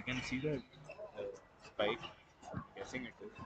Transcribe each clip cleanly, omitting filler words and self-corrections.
I can see the spike. I'm guessing it is.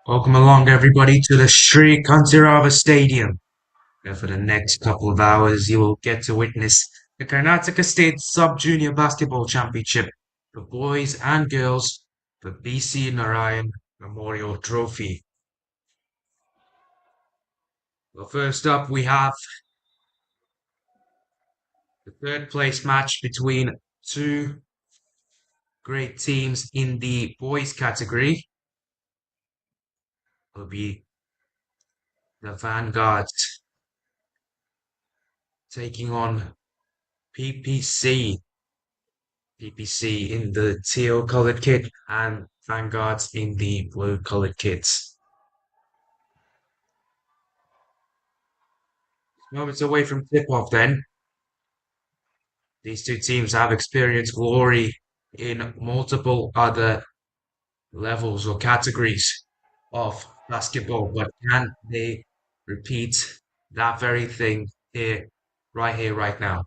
Welcome along, everybody, to the Sri Kanteerava Stadium. And for the next couple of hours, you will get to witness the Karnataka State Sub-Junior Basketball Championship for boys and girls, the BC Narayan Memorial Trophy. Well, first up, we have the third place match between two great teams in the boys category. It will be the Vanguards taking on PPC. PPC in the teal colored kit and Vanguards in the blue colored kits. Moments away from tip off, then. These two teams have experienced glory in multiple other levels or categories of basketball, but can they repeat that very thing here, right now?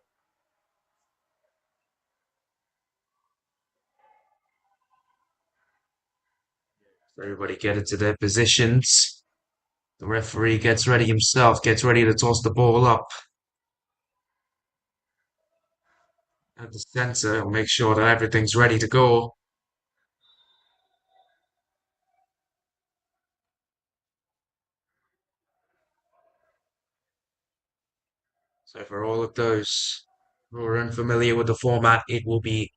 So everybody get into their positions. The referee gets ready himself, gets ready to toss the ball up at the center and make sure that everything's ready to go. So for all of those who are unfamiliar with the format, it will be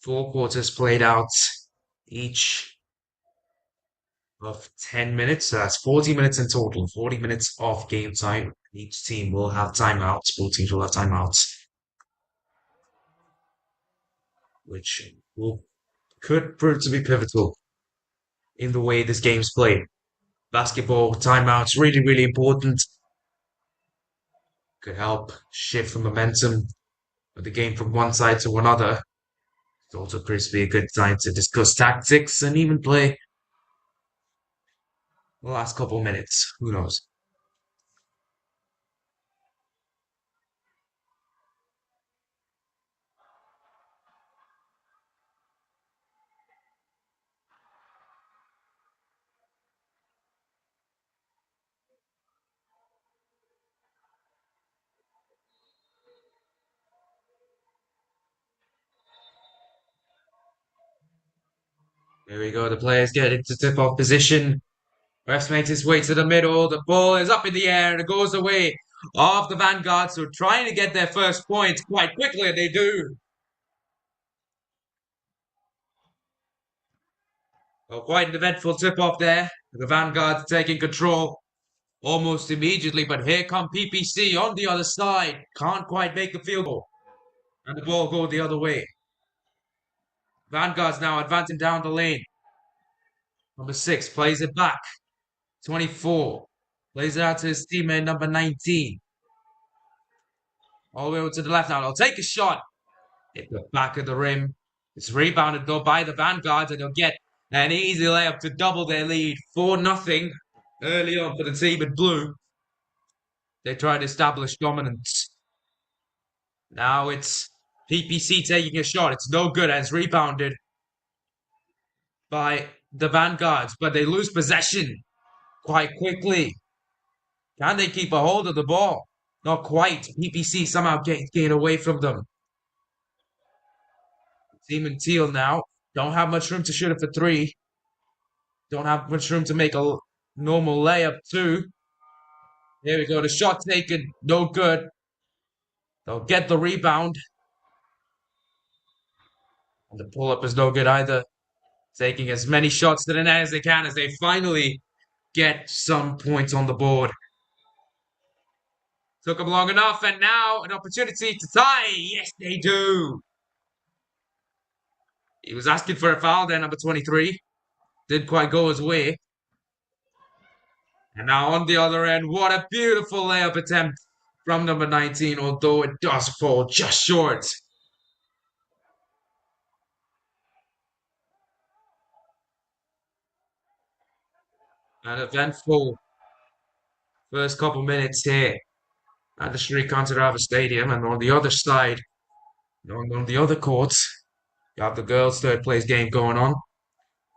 four quarters played out, each of 10 minutes. So that's 40 minutes in total, 40 minutes of game time. Each team will have timeouts. Both teams will have timeouts, which will could prove to be pivotal in the way this game's played. Basketball timeouts really, really important. Could help shift the momentum of the game from one side to another. It also proves to be a good time to discuss tactics and even play the last couple minutes. Who knows? Here we go. The players get into tip-off position. Refs makes his way to the middle. The ball is up in the air and it goes away off the Vanguards, who are trying to get their first point quite quickly, and they do. Well, quite an eventful tip-off there. The Vanguards taking control almost immediately, but here come PPC on the other side. Can't quite make the field goal. And the ball goes the other way. Vanguard's now advancing down the lane. Number 6 plays it back. 24 plays it out to his teammate number 19. All the way over to the left now. They'll take a shot. Hit the back of the rim. It's rebounded though by the Vanguards, and they'll get an easy layup to double their lead. 4-0 early on for the team in blue. They try to establish dominance. Now it's PPC taking a shot. It's no good, and it's rebounded by the Vanguards, but they lose possession quite quickly. Can they keep a hold of the ball? Not quite. PPC somehow gain away from them. Team in teal now. Don't have much room to shoot it for three. Don't have much room to make a normal layup too. Here we go. The shot taken. No good. They'll get the rebound. And the pull-up is no good either. Taking as many shots to the net as they can as they finally get some points on the board. Took them long enough, and now an opportunity to tie. Yes, they do. He was asking for a foul there, number 23. Didn't quite go his way. And now on the other end, what a beautiful layup attempt from number 19, although it does fall just short. An eventful first couple minutes here at the Sri Kanteerava Stadium, and on the other side, on the other courts, you have the girls' third place game going on.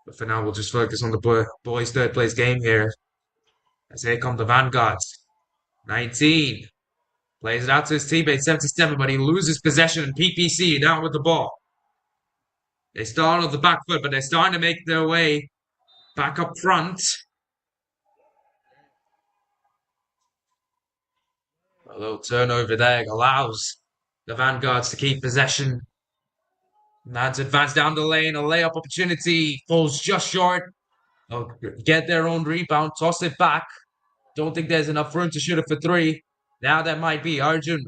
But for now, we'll just focus on the boys' third place game here. As here come the Vanguards. 19. Plays it out to his teammate, 77, but he loses possession and PPC down with the ball. They start on the back foot, but they're starting to make their way back up front. A little turnover there allows the Vanguards to keep possession. Lads advance down the lane, a layup opportunity, falls just short. They'll get their own rebound, toss it back. Don't think there's enough room to shoot it for three. Now that might be Arjun.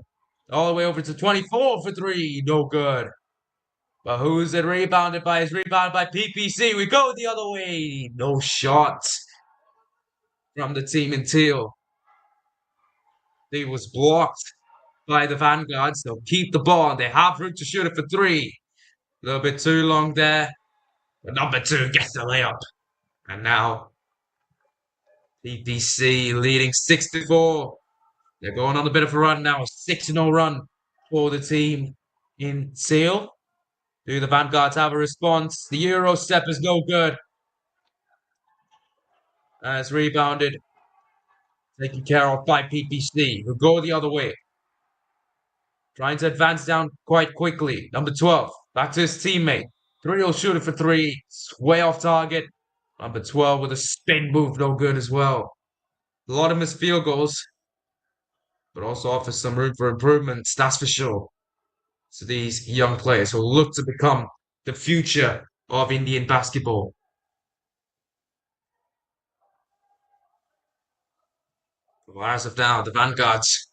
All the way over to 24 for three. No good. But who's it rebounded by? It's rebounded by PPC. We go the other way. No shot from the team in teal. He was blocked by the Vanguards. They'll keep the ball. They have room to shoot it for three. A little bit too long there. But number two gets the layup. And now PPC leading 6-4. They're going on a bit of a run now. A 6-0 run for the team in teal. Do the Vanguards have a response? The Euro step is no good. It's rebounded. Taken care of by PPC, who go the other way. Trying to advance down quite quickly. Number 12, back to his teammate. 3-0 shooter for three. It's way off target. Number 12 with a spin move, no good as well. A lot of missed field goals, but also offers some room for improvements, that's for sure. So these young players who look to become the future of Indian basketball. Well, as of now, the Vanguards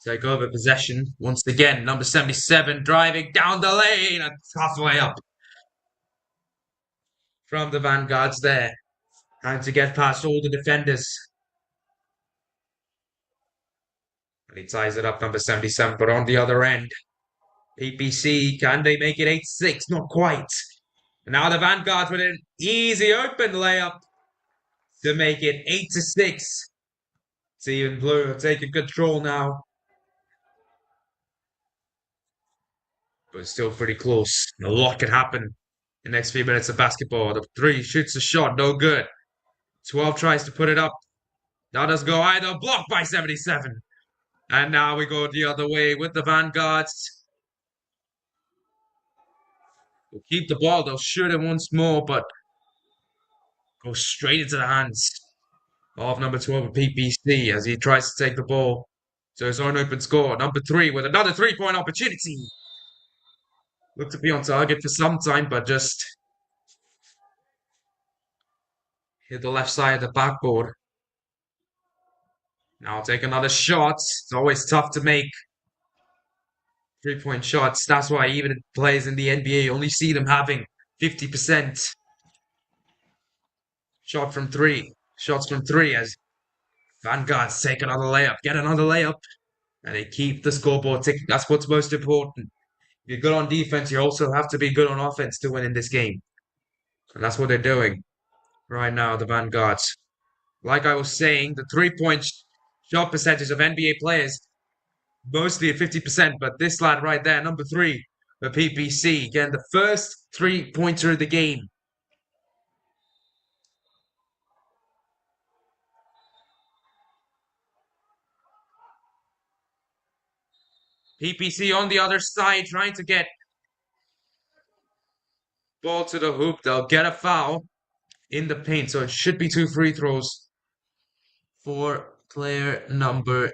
take over possession once again. Number 77 driving down the lane, a tough layup from the Vanguards there. Trying to get past all the defenders. And he ties it up, number 77, but on the other end, PPC, can they make it 8-6? Not quite. And now the Vanguards with an easy open layup to make it 8-6. Team Blue have taken control now. But it's still pretty close. A lot could happen in the next few minutes of basketball. The three shoots a shot, no good. 12 tries to put it up. That doesn't go either. Blocked by 77. And now we go the other way with the Vanguards. They'll keep the ball. They'll shoot it once more, but go straight into the hands of number 12 of PPC as he tries to take the ball to his own open score. Number 3 with another three-point opportunity. Looked to be on target for some time, but just hit the left side of the backboard. Now I'll take another shot. It's always tough to make three-point shots. That's why even players in the NBA only see them having 50% shots from three as Vanguards take another layup, get another layup, and they keep the scoreboard ticking. That's what's most important. If you're good on defense, you also have to be good on offense to win in this game. And that's what they're doing right now, the Vanguards. Like I was saying, the three-point shot percentage of NBA players mostly at 50%, but this lad right there, number 3, the PPC, getting the first three-pointer of the game. PPC on the other side, trying to get ball to the hoop. They'll get a foul in the paint, so it should be 2 free throws for player number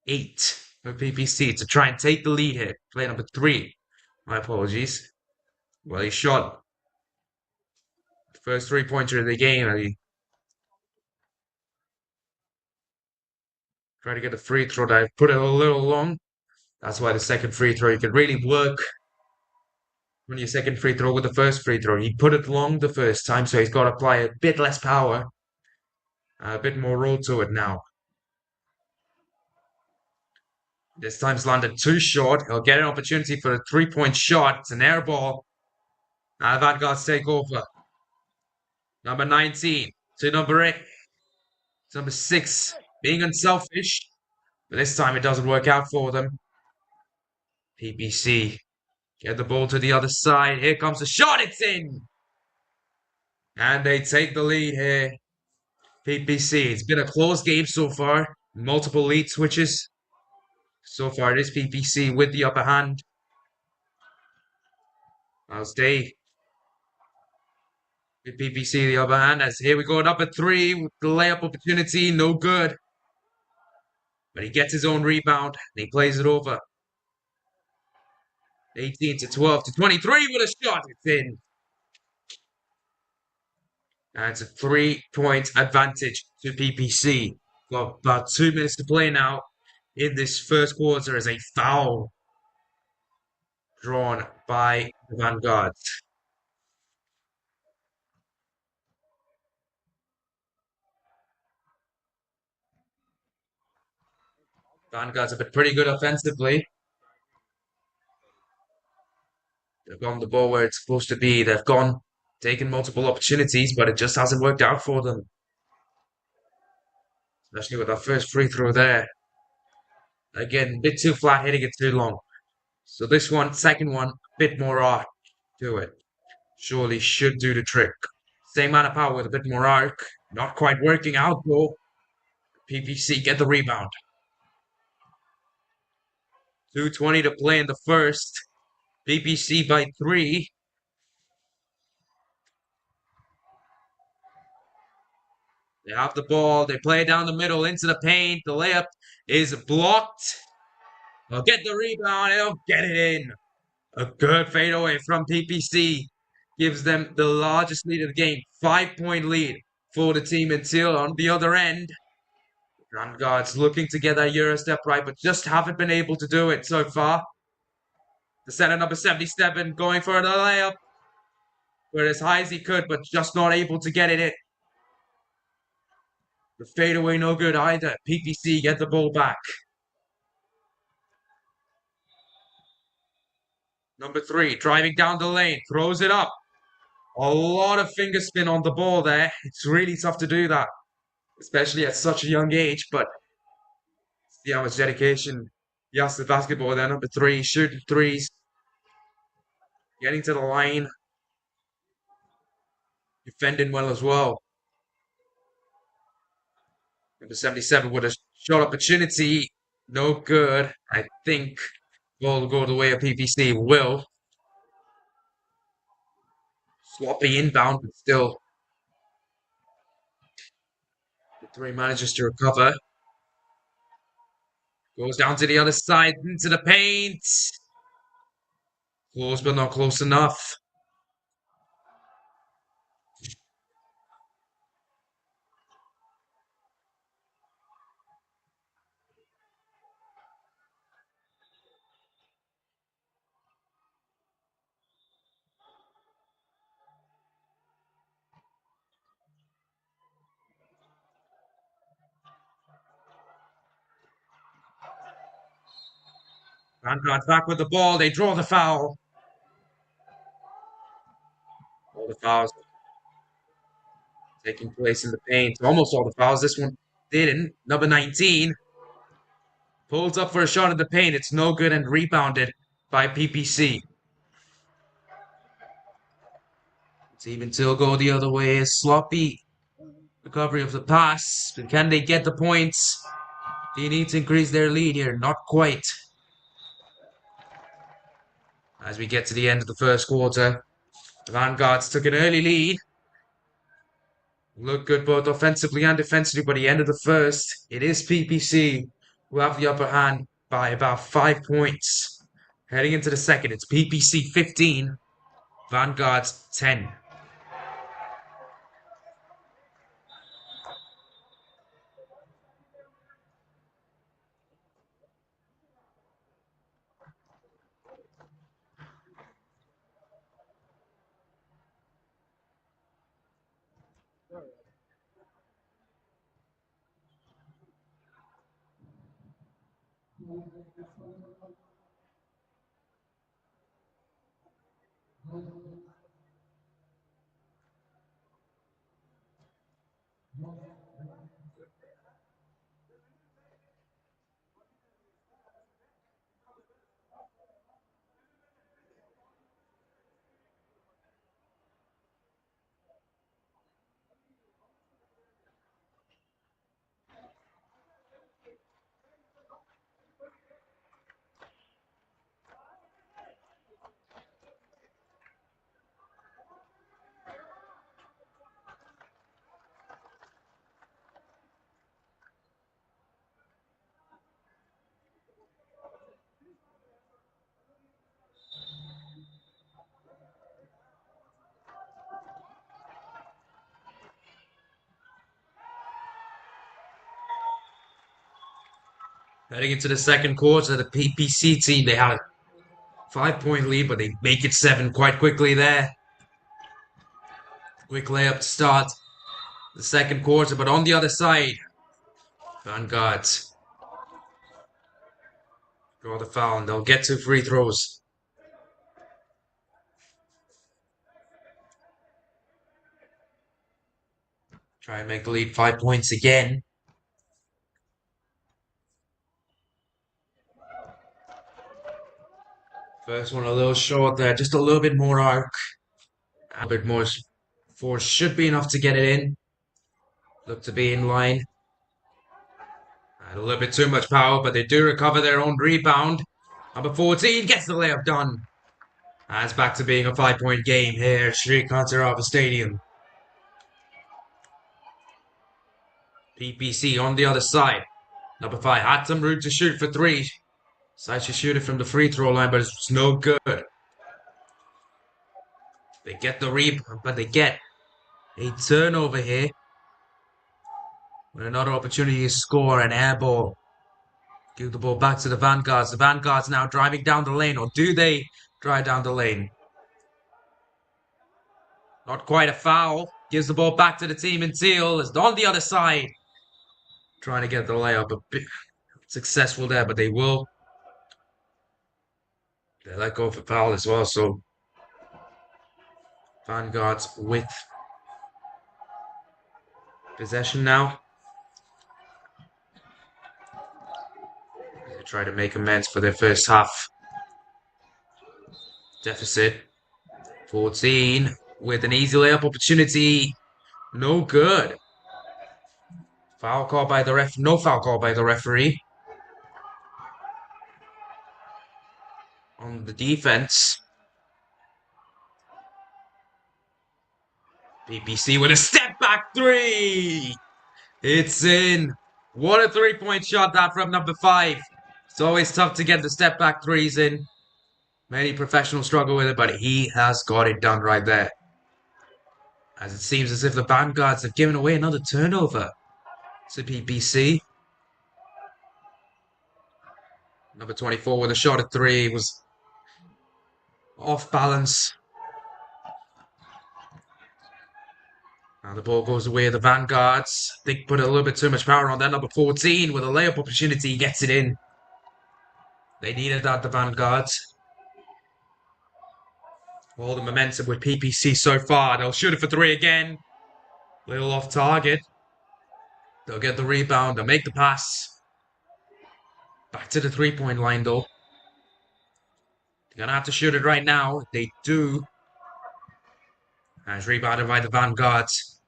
8 for PPC to try and take the lead here. Player number 3. My apologies. Well, he shot the first three-pointer of the game, and he tried to get the free throw. I put it a little long. That's why the second free throw, you can really work on your second free throw with the first free throw. He put it long the first time, so he's got to apply a bit less power, a bit more roll to it now. This time's landed too short. He'll get an opportunity for a three-point shot. It's an air ball. Vanguards take over. Number 19 to number 8. Number 6 being unselfish. But this time it doesn't work out for them. PPC get the ball to the other side. Here comes the shot. It's in. And they take the lead here. PPC. It's been a close game so far. Multiple lead switches. So far, it is PPC with the upper hand. As they with PPC the upper hand. As here we go, number three with the layup opportunity. No good. But he gets his own rebound and he plays it over. 18 to 12 to 23 with a shot. It's in. And it's a 3 point advantage to PPC. Got about 2 minutes to play now in this first quarter as a foul drawn by the Vanguard. Vanguards have been pretty good offensively. They've gone the ball where it's supposed to be. They've gone, taken multiple opportunities, but it just hasn't worked out for them. Especially with that first free throw there. Again, a bit too flat, hitting it too long. So this one, second one, a bit more arc to it. Surely should do the trick. Same amount of power with a bit more arc. Not quite working out though. PPC get the rebound. 2:20 to play in the first. PPC by 3. They have the ball. They play it down the middle into the paint. The layup is blocked. They'll get the rebound. They'll get it in. A good fadeaway from PPC gives them the largest lead of the game. 5 point lead for the team until on the other end. Grand Guards looking to get that Euro step right, but just haven't been able to do it so far. The center number 77 going for the layup. Went as high as he could, but just not able to get it in. The fadeaway no good either. PPC get the ball back. Number 3 driving down the lane, throws it up. A lot of finger spin on the ball there. It's really tough to do that, especially at such a young age, but see how much dedication he has to basketball there. Number 3 shooting threes, getting to the line, defending well as well. Number 77 with a shot opportunity. No good. I think ball will go the way of PPC. Will. Sloppy inbound, but still. The 3 manages to recover. Goes down to the other side, into the paint. Close, but not close enough. Vanguard back with the ball. They draw the foul. All the fouls taking place in the paint. Almost all the fouls. This one didn't. Number 19 pulls up for a shot in the paint. It's no good and rebounded by PPC. It's even still go the other way. A sloppy recovery of the pass. But can they get the points? They need to increase their lead here. Not quite. As we get to the end of the first quarter, the Vanguards took an early lead. Look good both offensively and defensively, but the end of the first, it is PPC who have the upper hand by about 5 points. Heading into the second, it's PPC 15, Vanguards 10. Heading into the second quarter, the PPC team, they had a 5-point lead, but they make it 7 quite quickly there. Quick layup to start the second quarter, but on the other side, Vanguard draw the foul, and they'll get 2 free throws. Try and make the lead 5 points again. First one a little short there, just a little bit more arc. A bit more force should be enough to get it in. Look to be in line. A little bit too much power, but they do recover their own rebound. Number 14 gets the layup done. And it's back to being a 5-point game here at Sri Kanteerava Stadium. PPC on the other side. Number 5 had some room to shoot for 3. Decides to shoot it from the free throw line, but it's no good. They get the rebound, but they get a turnover here. With another opportunity to score an air ball. Give the ball back to the Vanguards. The Vanguards now driving down the lane, or do they drive down the lane? Not quite a foul. Gives the ball back to the team in teal. It's on the other side. Trying to get the layup a bit successful there, but they let go for foul as well. So Vanguards with possession now. They try to make amends for their first half deficit. 14 with an easy layup opportunity. No good. Foul call by the ref. No foul call by the referee. On the defense. PPC with a step back 3. It's in. What a 3-point shot that from number 5. It's always tough to get the step back 3s in. Many professionals struggle with it, but he has got it done right there. As it seems as if the Vanguards have given away another turnover to PPC. Number 24 with a shot at 3 was off balance. Now the ball goes away. The Vanguards, they put a little bit too much power on that. Number 14 with a layup opportunity, gets it in. They needed that, the Vanguards. All the momentum with PPC so far. They'll shoot it for 3 again. Little off target. They'll get the rebound. They'll make the pass. Back to the 3-point line though. They're going to have to shoot it right now. They do. And it's rebounded by the Vanguards.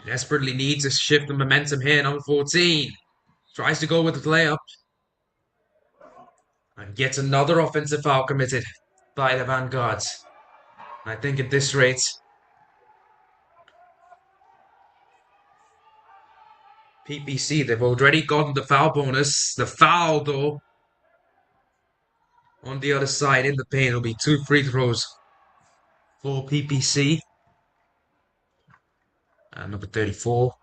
Desperately needs to shift the momentum here. Number 14 tries to go with the layup. And gets another offensive foul committed by the Vanguards. I think at this rate, PPC, they've already gotten the foul bonus. The foul, though, on the other side in the paint will be 2 free throws for PPC. And number 34.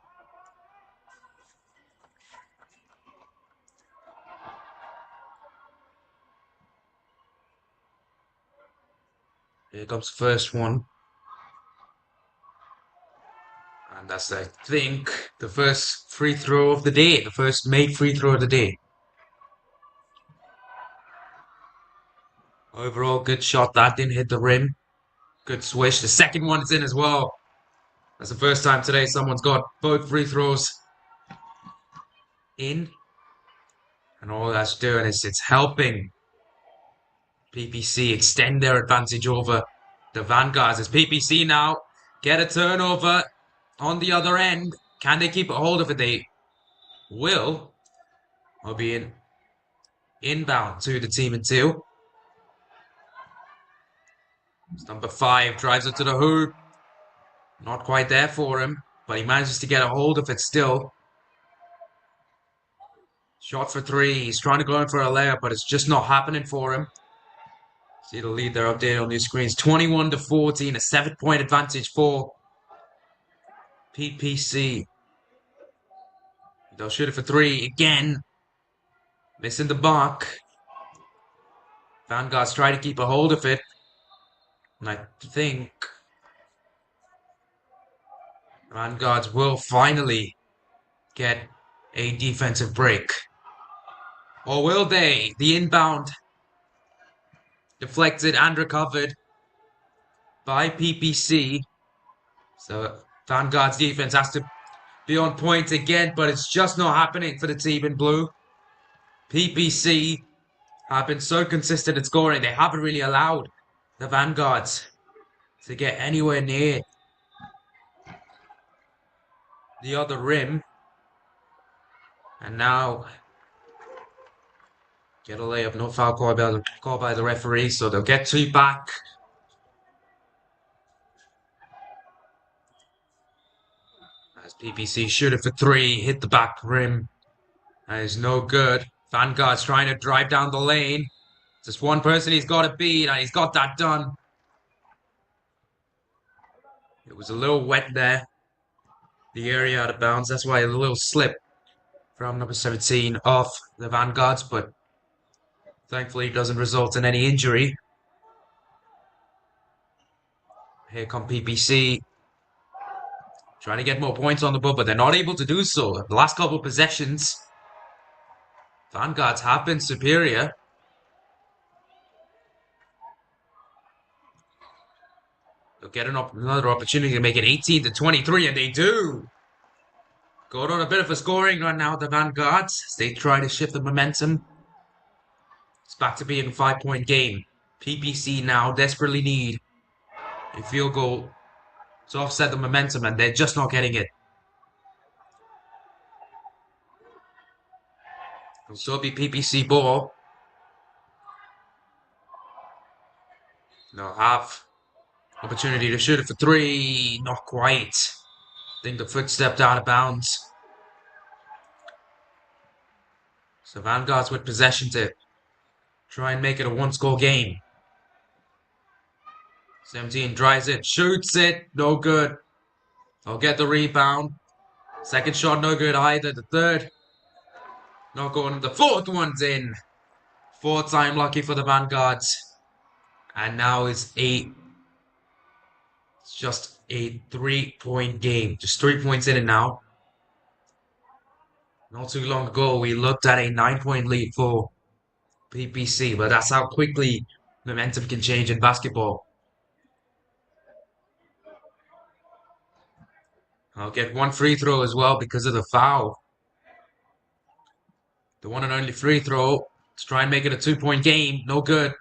Here comes the first one. And that's, I think, the first free throw of the day. The first made free throw of the day. Overall, good shot. That didn't hit the rim. Good swish. The second one is in as well. That's the first time today someone's got both free throws in. And all that's doing is it's helping PPC extend their advantage over the Vanguards. As PPC now get a turnover on the other end. Can they keep a hold of it? They will. I'll be inbound to the team in 2. Number 5 drives it to the hoop. Not quite there for him, but he manages to get a hold of it still. Shot for 3. He's trying to go in for a layup, but it's just not happening for him. See the lead there updated on these screens. 21-14, a 7-point advantage for PPC. They'll shoot it for 3 again. Missing the mark. Vanguard's trying to keep a hold of it. And I think Vanguards will finally get a defensive break. Or will they? The inbound deflected and recovered by PPC. So Vanguard's defense has to be on point again, but it's just not happening for the team in blue. PPC have been so consistent at scoring, they haven't really allowed the Vanguards to get anywhere near the other rim. And now get a layup, no foul call by the referee, so they'll get two back. As PPC shoot it for three, hit the back rim. That is no good. Vanguard's trying to drive down the lane. Just one person he's got to beat, and he's got that done. It was a little wet there. The area out of bounds. That's why a little slip from number 17 off the Vanguards, but thankfully it doesn't result in any injury. Here come PPC. Trying to get more points on the board, but they're not able to do so. The last couple of possessions, Vanguards have been superior. They'll get another opportunity to make it 18-23, and they do. Going on a bit of a scoring run now, the Vanguards, as they try to shift the momentum. It's back to being a 5-point game. PPC now desperately need a field goal to offset the momentum, and they're just not getting it. It'll still be PPC ball. They'll have opportunity to shoot it for three. Not quite. I think the foot stepped out of bounds. So Vanguards with possession to try and make it a one-score game. 17 drives it, shoots it, no good. They'll get the rebound. Second shot, no good either. The third, not going. The fourth one's in. Fourth time lucky for the Vanguards. And now it's just a 3-point game. Just 3 points in it now. Not too long ago, we looked at a 9-point lead for PPC, but that's how quickly momentum can change in basketball. I'll get one free throw as well because of the foul. The one and only free throw. Let's try and make it a 2-point game. No good.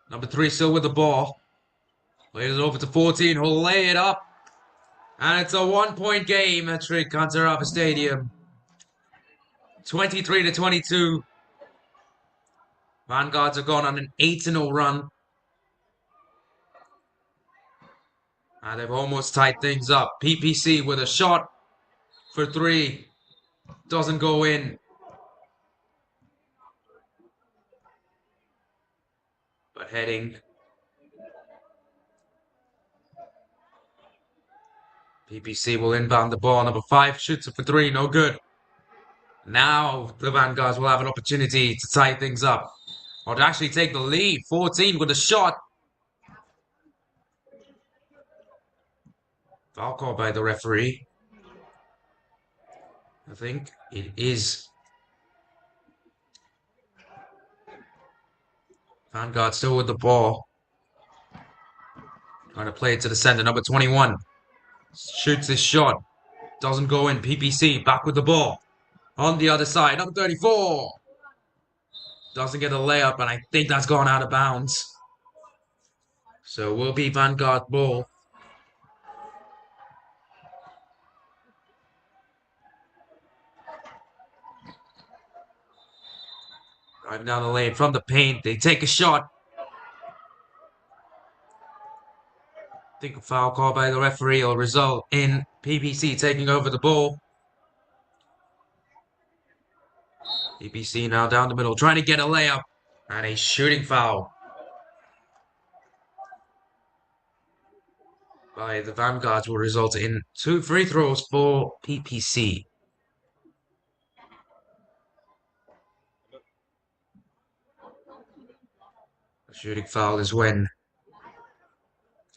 Number 3 still with the ball. Lays it over to 14. He'll lay it up. And it's a 1-point game at Kanteerava Stadium. 23-22. Vanguards have gone on an 8-0 run. And they've almost tied things up. PPC with a shot for 3. Doesn't go in. But heading. PPC will inbound the ball. Number 5 shoots it for 3. No good. Now the Vanguards will have an opportunity to tie things up. Or to actually take the lead. 14 with a shot. Foul call by the referee. I think it is. Vanguard still with the ball. Trying to play it to the center. Number 21. Shoots his shot. Doesn't go in. PPC back with the ball. On the other side. Number 34. Doesn't get a layup, and I think that's gone out of bounds. So will be Vanguard ball. Driving down the lane from the paint. They take a shot. I think a foul call by the referee will result in PPC taking over the ball. PPC now down the middle, trying to get a layup. And a shooting foul by the Vanguards will result in 2 free throws for PPC. A shooting foul is when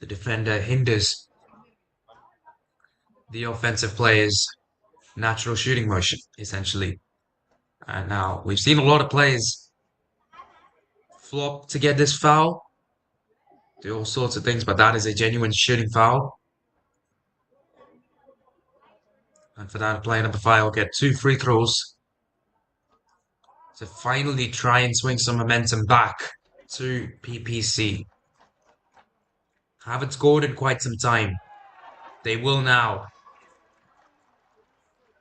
the defender hinders the offensive player's natural shooting motion, essentially. And now we've seen a lot of players flop to get this foul, do all sorts of things, but that is a genuine shooting foul. And for that, player number 5 will get 2 free throws to finally try and swing some momentum back to PPC. Haven't scored in quite some time. They will now.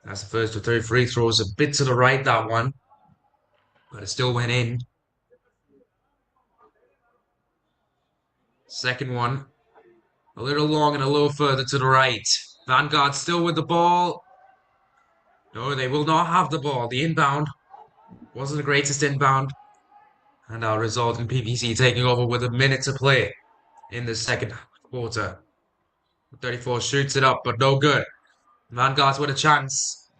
That's the first of 3 free throws. A bit to the right, that one. But it still went in. Second one. A little long and a little further to the right. Vanguard still with the ball. No, they will not have the ball. The inbound wasn't the greatest inbound. And that'll result in PPC taking over with a minute to play in the second quarter. 34 shoots it up, but no good. Vanguard's with a chance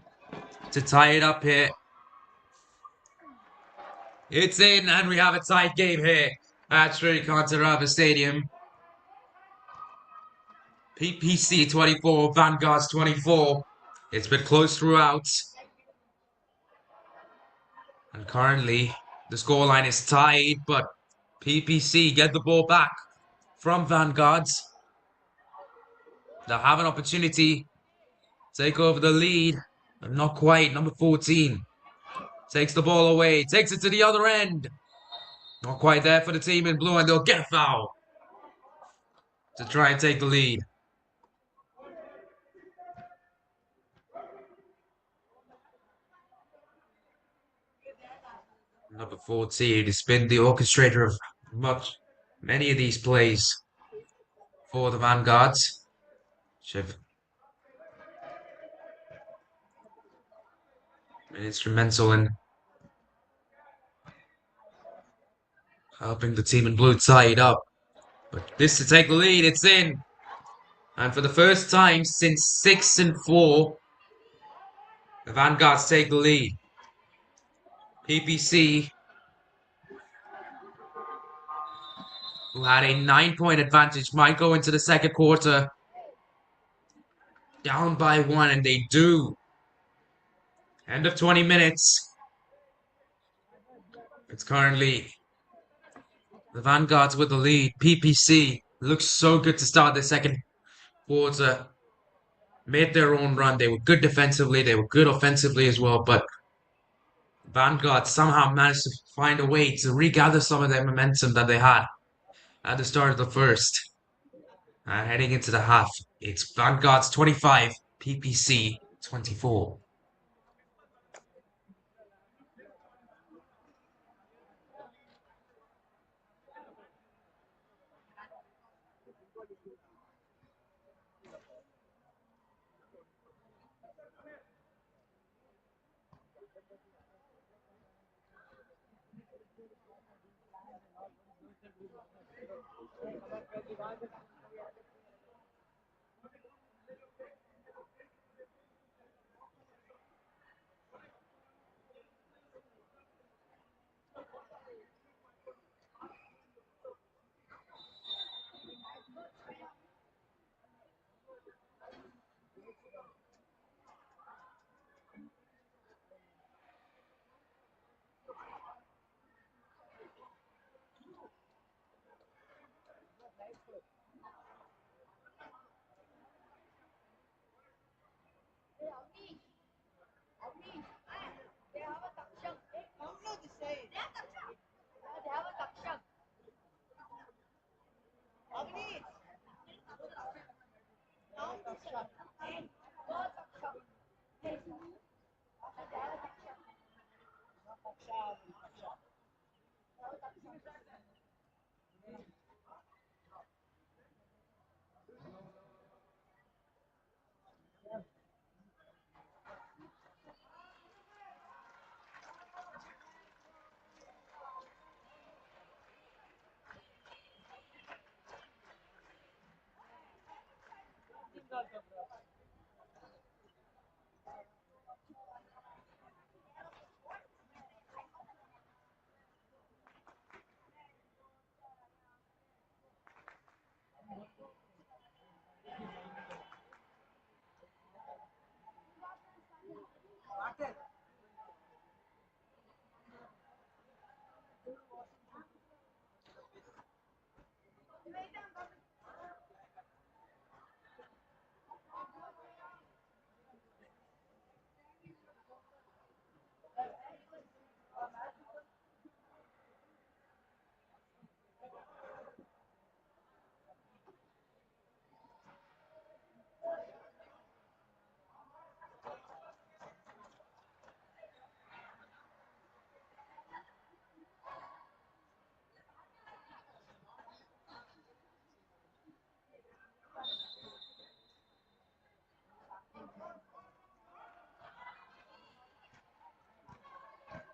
to tie it up here. It's in, and we have a tight game here at Sri Kanteerava Stadium. PPC 24, Vanguard's 24. It's been close throughout. And currently, the scoreline is tied, but PPC get the ball back from Vanguards. They'll have an opportunity to take over the lead, but not quite. Number 14 takes the ball away, takes it to the other end. Not quite there for the team in blue, and they'll get a foul to try and take the lead. Number 14 has been the orchestrator of many of these plays for the Vanguards. Have been instrumental in helping the team in blue tie it up. But this to take the lead, it's in. And for the first time since 6 and 4, the Vanguards take the lead. PPC, who had a 9-point advantage, might go into the second quarter down by 1, and they do. End of 20 minutes. It's currently the Vanguards with the lead. PPC looks so good to start the second quarter. Made their own run. They were good defensively. They were good offensively as well. But Vanguard somehow managed to find a way to regather some of their momentum that they had at the start of the first. And heading into the half, it's Vanguard's 25, PPC 24.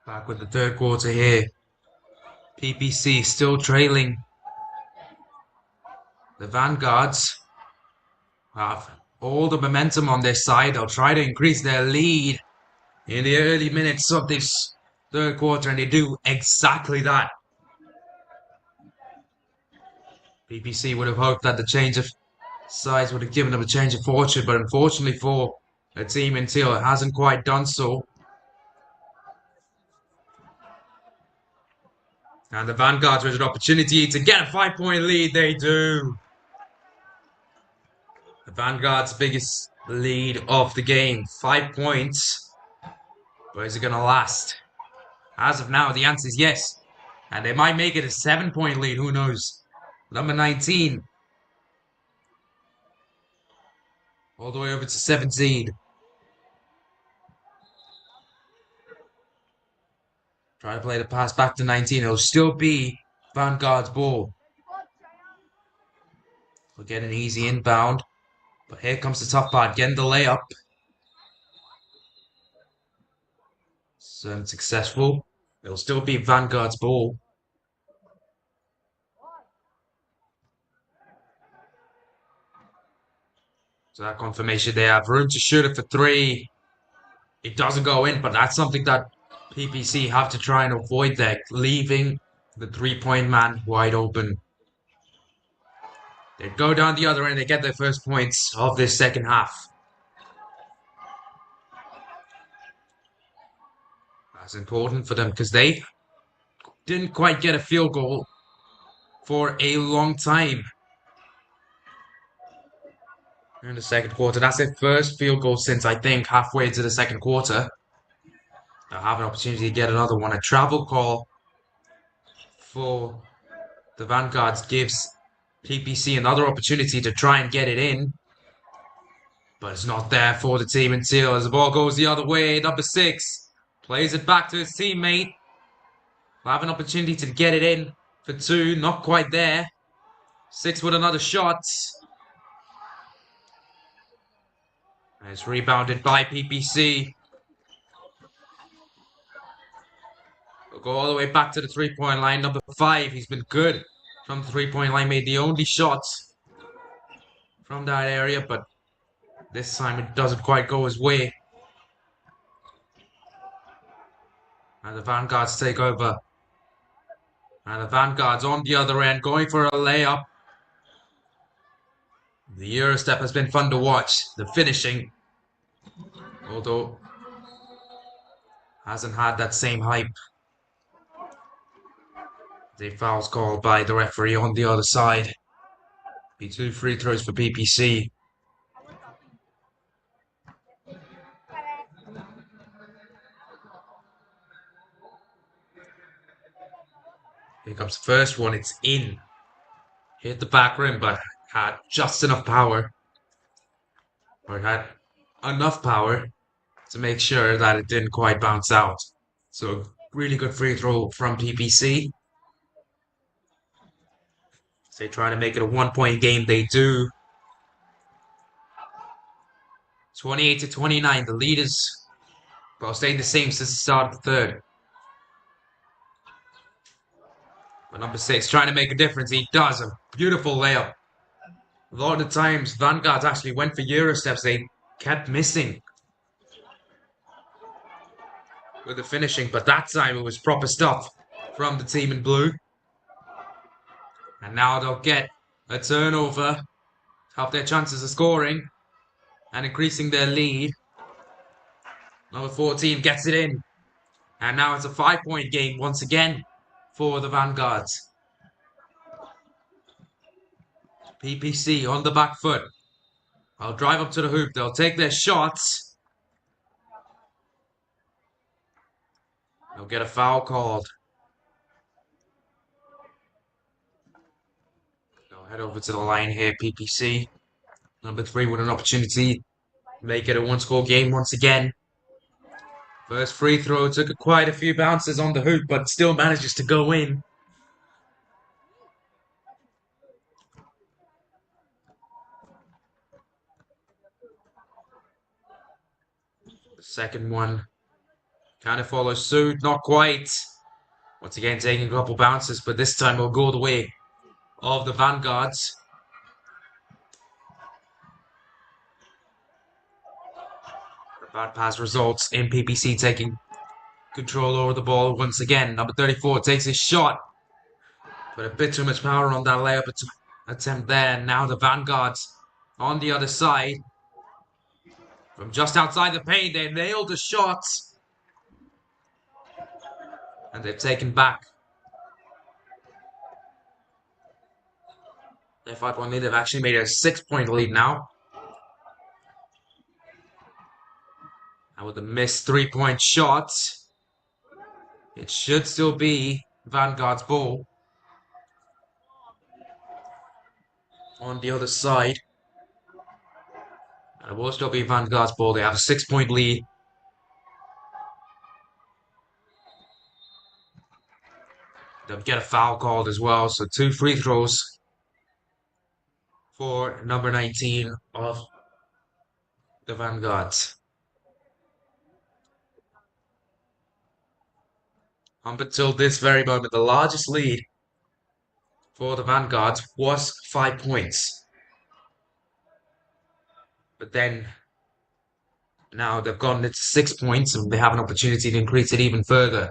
Back with the third quarter here. PPC still trailing. The Vanguards have all the momentum on their side. They'll try to increase their lead in the early minutes of this third quarter, and they do exactly that. PPC would have hoped that the change of sides would have given them a change of fortune, but unfortunately for a team in Teal, it hasn't quite done so. And the Vanguards with an opportunity to get a 5-point lead. They do. The Vanguard's biggest lead of the game, 5 points. But is it going to last? As of now, the answer is yes. And they might make it a 7-point lead. Who knows? Number 19. All the way over to 17. Try to play the pass back to 19. It'll still be Vanguard's ball. We'll get an easy inbound. But here comes the tough part. Getting the layup. So unsuccessful. It'll still be Vanguard's ball. So that confirmation, they have room to shoot it for 3. It doesn't go in, but that's something that PPC have to try and avoid there, leaving the 3-point man wide open. They go down the other end, they get their first points of this second half. That's important for them because they didn't quite get a field goal for a long time in the second quarter. That's their first field goal since, I think, halfway to the second quarter. They'll have an opportunity to get another one. A travel call for the Vanguards gives PPC another opportunity to try and get it in. But it's not there for the team in Teal as the ball goes the other way. Number 6 plays it back to his teammate. Will have an opportunity to get it in for 2. Not quite there. 6 with another shot. And it's rebounded by PPC. We'll go all the way back to the 3-point line. Number 5, he's been good from the 3-point line. Made the only shot from that area, but this time it doesn't quite go his way. And the Vanguards take over. And the Vanguards on the other end going for a layup. The Eurostep has been fun to watch. The finishing, although hasn't had that same hype. The fouls called by the referee on the other side. Be 2 free throws for PPC. Here comes the first one. It's in. Hit the back rim, but had just enough power. Or it had enough power to make sure that it didn't quite bounce out. So really good free throw from PPC. They try to make it a 1-point game. They do. 28-29. The lead is staying the same since the start of the third. But number 6 trying to make a difference. He does. A beautiful layup. A lot of the times, Vanguards actually went for Eurosteps. They kept missing with the finishing. But that time, it was proper stuff from the team in blue. And now they'll get a turnover. Help their chances of scoring and increasing their lead. Number 14 gets it in. And now it's a 5-point game once again for the Vanguards. PPC on the back foot. I'll drive up to the hoop. They'll take their shots. They'll get a foul called. They'll head over to the line here, PPC. Number 3 with an opportunity. Make it a one-score game once again. First free throw took quite a few bounces on the hoop, but still manages to go in. The second one kind of follows suit, not quite. Once again, taking a couple bounces, but this time will go the way of the Vanguards. The bad pass results in PPC taking control over the ball once again. Number 34 takes his shot, but a bit too much power on that layup attempt there. Now the Vanguards on the other side. From just outside the paint, they nailed the shot. And they've taken back their 5-point lead. They've actually made a 6-point lead now. And with a missed 3-point shot, it should still be Vanguard's ball. On the other side. And it will still be Vanguard's ball. They have a 6-point lead. They'll get a foul called as well. So 2 free throws for number 19 of the Vanguards. Up until this very moment, the largest lead for the Vanguards was 5 points. But then now they've gone into 6 points and they have an opportunity to increase it even further.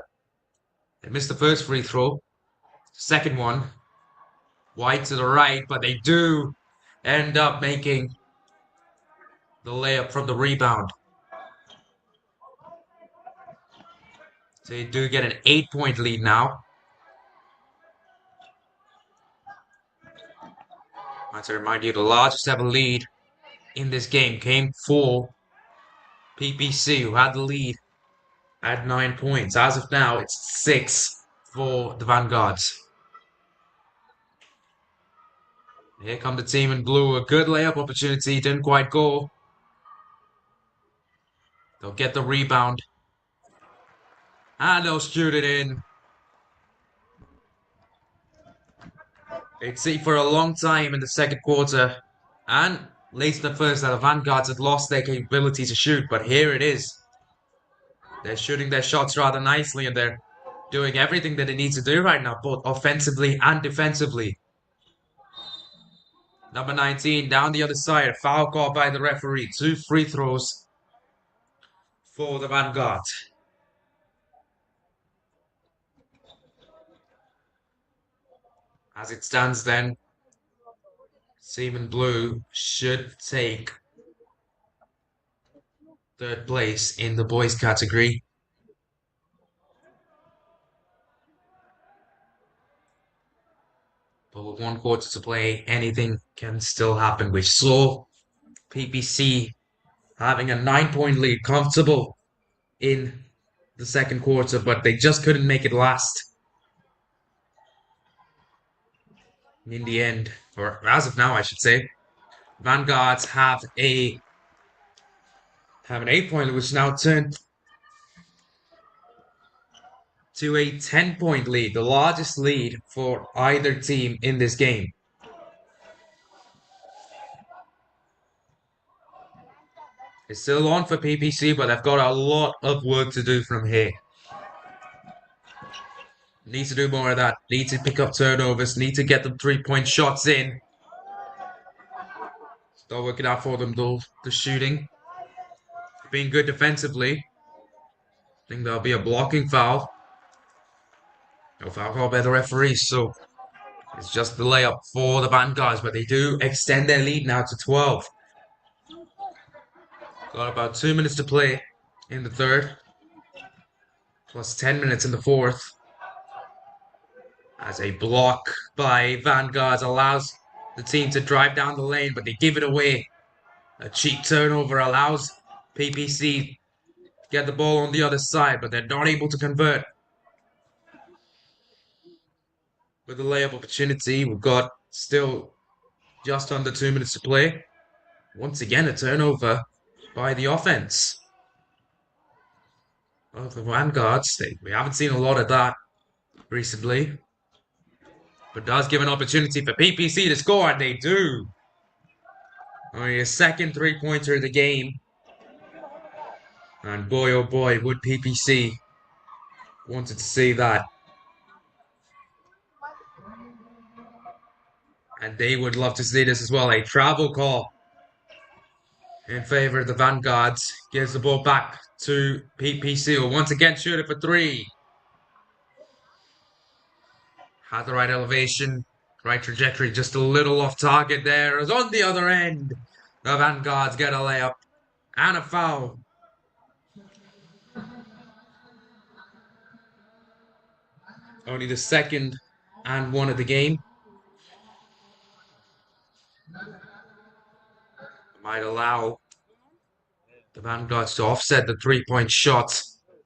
They missed the first free throw. Second one, wide to the right, but they do end up making the layup from the rebound. So they do get an 8-point lead now. I want to remind you, the largest ever lead in this game came for PPC, who had the lead at 9 points. As of now, it's 6 for the Vanguards. Here come the team in blue. A good layup opportunity. Didn't quite go. They'll get the rebound. And they'll shoot it in. They'd see for a long time in the second quarter. And late in the first, that the Vanguards had lost their capability to shoot. But here it is. They're shooting their shots rather nicely. And they're doing everything that they need to do right now, both offensively and defensively. Number 19 down the other side. Foul call by the referee. 2 free throws for the Vanguard. As it stands then, team in blue should take third place in the boys category. But with 1 quarter to play, anything can still happen. We saw PPC having a 9-point lead, comfortable in the second quarter, but they just couldn't make it last. In the end, or as of now, I should say, Vanguards have an 8-point lead, which now turned to a 10-point lead, the largest lead for either team in this game. It's still on for PPC, but they've got a lot of work to do from here. Need to do more of that. Need to pick up turnovers. Need to get them 3-point shots in. Still working out for them, though, the shooting. Being good defensively. I think there'll be a blocking foul. No foul call by the referee, so it's just the layup for the Vanguards, but they do extend their lead now to 12. Got about 2 minutes to play in the third, plus 10 minutes in the fourth. As a block by Vanguards allows the team to drive down the lane, but they give it away. A cheap turnover allows PPC to get the ball on the other side, but they're not able to convert. With the layup opportunity, we've got still just under 2 minutes to play. Once again, a turnover by the offense of the Vanguards. We haven't seen a lot of that recently, but does give an opportunity for PPC to score, and they do. Only a second three-pointer of the game. And boy, oh boy, would PPC wanted to see that. And they would love to see this as well. A travel call in favor of the Vanguards. Gives the ball back to PPC, who once again shoot it for three. Had the right elevation, right trajectory, just a little off target there. As on the other end, the Vanguards get a layup and a foul. Only the second and one of the game. Might allow the Vanguards to offset the three-point shot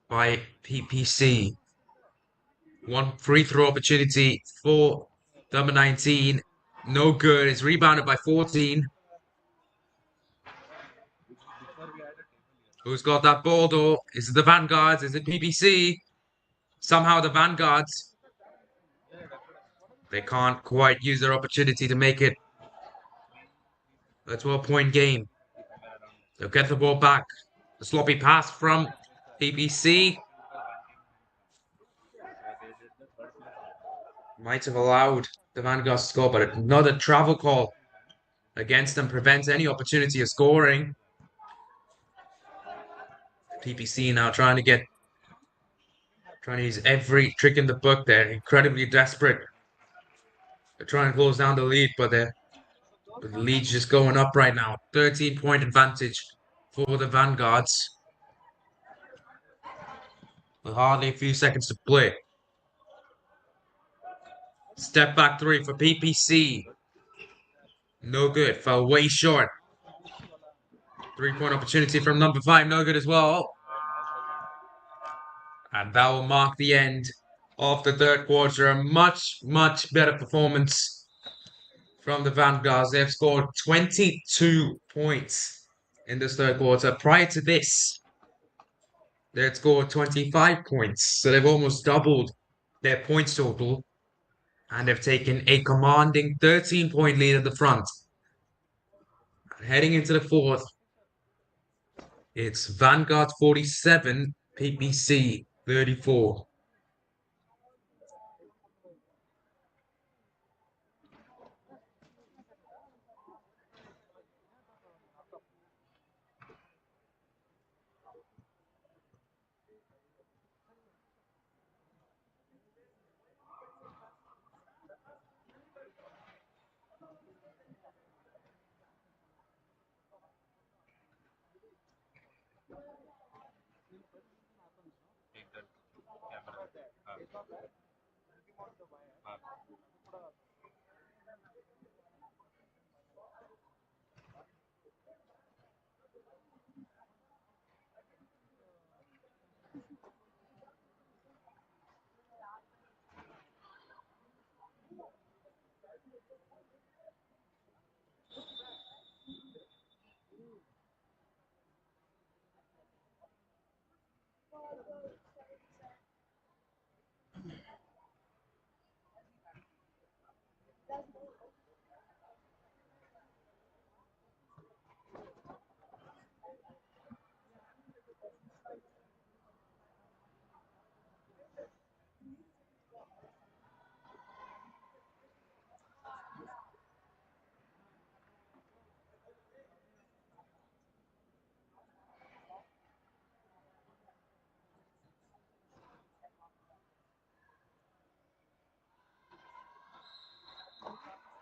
by PPC. One free throw opportunity for number 19. No good. It's rebounded by 14. Who's got that ball though? Is it the Vanguards? Is it PPC? Somehow the Vanguards, they can't quite use their opportunity to make it a 12-point game. They'll get the ball back. A sloppy pass from PPC. Might have allowed the Vanguards to score, but another travel call against them prevents any opportunity of scoring. PPC now trying to use every trick in the book. They're incredibly desperate. They're trying to close down the lead, but the lead's just going up right now. 13-point advantage for the Vanguards. With hardly a few seconds to play. Step back three for PPC. No good. Fell way short. 3-point opportunity from number 5. No good as well. And that will mark the end of the third quarter. A much, much better performance from the Vanguards. They've scored 22 points in this third quarter. Prior to this, they had scored 25 points. So they've almost doubled their points total. And they've taken a commanding 13-point lead at the front. And heading into the fourth, it's Vanguard 47, PPC 34. Take that camera. Mark.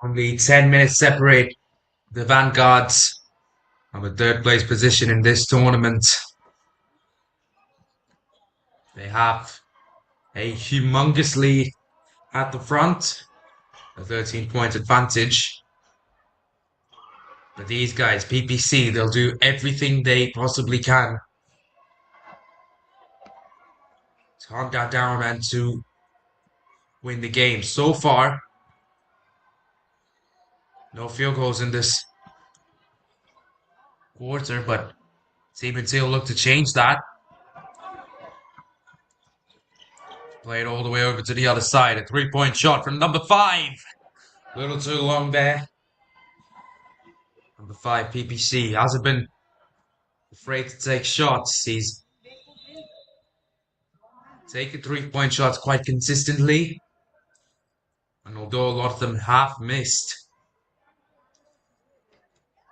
Only 10 minutes separate the Vanguards from a third place position in this tournament. They have a humongous lead at the front, a 13-point advantage. But these guys, PPC, they'll do everything they possibly can to hunt that down and to win the game. So far, no field goals in this quarter, but Team Until look to change that. Play it all the way over to the other side. A 3-point shot from number 5. A little too long there. Number 5, PPC, hasn't been afraid to take shots. He's taken 3-point shots quite consistently. And although a lot of them have missed,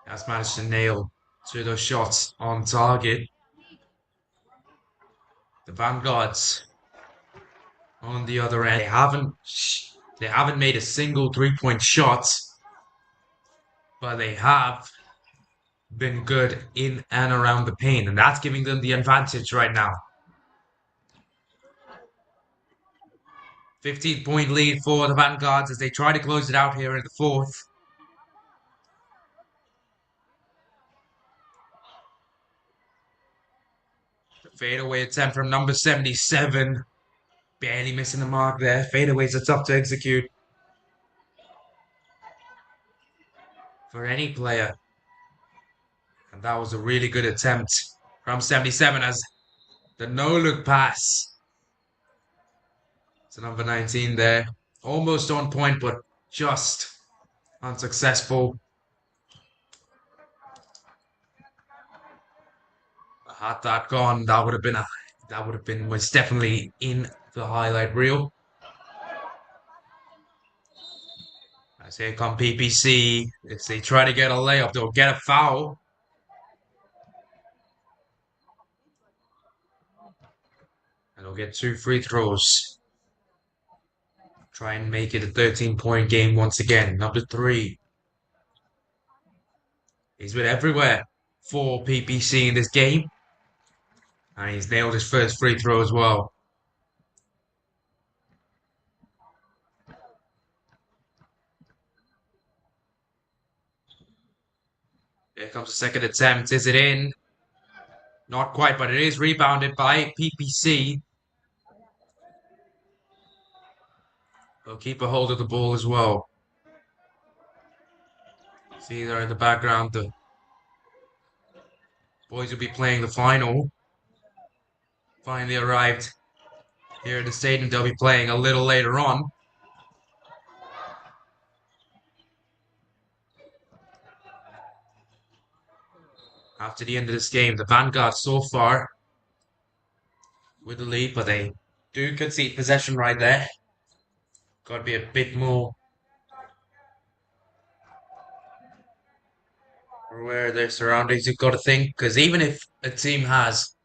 he has managed to nail 2 of those shots on target. The Vanguards on the other end, they haven't made a single 3-point shot, but they have been good in and around the paint, and that's giving them the advantage right now. 15-point lead for the Vanguards as they try to close it out here in the fourth. The fadeaway attempt from number 77. Barely missing the mark there. Fadeaways are tough to execute for any player. And that was a really good attempt from 77 as the no-look pass to number 19 there. Almost on point, but just unsuccessful. Had that gone, that would have been was definitely in the highlight reel. As here come PPC. If they try to get a layup, they'll get a foul. And they'll get 2 free throws. Try and make it a 13-point game once again. Number 3. He's been everywhere for PPC in this game. And he's nailed his first free throw as well. Here comes the second attempt. Is it in? Not quite, but it is rebounded by PPC. They'll keep a hold of the ball as well. See there in the background, the boys will be playing the final. Finally arrived here at the stadium. They'll be playing a little later on. After the end of this game, the Vanguard so far with the lead, but they do concede possession right there. Got to be a bit more aware of their surroundings, you've got to think, because even if a team has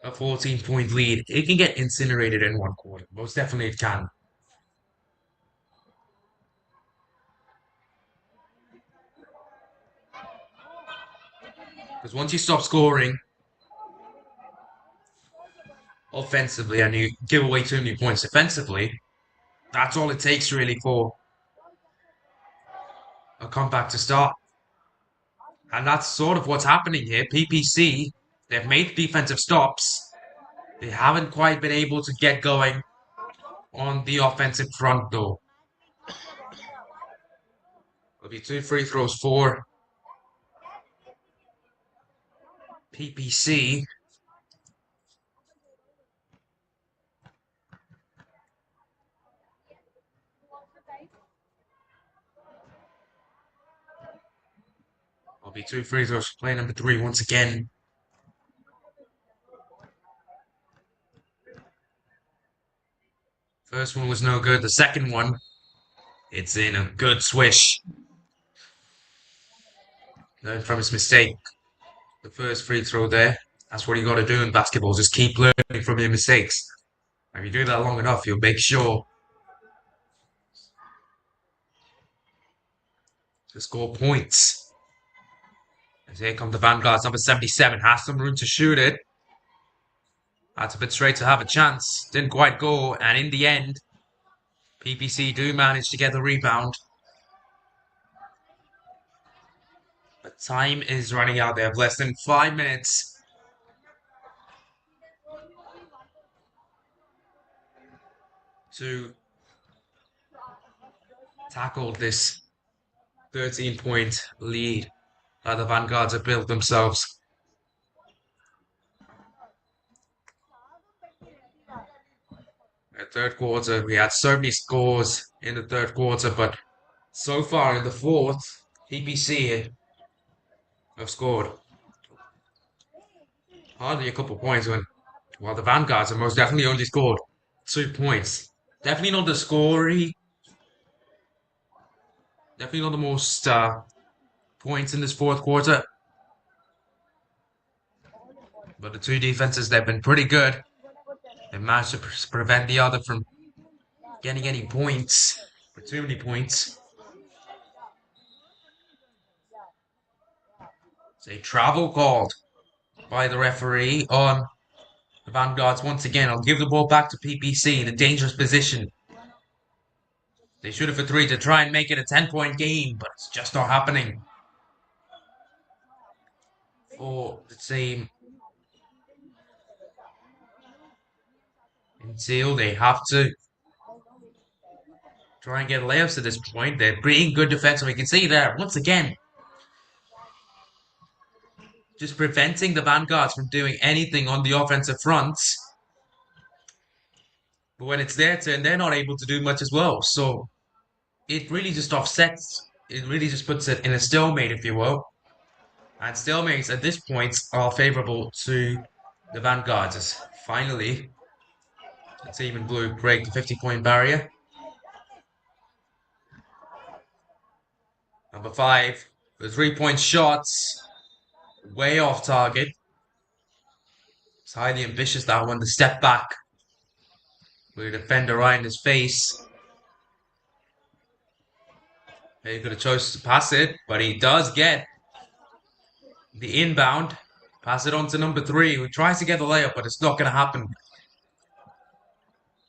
a 14-point lead, it can get incinerated in one quarter. Most definitely it can. Because once you stop scoring offensively and you give away too many points defensively, that's all it takes really for a comeback to start. And that's sort of what's happening here. PPC, they've made defensive stops. They haven't quite been able to get going on the offensive front, though. There'll be 2 free throws for PPC. There'll be 2 free throws for play number 3 once again. First one was no good. The second one, it's in a good swish. Learn from his mistake. The first free throw there. That's what you got to do in basketball. Just keep learning from your mistakes. If you do that long enough, you'll make sure to score points. As here come the Vanguards, number 77, has some room to shoot it. That's a bit straight to have a chance. Didn't quite go, and in the end, PPC do manage to get the rebound. But time is running out. They have less than 5 minutes. To tackle this 13-point lead that the Vanguards have built themselves. The third quarter, we had so many scores in the third quarter, but so far in the fourth, PPC have scored hardly a couple points while the Vanguards have most definitely only scored 2 points. Definitely not the scorey, definitely not the most points in this fourth quarter. But the two defenses, they've been pretty good. They managed to prevent the other from getting any points, or too many points. It's a travel called by the referee on the Vanguards once again. I'll give the ball back to PPC in a dangerous position. They shoot it for three to try and make it a 10-point game, but it's just not happening for the team. Until they have to try and get layups at this point. They're being good defense. We can see there, once again, just preventing the Vanguards from doing anything on the offensive front. But when it's their turn, they're not able to do much as well. So it really just offsets. It really just puts it in a stalemate, if you will. And stalemates at this point are favorable to the Vanguards. As finally, the team in blue break the 50-point barrier. Number 5, the 3-point shots, way off target. It's highly ambitious, that one, the step back with a defender right in his face. He could have chosen to pass it, but he does get the inbound. Pass it on to number 3, who tries to get the layup, but it's not going to happen.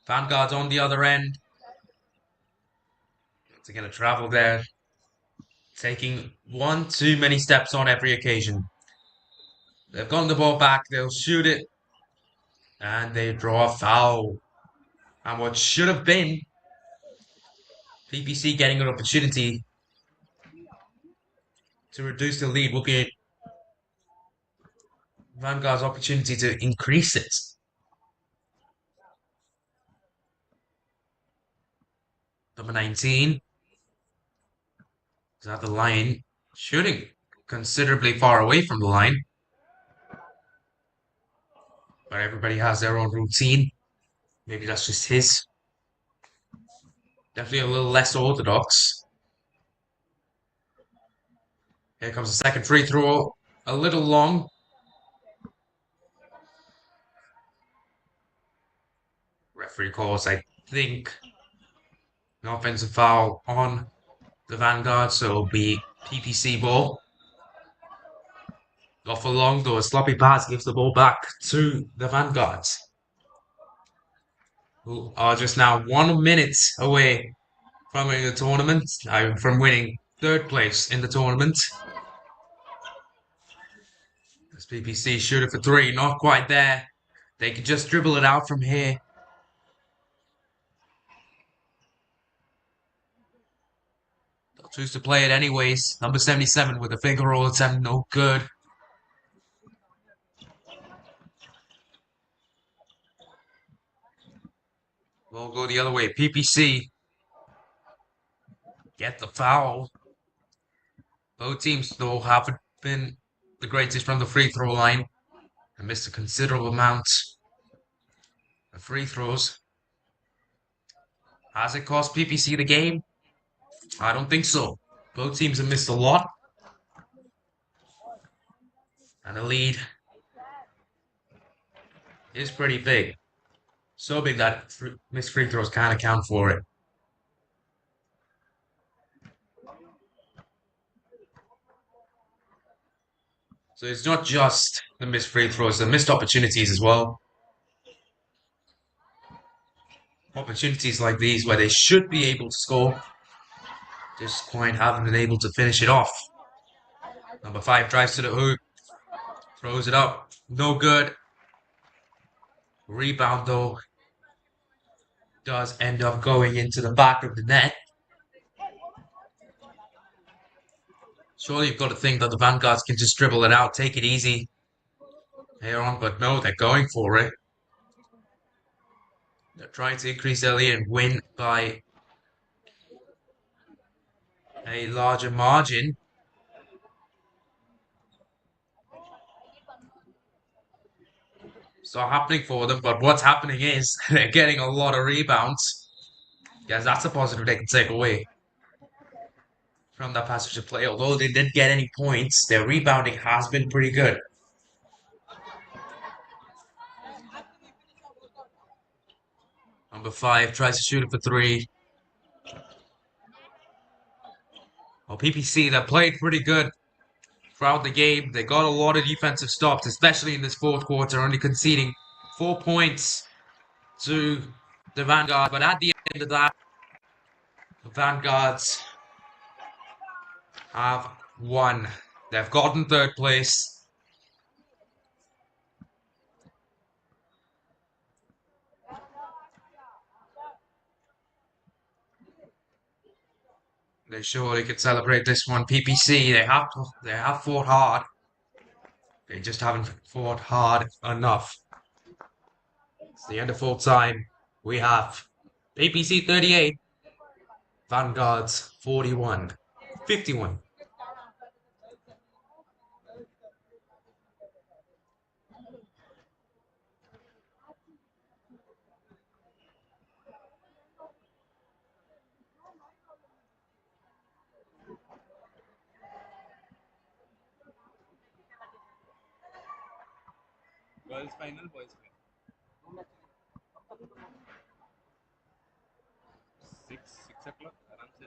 Vanguard's on the other end. They're going to travel there, taking one too many steps on every occasion. They've gotten the ball back, they'll shoot it, and they draw a foul. And what should have been PPC getting an opportunity to reduce the lead will be Vanguard's opportunity to increase it. Number 19 is at the line, shooting considerably far away from the line. But everybody has their own routine. Maybe that's just his. Definitely a little less orthodox. Here comes the second free throw. A little long. Referee calls, I think, an offensive foul on the Vanguard, so it'll be PPC ball. Off a long though, a sloppy pass gives the ball back to the Vanguards, who are just now 1 minute away from winning the tournament, from winning third place in the tournament. As PPC shoot it for 3, not quite there. They could just dribble it out from here. They'll choose to play it anyways. Number 77 with a finger roll attempt, no good. We'll go the other way. PPC get the foul. Both teams, though, haven't been the greatest from the free throw line and missed a considerable amount of free throws. Has it cost PPC the game? I don't think so. Both teams have missed a lot. And the lead is pretty big. So big that missed free throws can't account for it. So it's not just the missed free throws, the missed opportunities as well. Opportunities like these where they should be able to score, just quite haven't been able to finish it off. Number 5 drives to the hoop, throws it up, no good. Rebound though does end up going into the back of the net. Surely you've got to think that the Vanguards can just dribble it out, take it easy here on, but no, they're going for it. They're trying to increase their lead and win by a larger margin. It's not happening for them, but what's happening is they're getting a lot of rebounds. Yes, that's a positive they can take away from that passage of play. Although they didn't get any points, their rebounding has been pretty good. Number 5 tries to shoot it for 3. Well, PPC, they played pretty good throughout the game. They got a lot of defensive stops, especially in this fourth quarter, only conceding 4 points to the Vanguard. But at the end of that, the Vanguards have won. They've gotten third place. They surely could celebrate this one. PPC, they have fought hard. They just haven't fought hard enough. It's the end of full time. We have PPC 38, Vanguards 41, 51. Girls final, boys final. 6 o'clock. आराम से.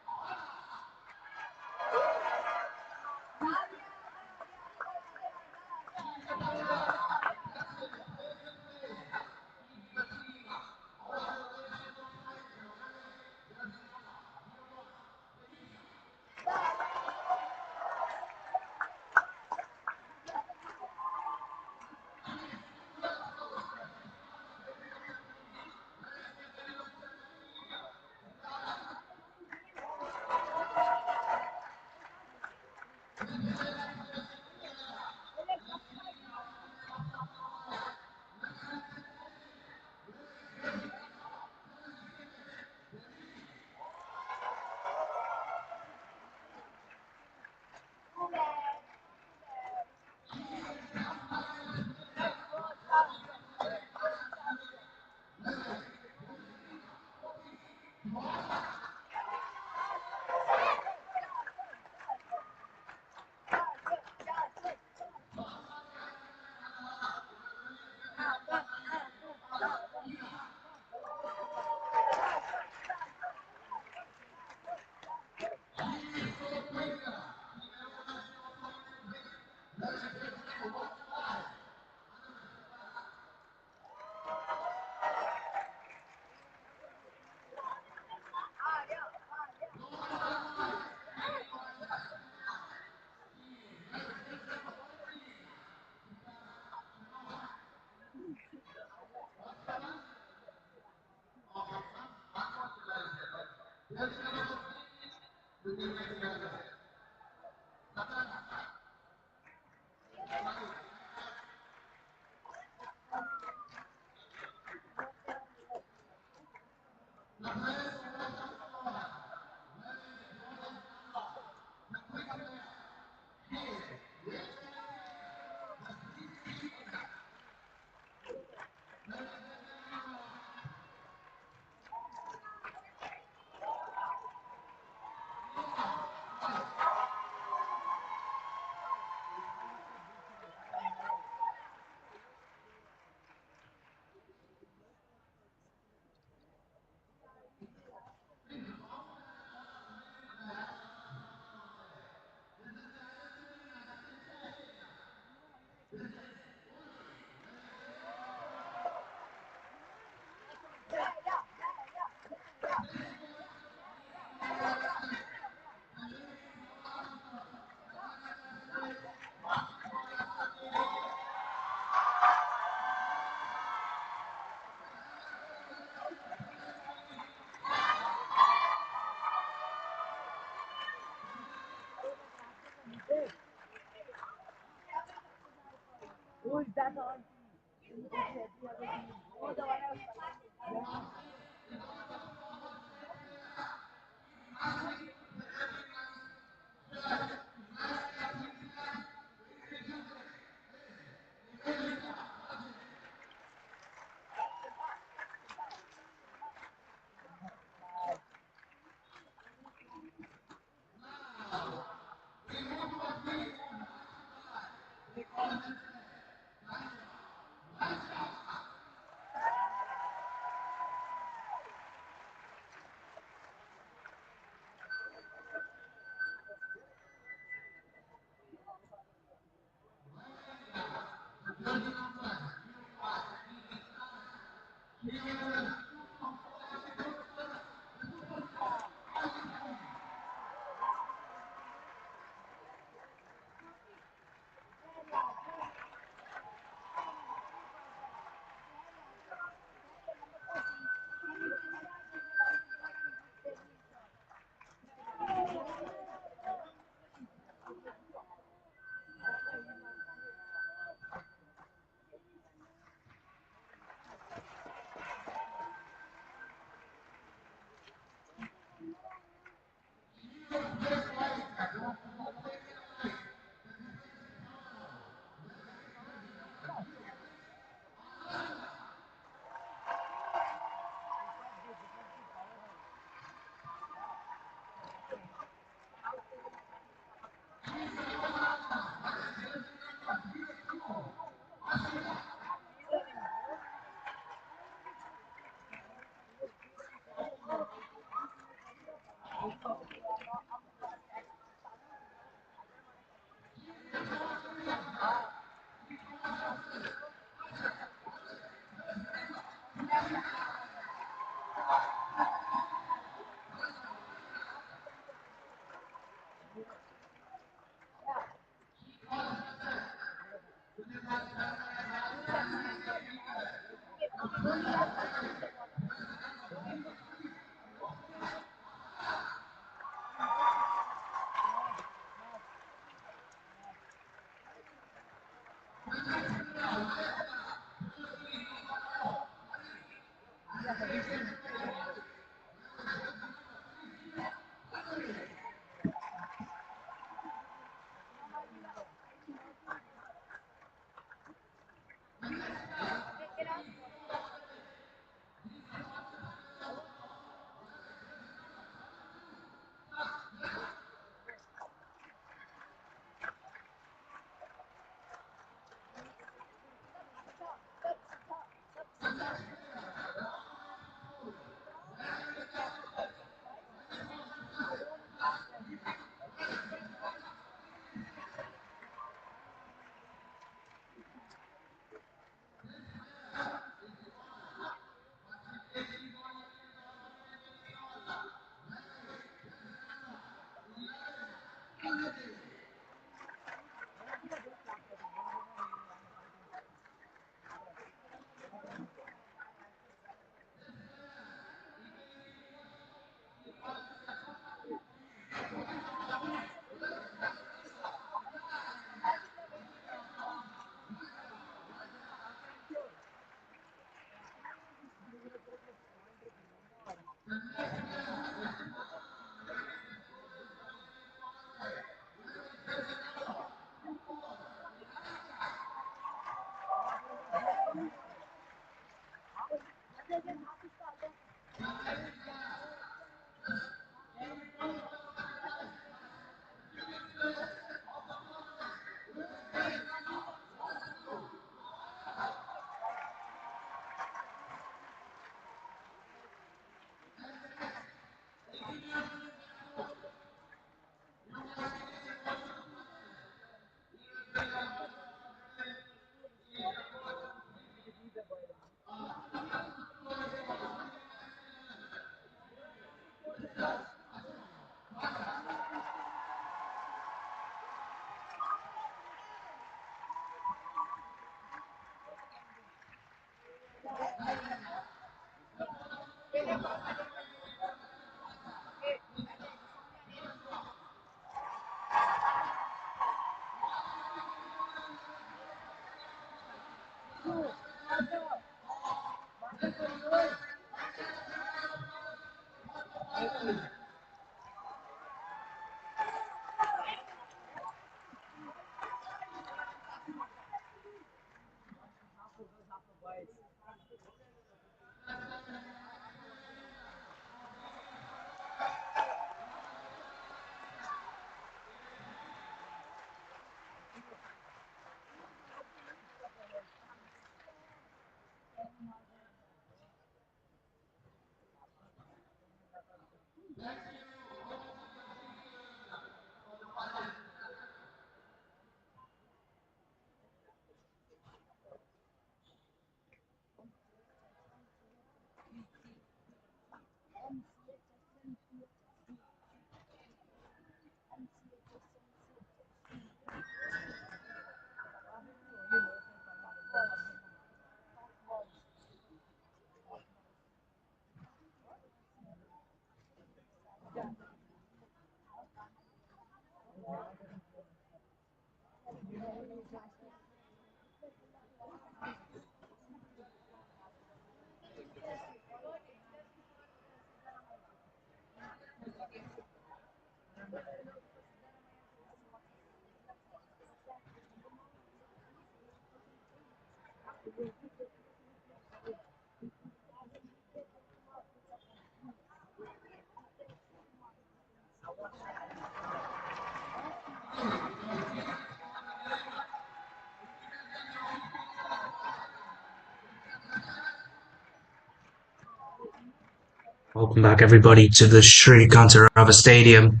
Welcome back, everybody, to the Sri Kanteerava Stadium,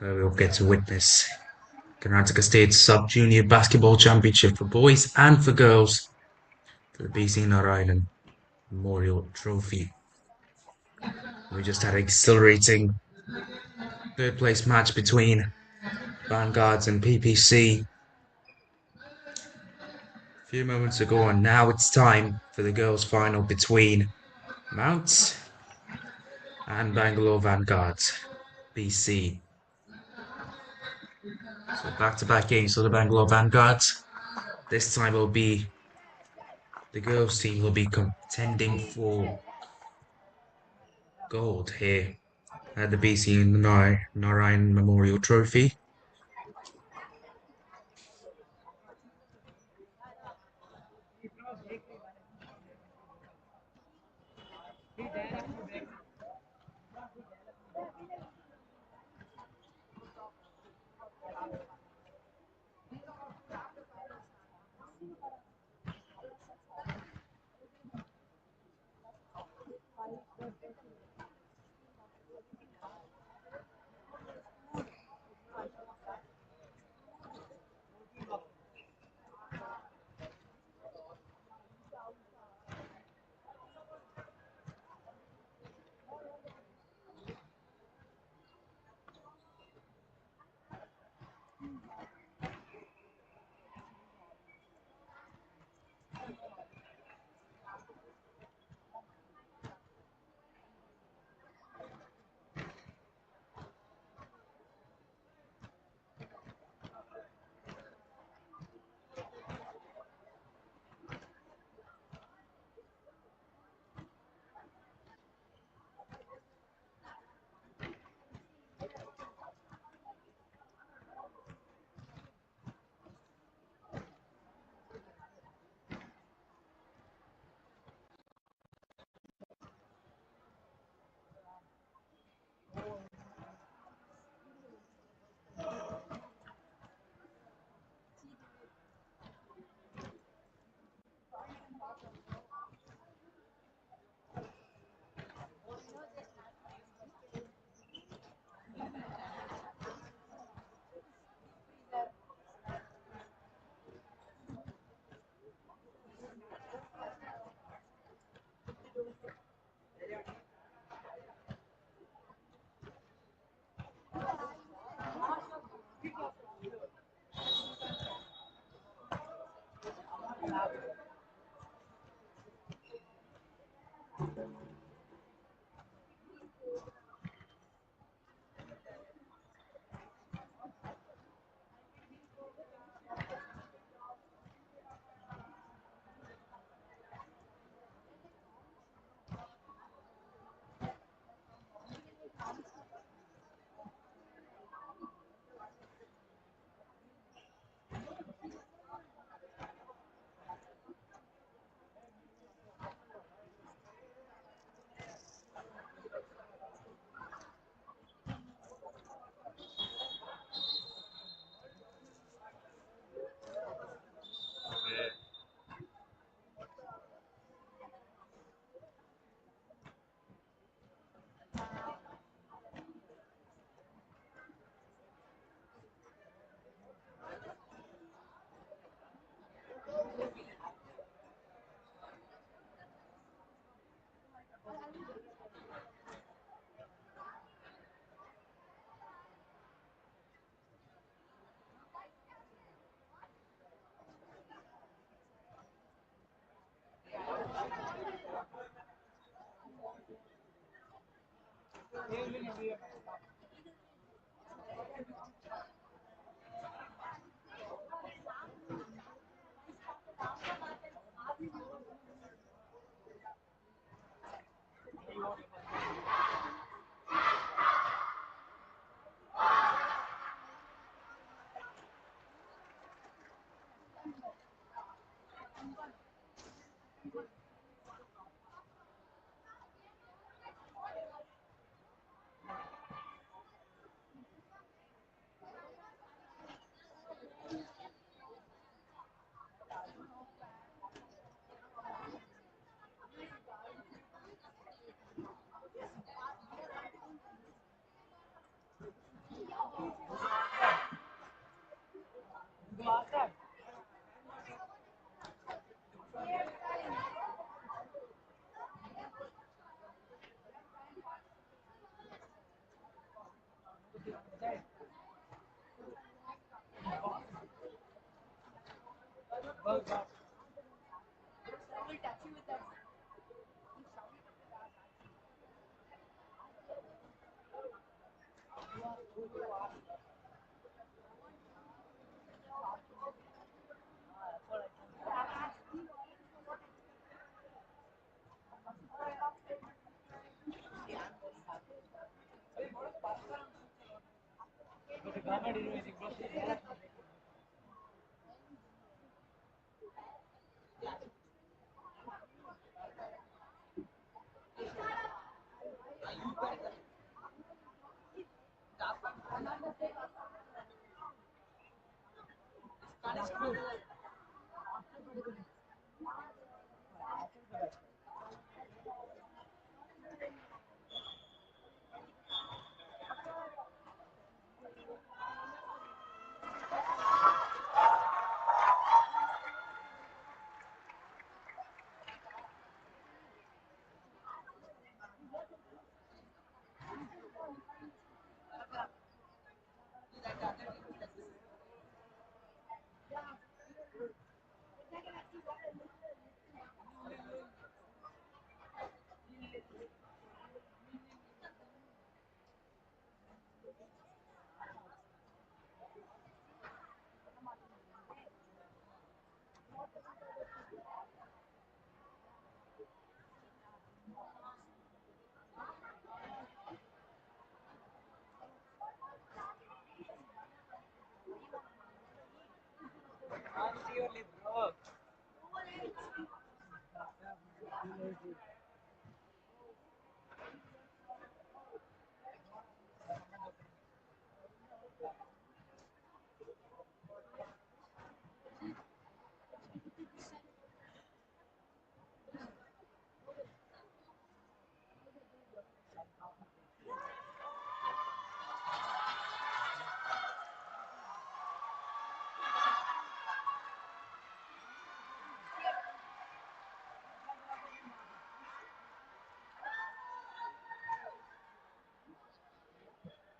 where we'll get to witness Karnataka State's Sub-Junior Basketball Championship for boys and for girls for the BC Narayan Memorial Trophy. We just had an exhilarating third place match between Vanguards and PPC a few moments ago, and now it's time for the girls' final between Mounts and Bangalore Vanguards, BC. So back-to-back games for the Bangalore Vanguards. This time will be the girls' team will be contending for gold here at the BC Narayan Memorial Trophy.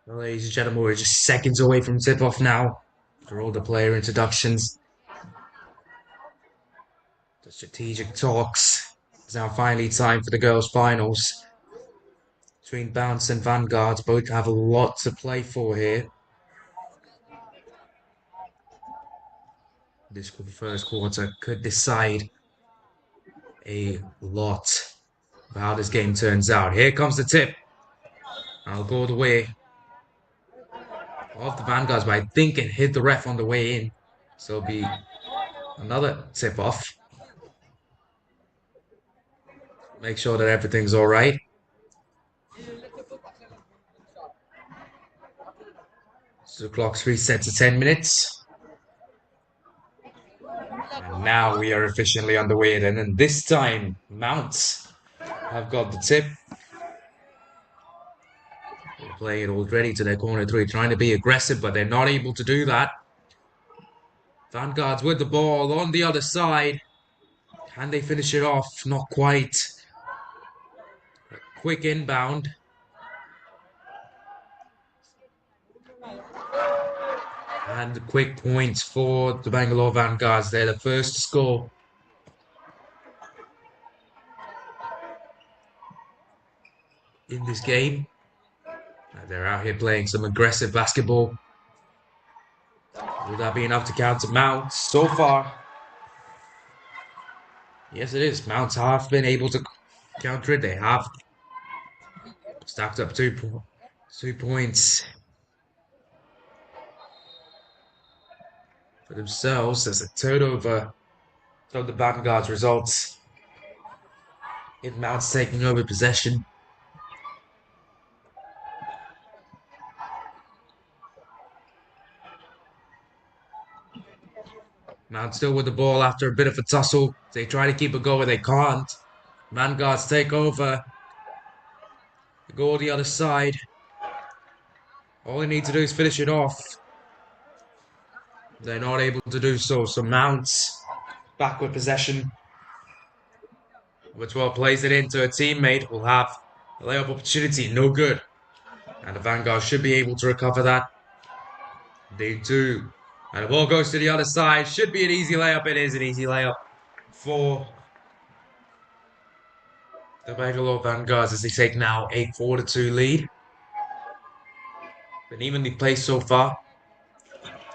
Well, ladies and gentlemen, we're just seconds away from tip-off now. After all the player introductions, the strategic talks. It's now finally time for the girls' finals. Between Bounce and Vanguard, both have a lot to play for here. This first quarter could decide a lot of how this game turns out. Here comes the tip. I'll go the way of the Vanguards, but I think it hit the ref on the way in. So it'll be another tip off. Make sure that everything's all right. So the clock's reset to 10 minutes. And now we are officially underway. And then this time, Mounts have got the tip. They're playing it already to their corner three, trying to be aggressive, but they're not able to do that. Vanguards with the ball on the other side. Can they finish it off? Not quite. A quick inbound. And quick points for the Bangalore Vanguards. They're the first to score. In this game. They're out here playing some aggressive basketball. Will that be enough to counter Mount? So far, Yes, it is. Mounts have been able to counter it. They have stacked up 2 points for themselves as a turnover of the Vanguard's results. In Mounts taking over possession. Mount still with the ball after a bit of a tussle. They try to keep it going, they can't. Vanguards take over. Go the other side. All they need to do is finish it off. They're not able to do so. So Mounts back with possession. Which well plays it into a teammate. Will have a layup opportunity. No good. And the Vanguard should be able to recover that. They do. And the ball goes to the other side. Should be an easy layup. It is an easy layup for the Bangalore Vanguards as they take now a 4-2 lead. Been evenly played so far.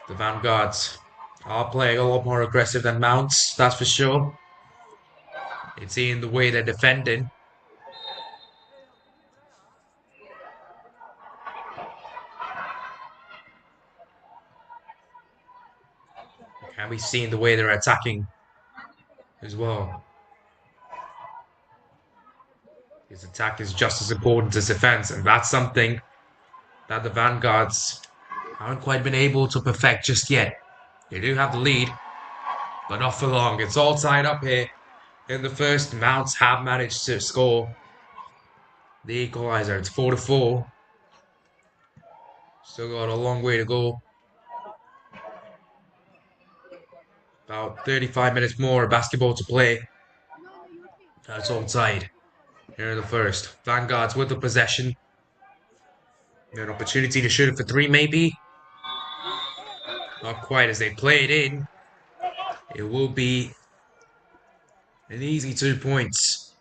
The Vanguards are playing a lot more aggressive than Mounts, that's for sure. It's in the way they're defending. And we've seen the way they're attacking as well. His attack is just as important as defense, and that's something that the Vanguards haven't quite been able to perfect just yet. They do have the lead, but not for long. It's all tied up here in the first. Mounts have managed to score the equalizer. It's 4-4. Still got a long way to go. About 35 minutes more of basketball to play. That's all tied here in the first. Vanguards with the possession. An opportunity to shoot it for three, maybe. Not quite as they play it in. It will be an easy 2 points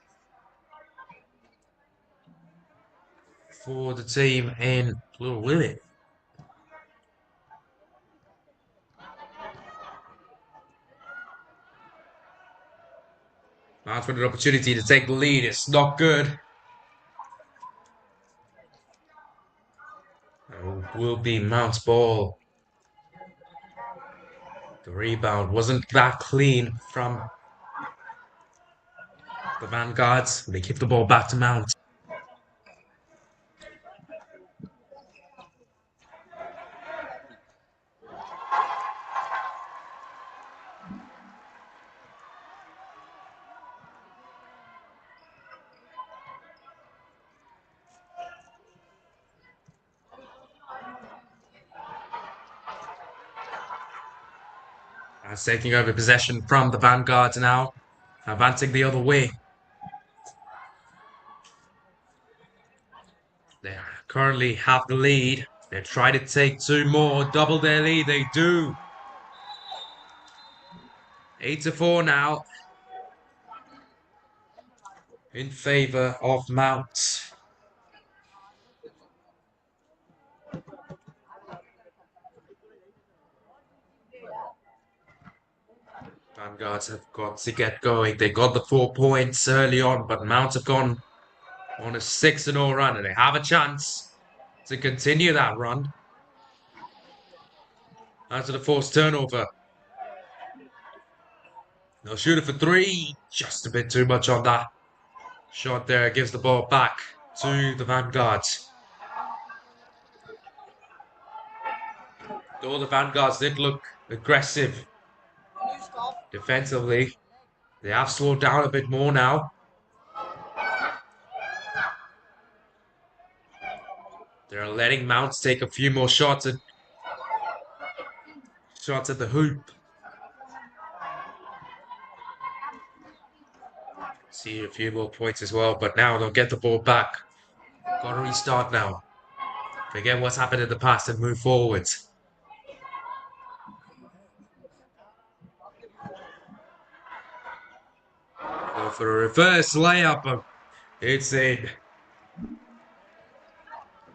for the team in Little Willie. Mounts with an opportunity to take the lead. It's not good. It will be Mounts' ball. The rebound wasn't that clean from the Vanguards. They keep the ball back to Mounts. That's taking over possession from the Vanguards now. Advancing the other way. They currently have the lead. They try to take two more, double their lead. They do. 8-4 now. In favor of Mounts. Vanguards have got to get going. They got the 4 points early on, but Mounts have gone on a 6-0 run, and they have a chance to continue that run. After the forced turnover. They'll shoot it for three. Just a bit too much on that shot there. Gives the ball back to the Vanguards. Though the Vanguards did look aggressive defensively, they have slowed down a bit more now. They're letting Mounts take a few more shots at the hoop. See a few more points as well, but now they'll get the ball back. Got to restart now. Forget what's happened in the past and move forwards. Go for a reverse layup. It's in.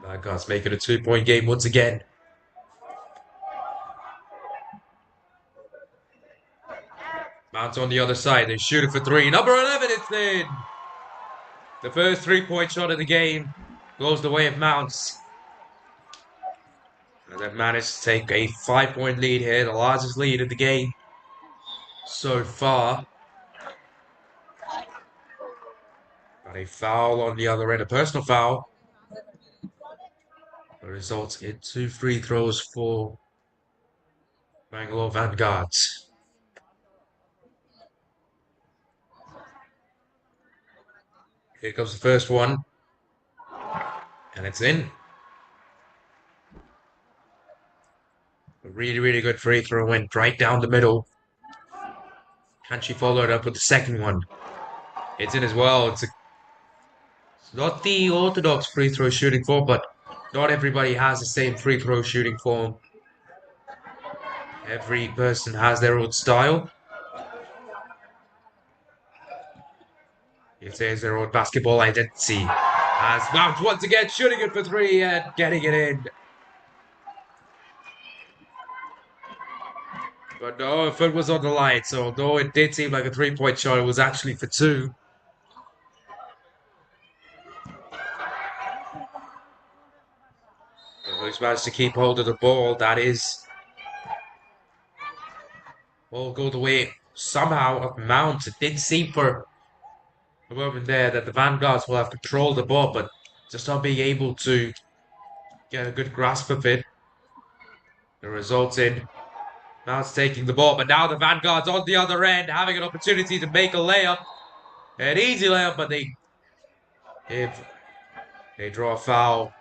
Vanguard's making a 2-point game once again. Mounts on the other side. They shoot it for three. Number 11, it's in. The first 3-point shot of the game goes the way of Mounts. And they've managed to take a 5-point lead here, the largest lead of the game so far. Got a foul on the other end, a personal foul. The results in 2 free throws for Bangalore Vanguards. Here comes the first one. And it's in. A really, really good free throw, went right down the middle. And she followed up with the second one. It's in as well. It's not the orthodox free throw shooting form, but not everybody has the same free throw shooting form. Every person has their own style. It says their own basketball identity. As Mount once again shooting it for three and getting it in. But no, if it was on the line, so although it did seem like a 3-point shot, it was actually for two. He's managed to keep hold of the ball. That is all go the way somehow of Mount. It did seem for a moment there that the Vanguards will have control of the ball, but just not being able to get a good grasp of it. The results in Mount's taking the ball, but now the Vanguards on the other end having an opportunity to make a layup. An easy layup, but if they draw a foul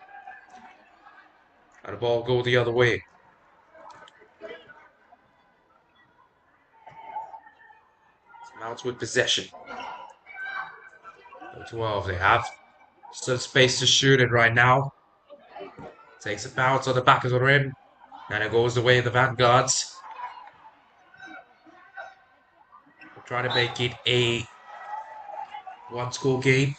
and the ball go the other way. Mounts with possession. 12, they have still space to shoot it right now. Takes a bounce on the back of the rim, and it goes the way of the Vanguards. We're trying to make it a one-score game.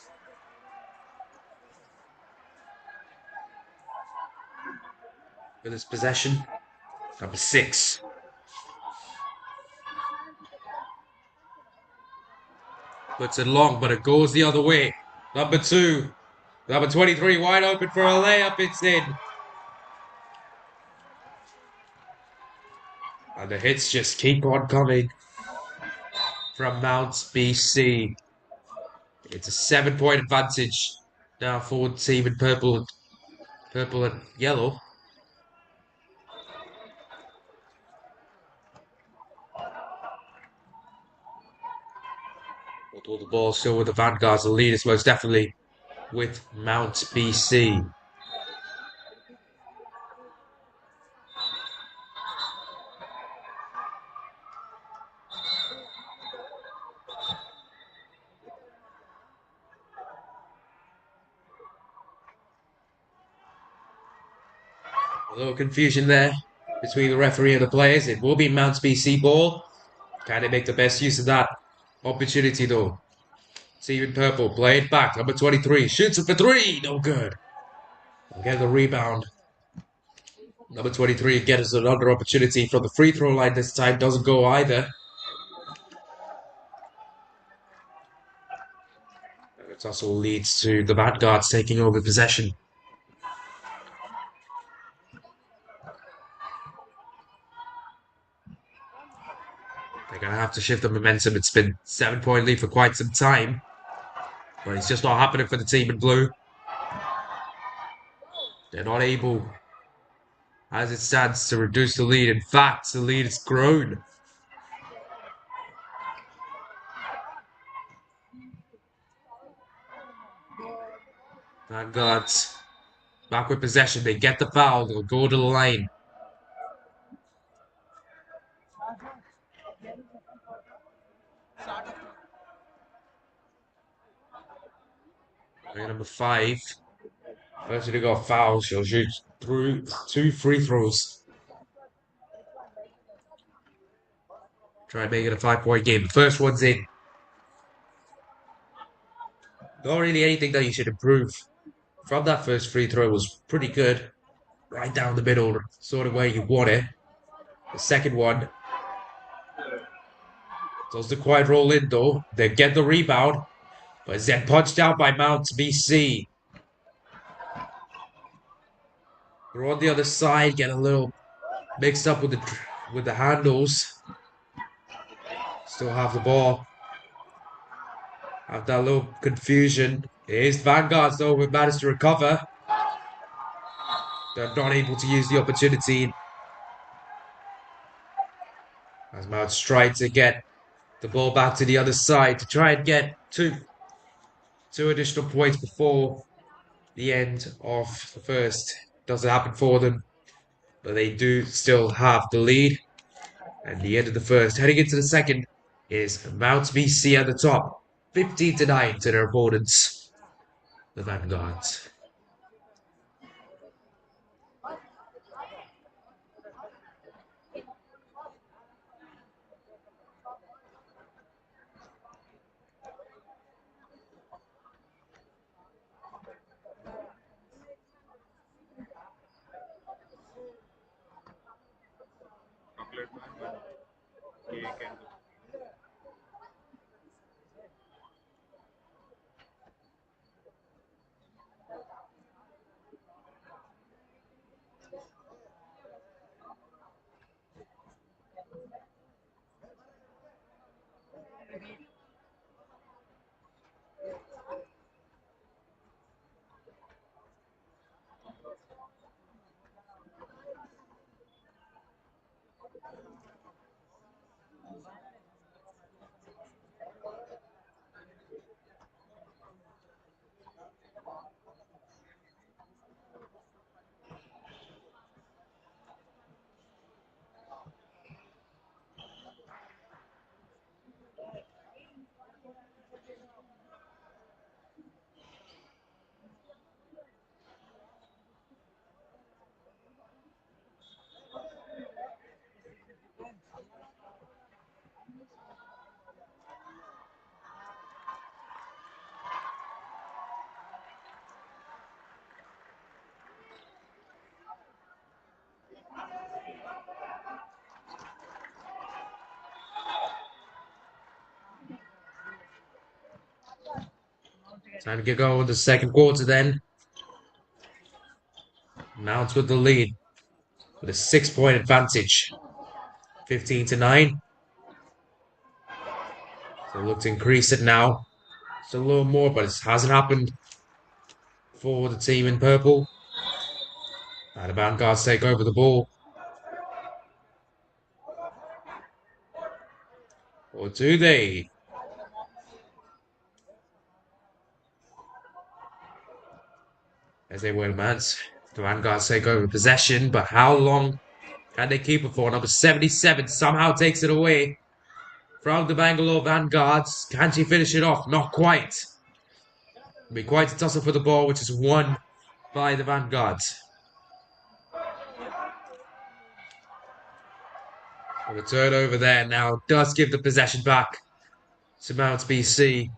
With his possession, number 6. Puts it long, but it goes the other way. Number 2. Number 23 wide open for a layup. It's in. And the hits just keep on coming from Mount BC. It's a 7-point advantage now for the team in purple and yellow. Although the ball still with the Vanguards, the lead is most definitely with Mount BC. A little confusion there between the referee and the players. It will be Mount BC ball. Can they make the best use of that opportunity though? Team in purple, play it back. Number 23 shoots it for 3. No good. We'll get the rebound. Number 23 gets another opportunity from the free throw line this time. Doesn't go either. It also leads to the Vanguards taking over possession. They're going to have to shift the momentum. It's been 7-point lead for quite some time. But it's just not happening for the team in blue. They're not able, as it stands, to reduce the lead. In fact, the lead has grown. Vanguards back with possession. They get the foul. They'll go to the line. Number 5. First to got foul. She'll shoot through 2 free throws. Try and make it a 5-point game. The first one's in. Not really anything that you should improve from that first free throw. Was pretty good. Right down the middle, sort of where you want it. The second one, Does the quite roll in though. They get the rebound, but it's then punched out by Mount BC. They're on the other side, get a little mixed up with the handles. Still have the ball. Have that little confusion. It is Vanguards though who managed to recover. They're not able to use the opportunity as Mount's trying to get the ball back to the other side to try and get two additional points before the end of the first. Doesn't happen for them, but they do still have the lead. And the end of the first, heading into the second, is Mount BC at the top, 15-9 to their opponents, the Vanguards. Chocolate man, one cake and Time to get going with the second quarter then. Mounts with the lead with a 6-point advantage, 15-9. So look to increase it now. It's a little more, but it hasn't happened for the team in purple. And the Vanguards take over the ball. Or do they? As they win, Mans. The Vanguards take over possession, but how long can they keep it for? Number 77 somehow takes it away from the Bangalore Vanguards. Can she finish it off? Not quite. It'll be quite a tussle for the ball, which is won by the Vanguards. And the turnover there now does give the possession back to Mount BC.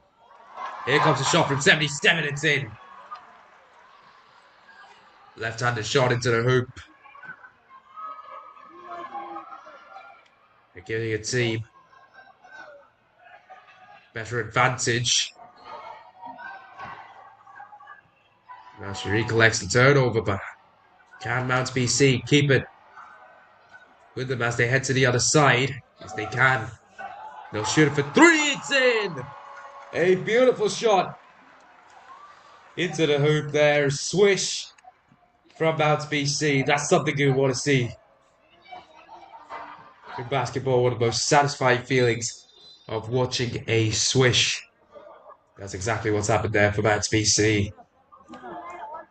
Here comes a shot from 77. It's in. Left-handed shot into the hoop. They're giving a team better advantage. Now she recollects the turnover, but can Mount BC keep it with them as they head to the other side? Yes, they can. They'll shoot it for three. It's in. A beautiful shot into the hoop there. Swish from Mount BC. That's something you want to see. In basketball, one of the most satisfying feelings of watching a swish. That's exactly what's happened there for Mount BC.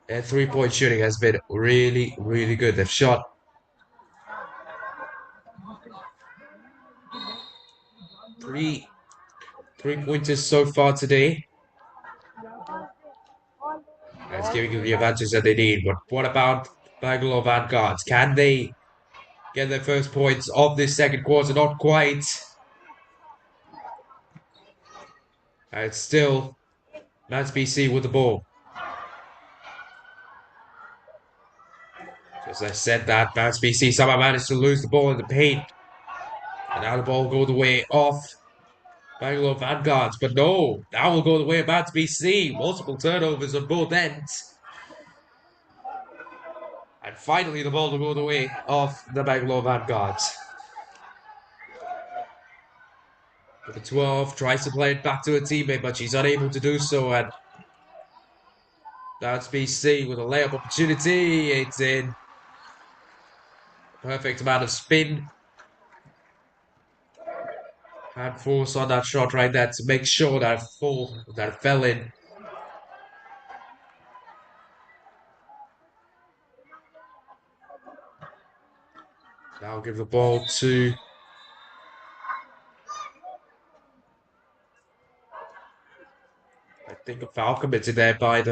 Their three-point shooting has been really, really good. They've shot three-pointers so far today. That's giving them the advantage that they need. But what about Bangalore Vanguards? Can they get their first points of this second quarter? Not quite. And it's still Mount BC with the ball. As I said that, Mount BC somehow managed to lose the ball in the paint. And now the ball goes the way off Bangalore Vanguards, but no, that will go the way of Mount BC. Multiple turnovers on both ends. And finally, the ball will go the way of the Bangalore Vanguards. Number 12 tries to play it back to a teammate, but she's unable to do so. And that's BC with a layup opportunity. It's in. Perfect amount of spin. Had force on that shot right there to make sure that it fell in. Now give the ball to. I think a foul committed there by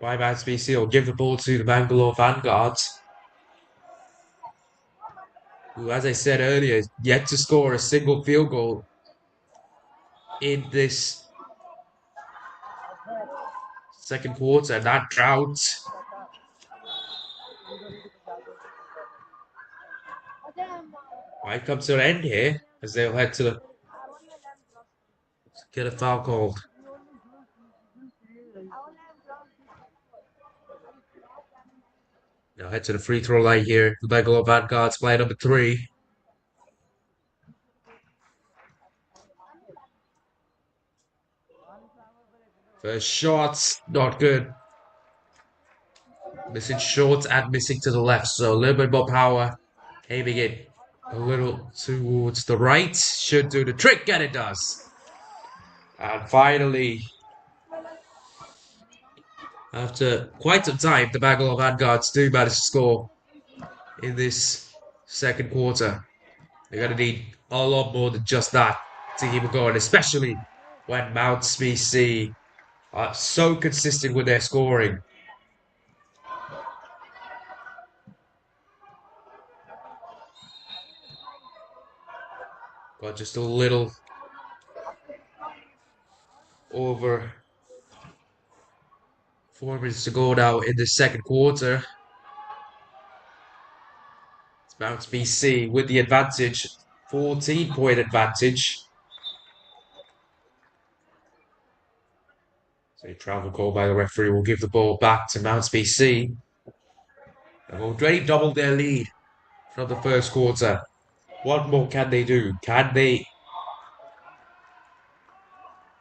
Mount BC. Will give the ball to the Bangalore Vanguards, who, as I said earlier, is yet to score a single field goal in this second quarter. That drought might come to an end here as they'll head to get a foul called. Now head to the free throw line here. The Bangalore Vanguards play number 3. First shot, not good. Missing short and missing to the left, so a little bit more power. Aiming it a little towards the right. Should do the trick, and it does. And finally, after quite some time, the Bangalore Vanguards do manage to score in this second quarter. They're going to need a lot more than just that to keep it going, especially when Mount BC are so consistent with their scoring. Got just a little over 4 minutes to go now in the second quarter. It's Mount BC with the advantage, 14-point advantage. So a travel call by the referee will give the ball back to Mount BC. They've already doubled their lead from the first quarter. What more can they do? Can they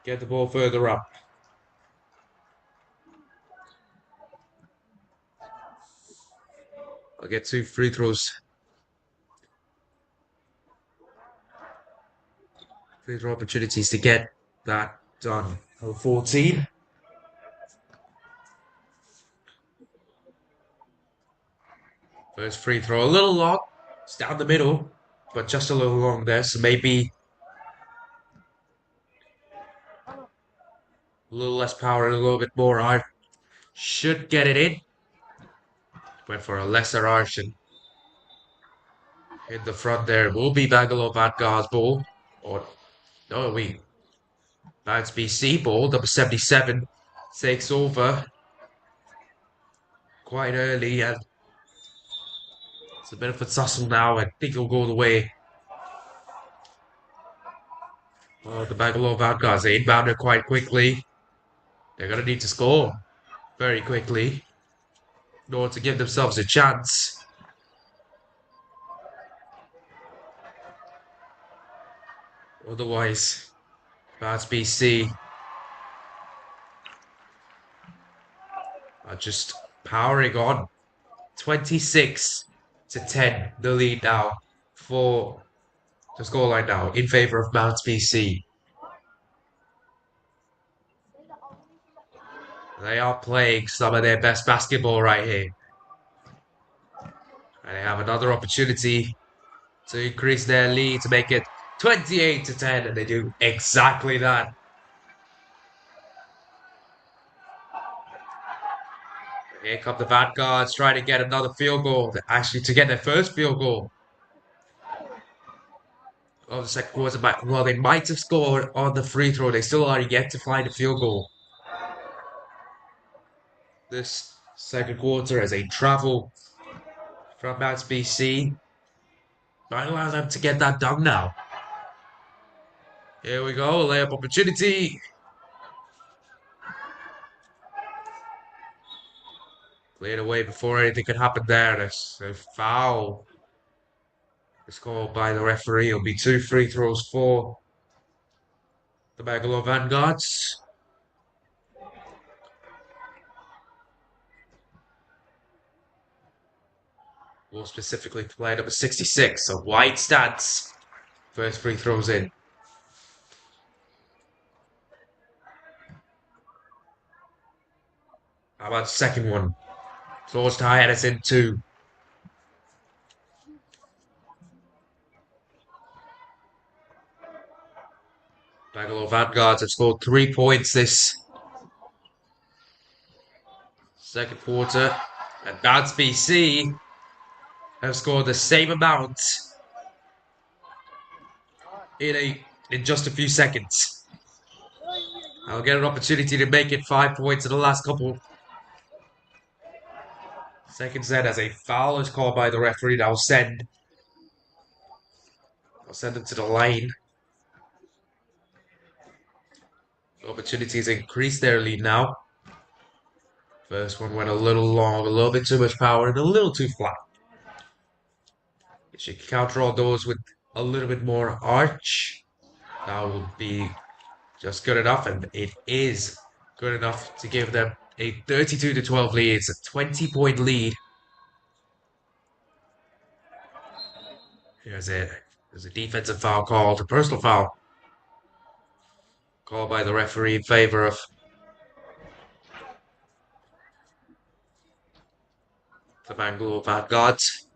get the ball further up? I'll get 2 free throws. Free throw opportunities to get that done. 14. First free throw, a little long. It's down the middle, but just a little long there. So maybe a little less power and a little bit more art. Should get it in. Went for a lesser arch and hit the front there. Will be Bangalore Vanguard's ball. Or, no, that's BC ball. Number 77 takes over quite early, and it's a bit of a tussle now. I think it'll go the way of the Bangalore Vanguards. They inbounded quite quickly. They're going to need to score very quickly in order to give themselves a chance. Otherwise, that's BC are just powering on. 26-10, the lead now for the scoreline now in favor of Mount BC. They are playing some of their best basketball right here. And they have another opportunity to increase their lead to make it 28-10, and they do exactly that. Here come the Vanguards trying to get another field goal, actually to get their first field goal of the second quarter. Well, they might have scored on the free throw. They still are yet to find a field goal. This second quarter as a travel from Mount BC might allow them to get that done now. Here we go. Layup opportunity. Cleared away before anything could happen there. There's a foul. It's called by the referee. It'll be 2 free throws for the Bangalore Vanguards. More specifically, player number 66. So wide stance. First free throws in. How about the second one? Close tie, and it's in 2. Bangalore Vanguards have scored 3 points this second quarter. And Bounce BC have scored the same amount in just a few seconds. I'll get an opportunity to make it 5 points in the last couple seconds then as a foul is called by the referee. I'll send them to the line. Opportunities increase their lead now. First one went a little long, a little bit too much power, and a little too flat. If she can counter all those with a little bit more arch, that will be just good enough, and it is good enough to give them a 32-12 lead. It's a 20-point lead. There's a defensive foul called, a personal foul called by the referee in favor of the Bangalore Vanguards.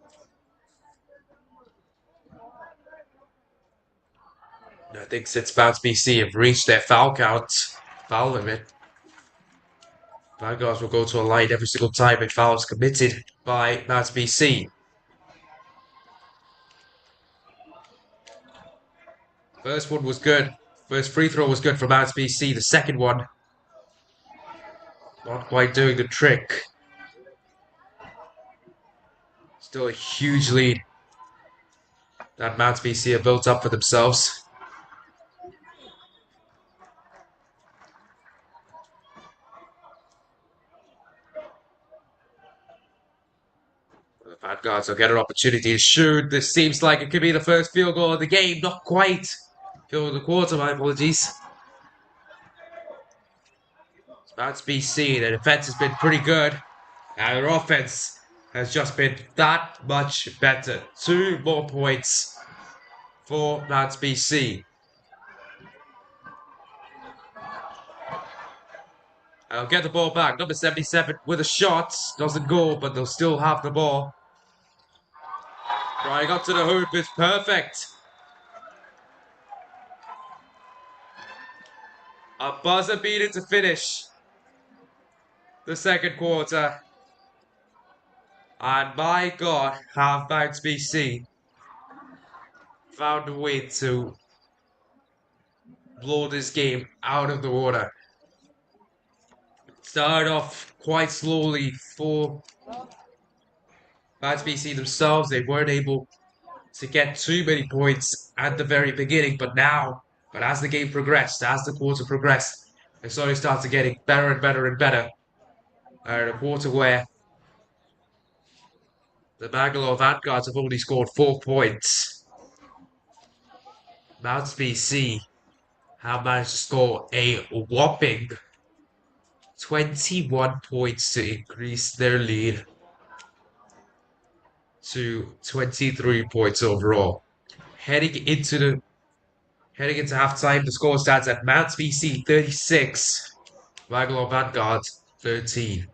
I think since Bounce BC have reached their foul limit, Vanguards will go to a line every single time a foul is committed by Bounce BC. First one was good. First free throw was good for Bounce BC. The second one, not quite doing the trick. Still a huge lead that Bounce BC have built up for themselves. The Vanguards will get an opportunity to shoot. This seems like it could be the first field goal of the game. Not quite. Field goal of the quarter, my apologies. Bounce BC, their defense has been pretty good. And their offense has just been that much better. 2 more points for Bounce BC. I'll get the ball back. Number 77 with a shot. Doesn't go, but they'll still have the ball. Trying up to the hoop is perfect. A buzzer beater to finish the second quarter. And my God, have Bounce BC found a way to blow this game out of the water. Started off quite slowly for Bounce BC themselves. They weren't able to get too many points at the very beginning, but as the game progressed, as the quarter progressed, they slowly started getting better and better and better. A quarter where the Bangalore Vanguards have only scored 4 points. Bounce BC have managed to score a whopping 21 points to increase their lead to 23 points overall. Heading into halftime, the score stands at Bounce BC 36, Bangalore Vanguard 13.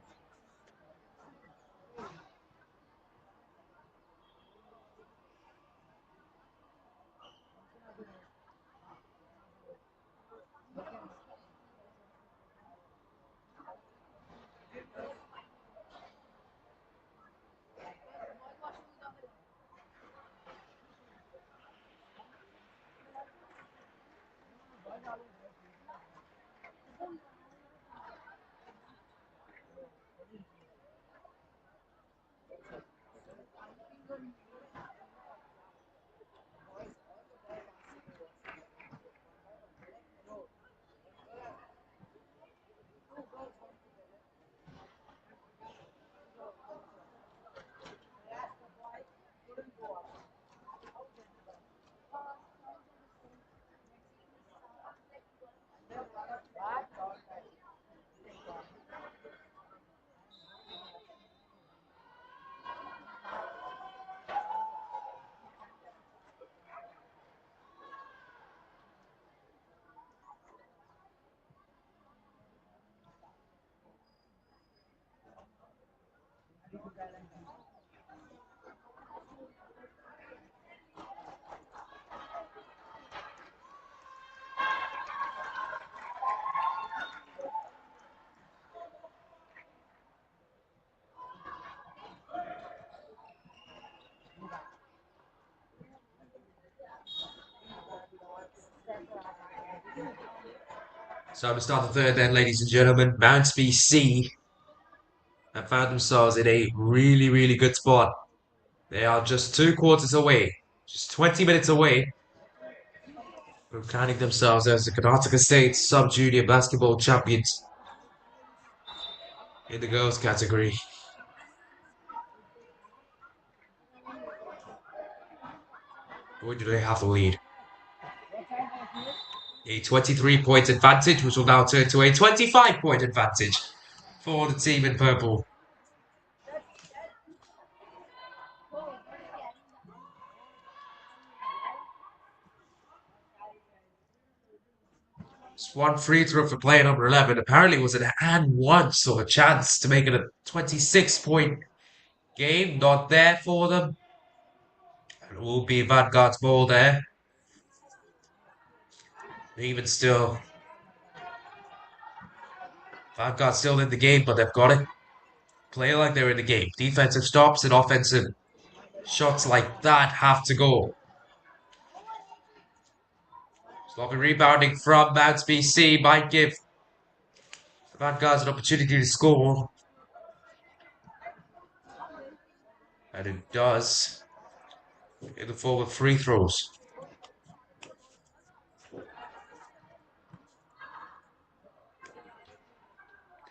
So we start the third then, ladies and gentlemen. Mount BC have found themselves in a really, really good spot. They are just 2 quarters away, just 20 minutes away from crowning themselves as the Karnataka State Sub-Junior Basketball Champions in the girls category. Boy, do they have the lead. A 23-point advantage, which will now turn to a 25-point advantage for the team in purple. Just one free throw for player number 11. Apparently it was an and one, so a chance to make it a 26-point game. Not there for them. It will be Vanguard's ball there. Even still, Vanguard's still in the game, but they've got it. Play like they're in the game. Defensive stops and offensive shots like that have to go. Sloppy rebounding from Mount BC might give Vanguard's an opportunity to score. And it does in the form of free throws.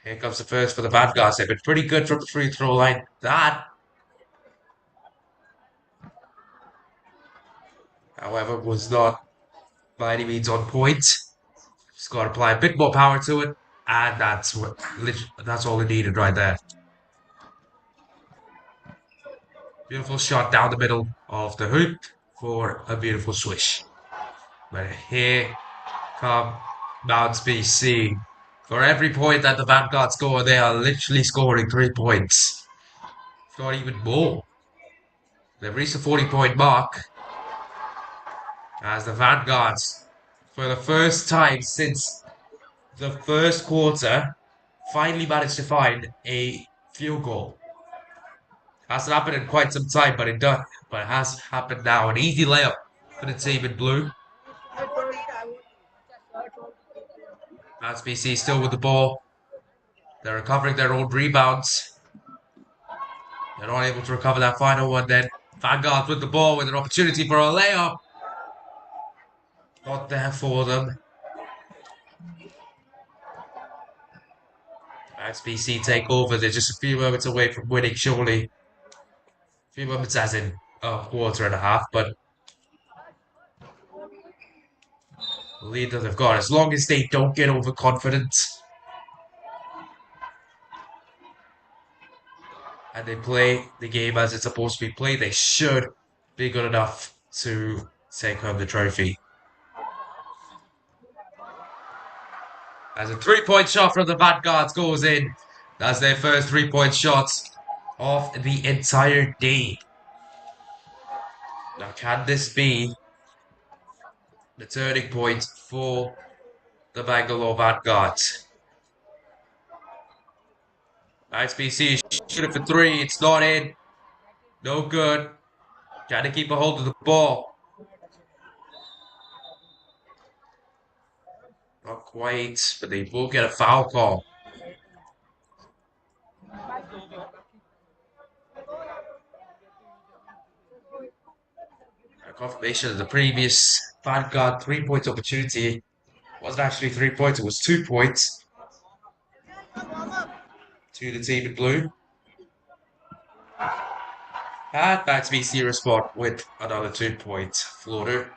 Here comes the first for the Vanguards. They've been pretty good from the free throw line. That, however, was not by any means on point. Just got to apply a bit more power to it. And that's all it needed right there. Beautiful shot down the middle of the hoop for a beautiful swish. But here come Mount BC. For every point that the Vanguard score, they are literally scoring 3 points. If not even more. They've reached the 40-point mark as the Vanguards, for the first time since the first quarter, finally managed to find a field goal. Hasn't happened in quite some time, but it has happened now. An easy layup for the team in blue. SBC still with the ball. They're recovering their own rebounds. They're not able to recover that final one then. Vanguard with the ball with an opportunity for a layup. Not there for them. SBC take over. They're just a few moments away from winning, surely. A few moments as in a quarter and a half, but the lead that they've got, as long as they don't get overconfident and they play the game as it's supposed to be played, they should be good enough to take home the trophy. As a 3-point shot from the Vanguards goes in. That's their first 3-point shot of the entire day. Now, can this be the turning point for the Bangalore Vanguard? SBC shoot it for 3. It's not in. No good. Trying to keep a hold of the ball. Not quite, but they will get a foul call. A confirmation of the previous Vanguard 3-point opportunity wasn't actually 3 points, it was 2 points to the team in blue. And back to BC respond with another 2-point floater.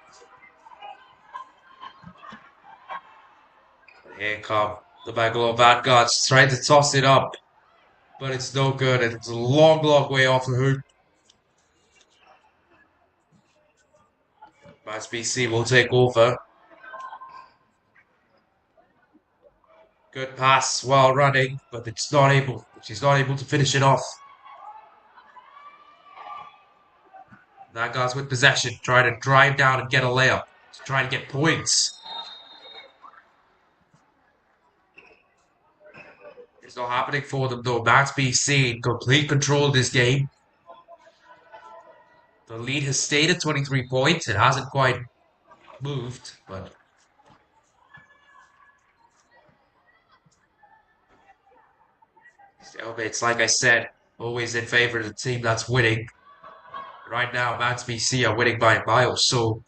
Here come the Bangalore Vanguards trying to toss it up, but it's no good. It's a long, long way off the hoop. BC will take over. Good pass while running, but she's not able to finish it off. That guy's with possession, trying to drive down and get a layup. Trying to get points. It's not happening for them though. Max BC in complete control of this game. The lead has stayed at 23 points. It hasn't quite moved, but stalemates, like I said, always in favor of the team that's winning. Right now, Max BC are winning by a mile, so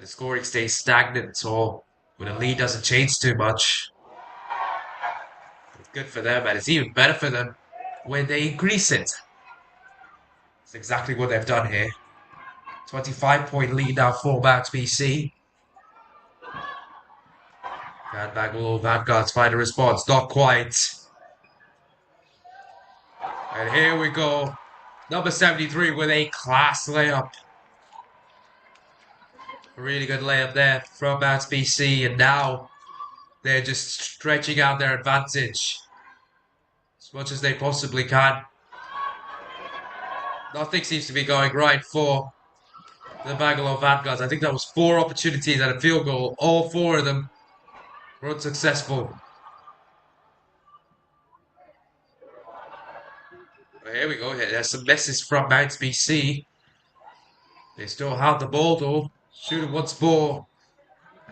the scoring stays stagnant, so when the lead doesn't change too much, it's good for them, and it's even better for them when they increase it. It's exactly what they've done here. 25-point lead now for Max BC. And Bangalore Vanguards find a response. Not quite. And here we go. Number 73 with a class layup. A really good layup there from Max BC. And now they're just stretching out their advantage as much as they possibly can. Nothing seems to be going right for the Bangalore Vanguards. I think that was 4 opportunities at a field goal. All 4 of them were unsuccessful. Here we go. There's some misses from Max BC. They still have the ball though. Shooting once more.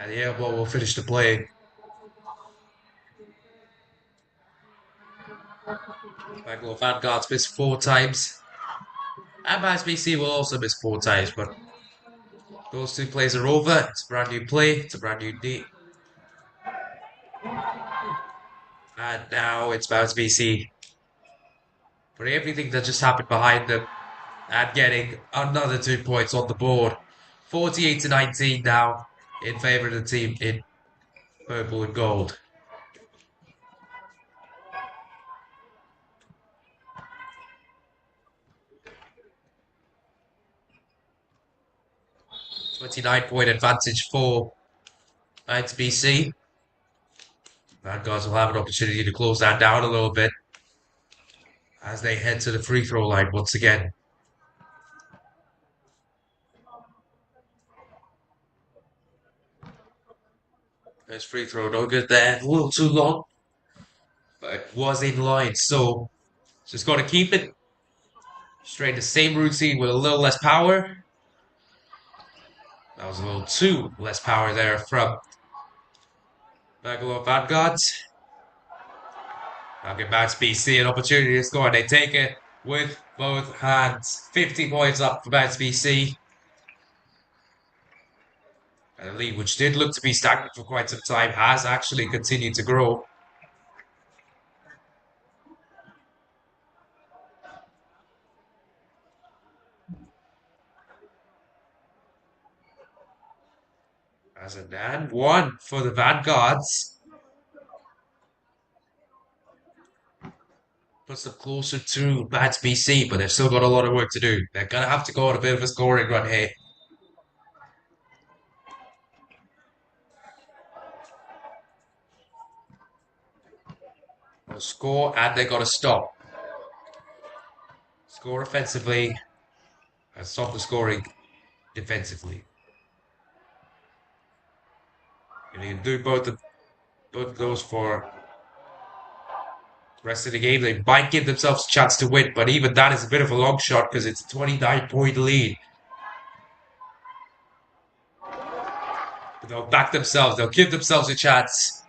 And the air ball will finish the play. Bangalore Vanguards missed 4 times. And Max BC will also miss 4 times, but those 2 plays are over. It's a brand new play. It's a brand new day. And now it's Max BC. For everything that just happened behind them and getting another 2 points on the board. 48-19 now in favor of the team in purple and gold. .9 advantage for Max BC. Vanguards will have an opportunity to close that down a little bit as they head to the free throw line once again. First free throw, no good there. A little too long, but it was in line. So just got to keep it straight. The same routine with a little less power. That was a little too less power there from Bangalore Vanguards. Now give Max BC an opportunity to score. They take it with both hands. 50 points up for Max BC. And the lead, which did look to be stagnant for quite some time, has actually continued to grow. As a and 1 for the Vanguards. Puts them closer to Max BC, but they've still got a lot of work to do. They're going to have to go on a bit of a scoring run here. They'll score and they've got to stop. Score offensively and stop the scoring defensively. And you can do both of those for the rest of the game. They might give themselves a chance to win, but even that is a bit of a long shot because it's a 29-point lead. But they'll back themselves. They'll give themselves a chance.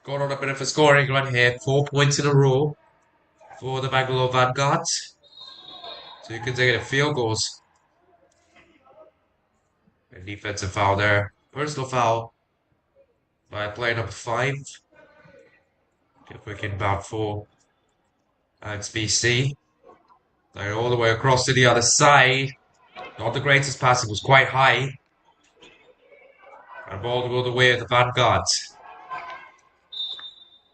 Going on a bit of a scoring run here. 4 points in a row for the Bangalore Vanguards. So you can take it at field goals. A defensive foul there. Personal foul by player number 5. Quick inbound for Max BC. They're all the way across to the other side. Not the greatest pass, it was quite high. And ball to go the way of the Vanguards.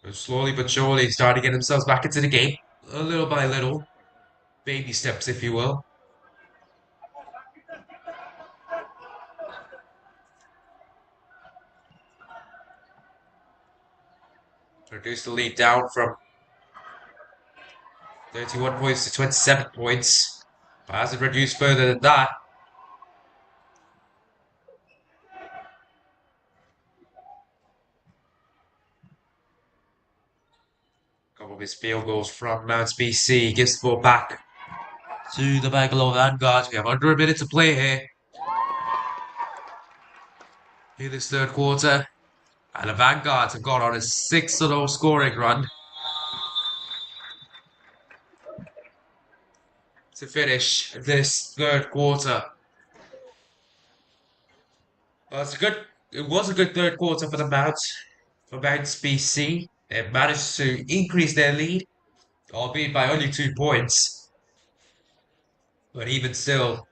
They're slowly but surely starting to get themselves back into the game. A little by little. Baby steps, if you will. Reduce the lead down from 31 points to 27 points. But hasn't reduced further than that. A couple of his field goals from Mounts BC. Gives the ball back to the Bangalore Vanguards. We have under a minute to play here in this third quarter. And the Vanguards have gone on a 6-0 scoring run to finish this third quarter. Well, it was a good third quarter for the Mounts. For Mounts BC, they managed to increase their lead, albeit by only 2 points. But even still,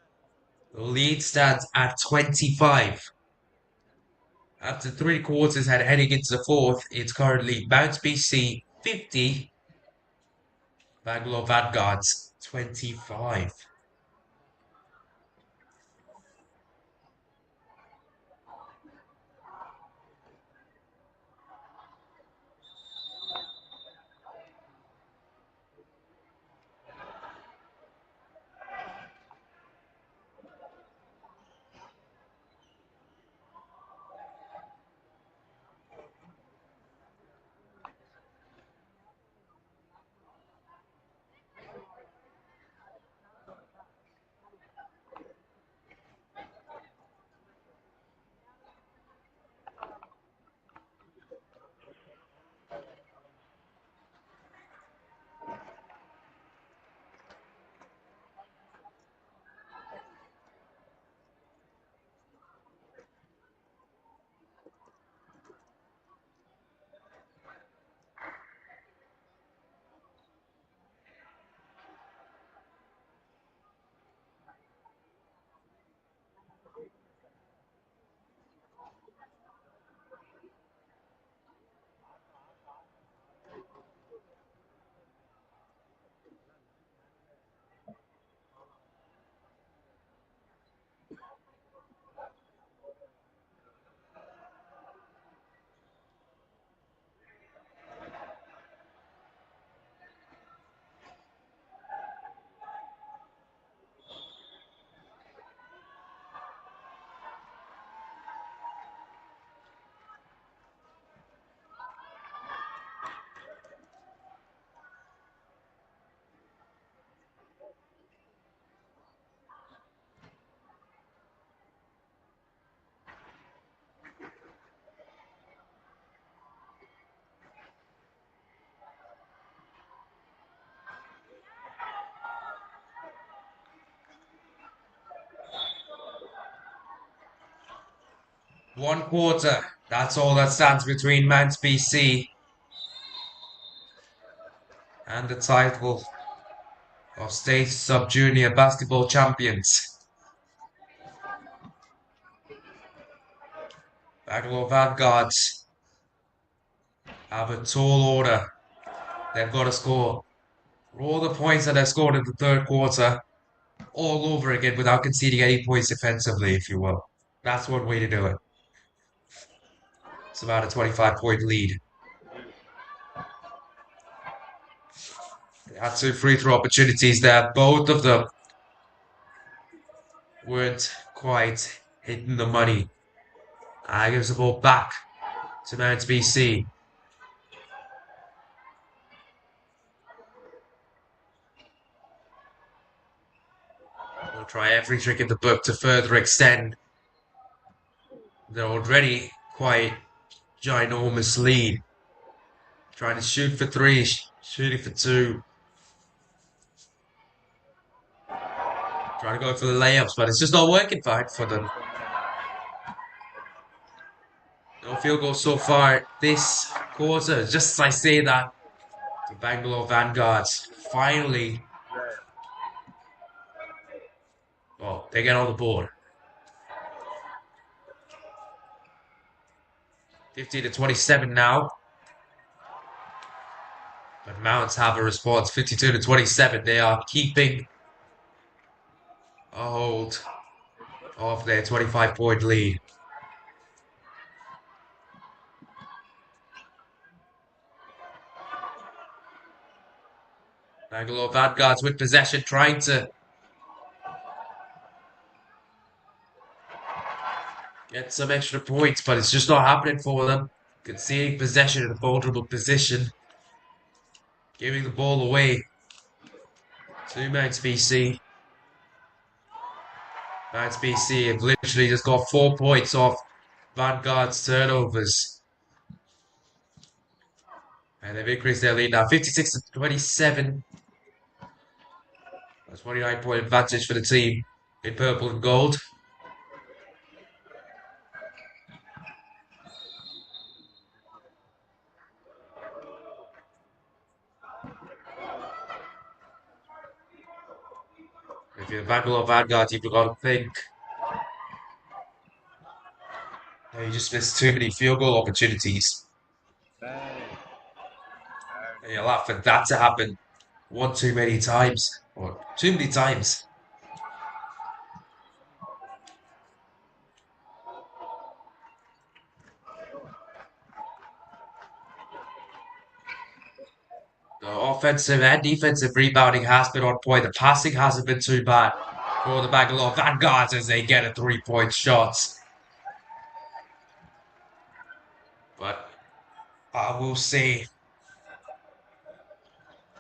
the lead stands at 25. After 3 quarters and heading into the fourth, it's currently Mounts BC 50, Bangalore Vanguards 25. One quarter. That's all that stands between Mounts BC and the title of state sub-junior basketball champions. Bangalore Vanguards have a tall order. They've got to score all the points that they've scored in the third quarter all over again without conceding any points defensively, if you will. That's one way to do it. It's about a 25-point lead. They had 2 free throw opportunities there. Both of them weren't quite hitting the money. Gives the ball back to Mounts BC. They'll try every trick in the book to further extend their already quite ginormous lead. Trying to shoot for 3, shooting for 2. Trying to go for the layups, but it's just not working for them. No field goals so far this quarter. Just as I say that, the Bangalore Vanguards finally, well, they get on the board. 50-27 now. But Mounts have a response. 52-27. They are keeping a hold of their 25-point lead. Bangalore Vanguards with possession, trying to get some extra points, but it's just not happening for them. Conceding possession in a vulnerable position, giving the ball away to Mount BC. Mount BC have literally just got 4 points off Vanguard's turnovers. And they've increased their lead now 56 to 27. That's 29-point advantage for the team in purple and gold. If you're the Bangalore Vanguard, you've got to think. You just missed too many field goal opportunities. Bad. And you'll have for that to happen one too many times. Or too many times. The offensive and defensive rebounding has been on point. The passing hasn't been too bad for the Bangalore Vanguards as they get a 3-point shot. But I will say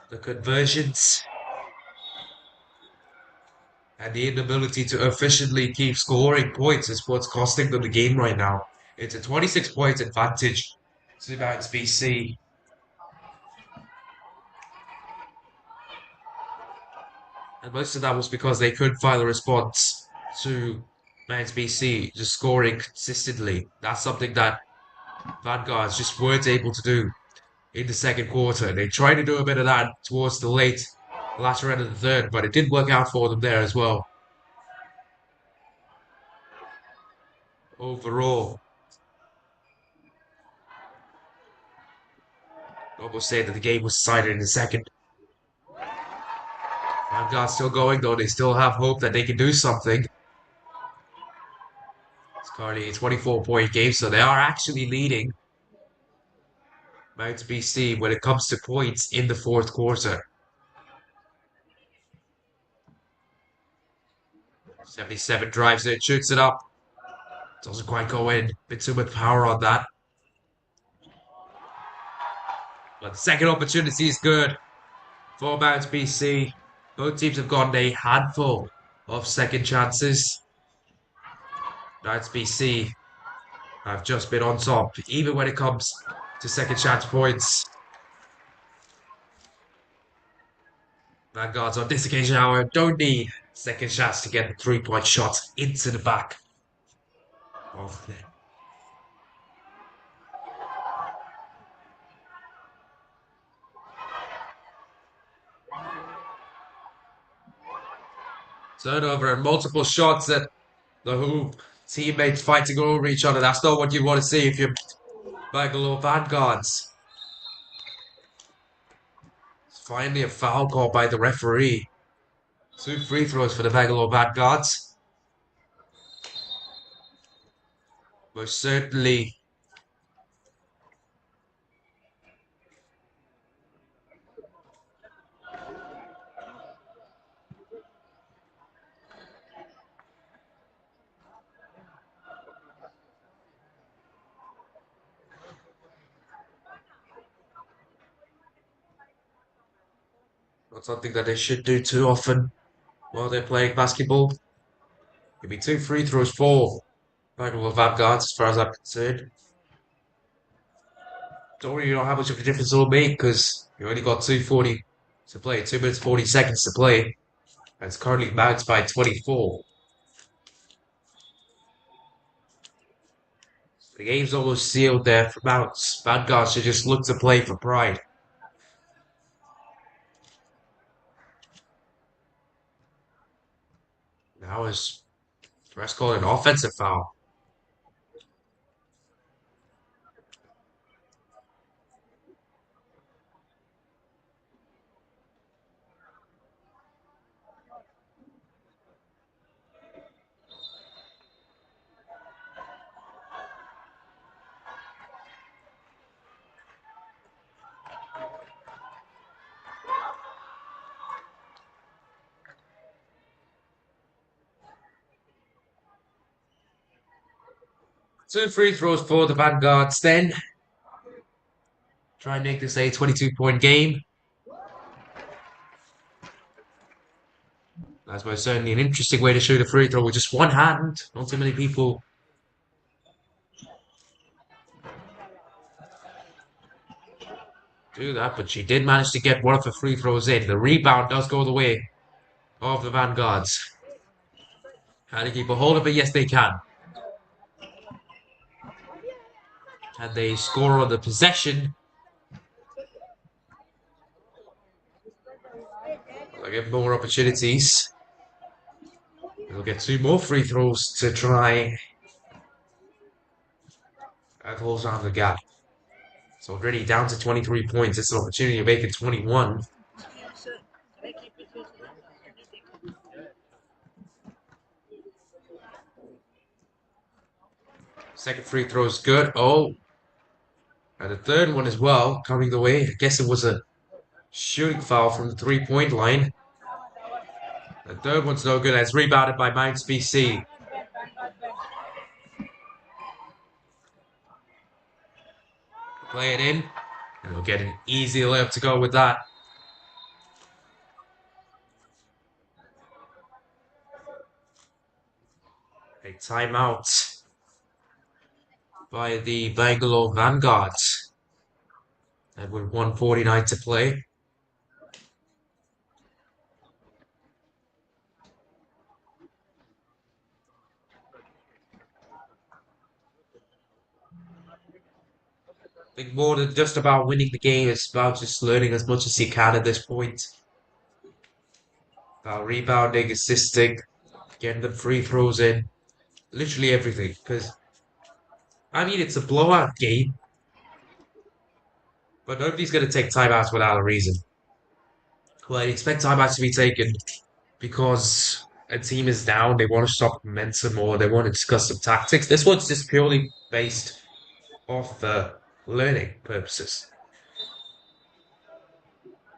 the conversions and the inability to efficiently keep scoring points is what's costing them the game right now. It's a 26-point advantage to Mount BC. And most of that was because they couldn't find a response to Mount BC just scoring consistently. That's something that Vanguards just weren't able to do in the second quarter. They tried to do a bit of that towards the latter end of the third, but it didn't work out for them there as well. Overall, almost say that the game was decided in the second. Vanguard's still going though. They still have hope that they can do something. It's currently a 24-point game, so they are actually leading Mount BC when it comes to points in the fourth quarter. 77 drives it, shoots it up. Doesn't quite go in. Bit too much power on that. But the second opportunity is good for Mount BC. Both teams have gotten a handful of second chances. Mount BC have just been on top, even when it comes to second chance points. Vanguards on this occasion, however, don't need second chance to get a 3-point shot into the back of the net. Turnover and multiple shots at the hoop. Teammates fighting over each other. That's not what you want to see if you're Bangalore Vanguards. It's finally a foul call by the referee. 2 free throws for the Bangalore Vanguards. Most certainly not something that they should do too often while they're playing basketball. It'll be 2 free throws for Bangalore Vanguards as far as I'm concerned. Don't really know how much of a difference it'll make because you only got 2:40 to play, 2 minutes 40 seconds to play. And it's currently Mount by 24. The game's almost sealed there for Mounts. Vanguard should just look to play for pride. Now is Rest called an offensive foul. 2 free throws for the Vanguards then. Try and make this a 22-point game. That's most certainly an interesting way to shoot a free throw with just one hand. Not too many people do that, but she did manage to get one of the free throws in. The rebound does go the way of the Vanguards. Can they keep a hold of it? Yes, they can. Can they score on the possession? They'll get more opportunities. They'll get 2 more free throws to try and close down the gap. It's already down to 23 points. It's an opportunity to make it 21. Second free throw is good. Oh, and the third one as well, coming the way. I guess it was a shooting foul from the 3-point line. The third one's no good. It's rebounded by Mounts BC. Play it in, and we'll get an easy layup to go with that. A timeout by the Bangalore Vanguards. And with 1:49 to play. I think more than just about winning the game, it's about just learning as much as you can at this point. About rebounding, assisting, getting the free throws in, literally everything. Because, I mean, it's a blowout game, but nobody's going to take timeouts without a reason. Well, I expect timeouts to be taken because a team is down, they want to stop momentum or they want to discuss some tactics. This one's just purely based off the learning purposes.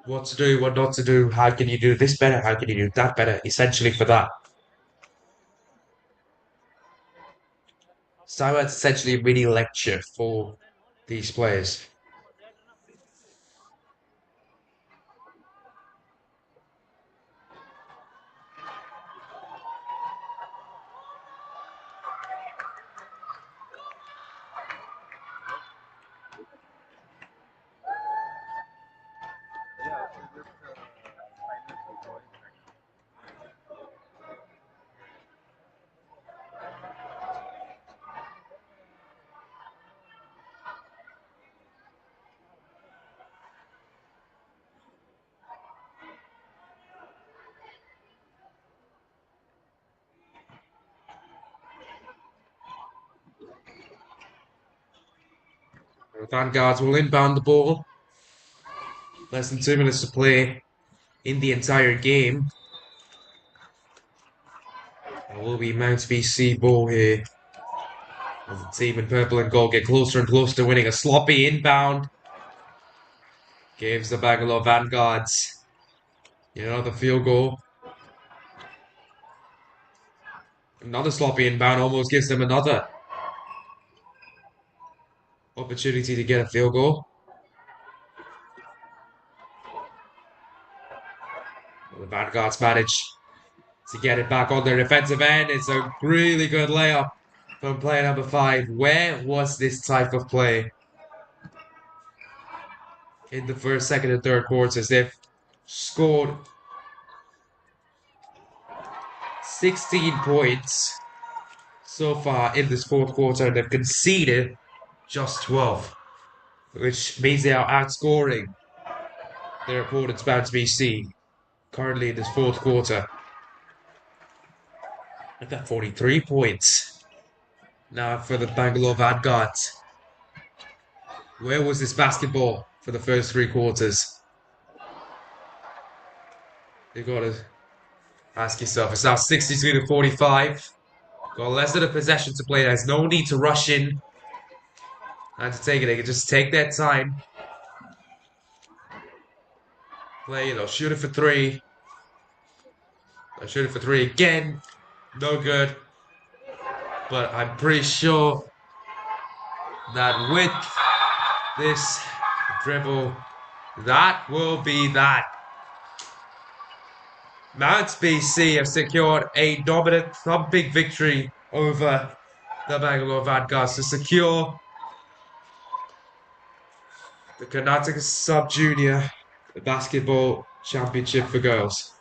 What to do, what not to do, how can you do this better, how can you do that better, essentially for that. So it's essentially a mini lecture for these players. The Vanguards will inbound the ball. Less than 2 minutes to play in the entire game. It will be Mounts BC ball here. As the team in purple and gold get closer and closer to winning. A sloppy inbound gives the Bangalore Vanguards another field goal. Another sloppy inbound almost gives them another opportunity to get a field goal. The Vanguards manage to get it back on their defensive end. It's a really good layup from player number 5. Where was this type of play in the first, second, and third quarters? They've scored 16 points so far in this fourth quarter, and they've conceded just 12, which means they are outscoring their opponents, Bounce BC, currently in this fourth quarter. At that 43 points. Now for the Bangalore Vanguards. Where was this basketball for the first 3 quarters? You've got to ask yourself. It's now 62 to 45. Got less than a possession to play. There's no need to rush in and to take it. They can just take their time. Play, they'll shoot it for 3. They'll shoot it for 3 again. No good. But I'm pretty sure that with this dribble, that will be that. Mount BC have secured a dominant, thumping victory over the Bangalore Vanguards to secure the Karnataka Sub Junior Basketball Championship for girls.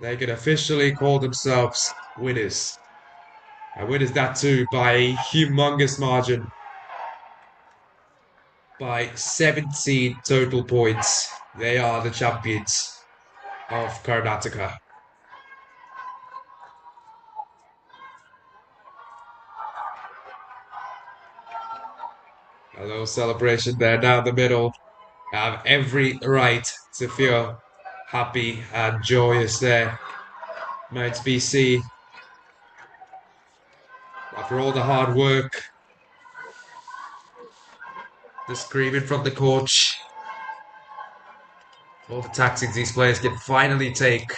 They can officially call themselves winners. And winners that too by a humongous margin. By 17 total points. They are the champions of Karnataka. A little celebration there down the middle. Have every right to feel happy and joyous there. Mount BC, after all the hard work, the screaming from the coach, all the tactics these players can finally take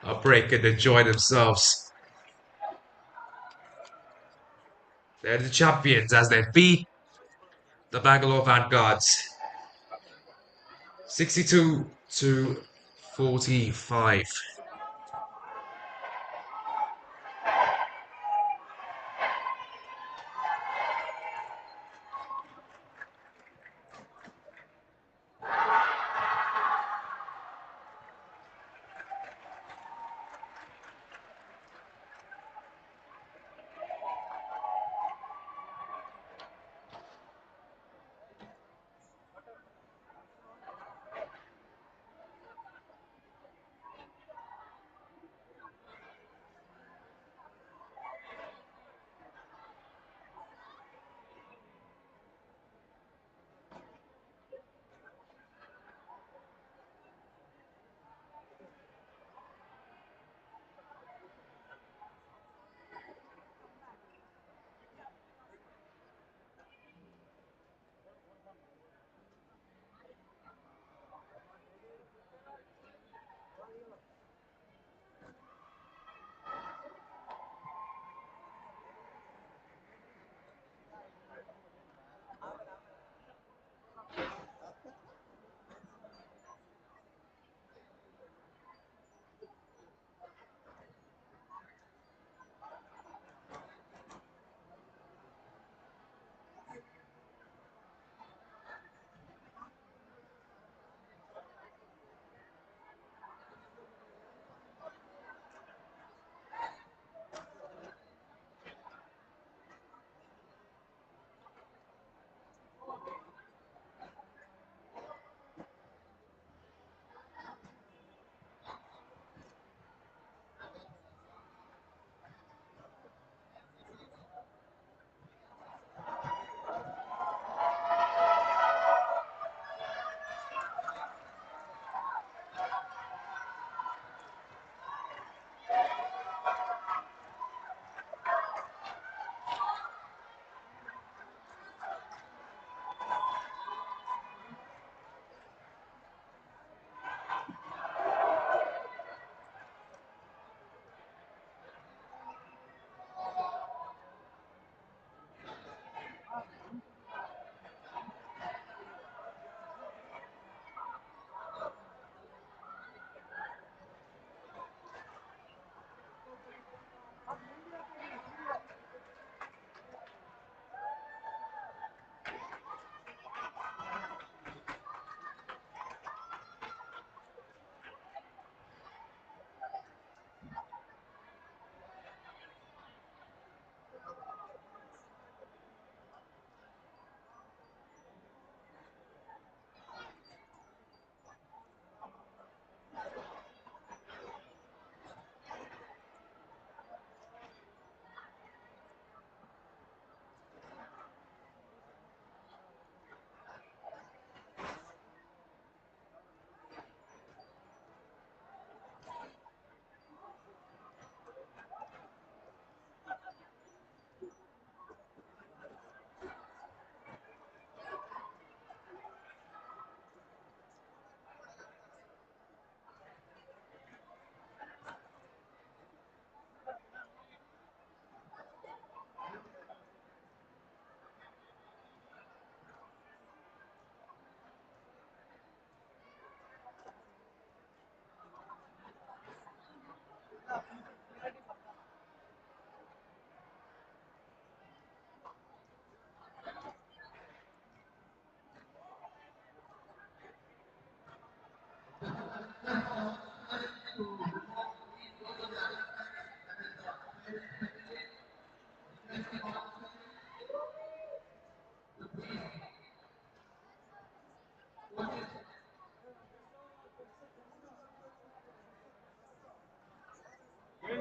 a break and enjoy themselves. They're the champions as they beat the Bangalore Vanguards 62-45.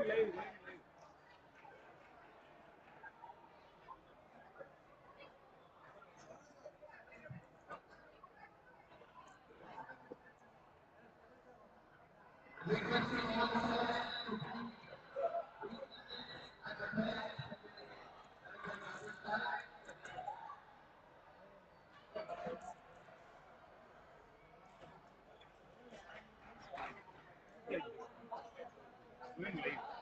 Doing live.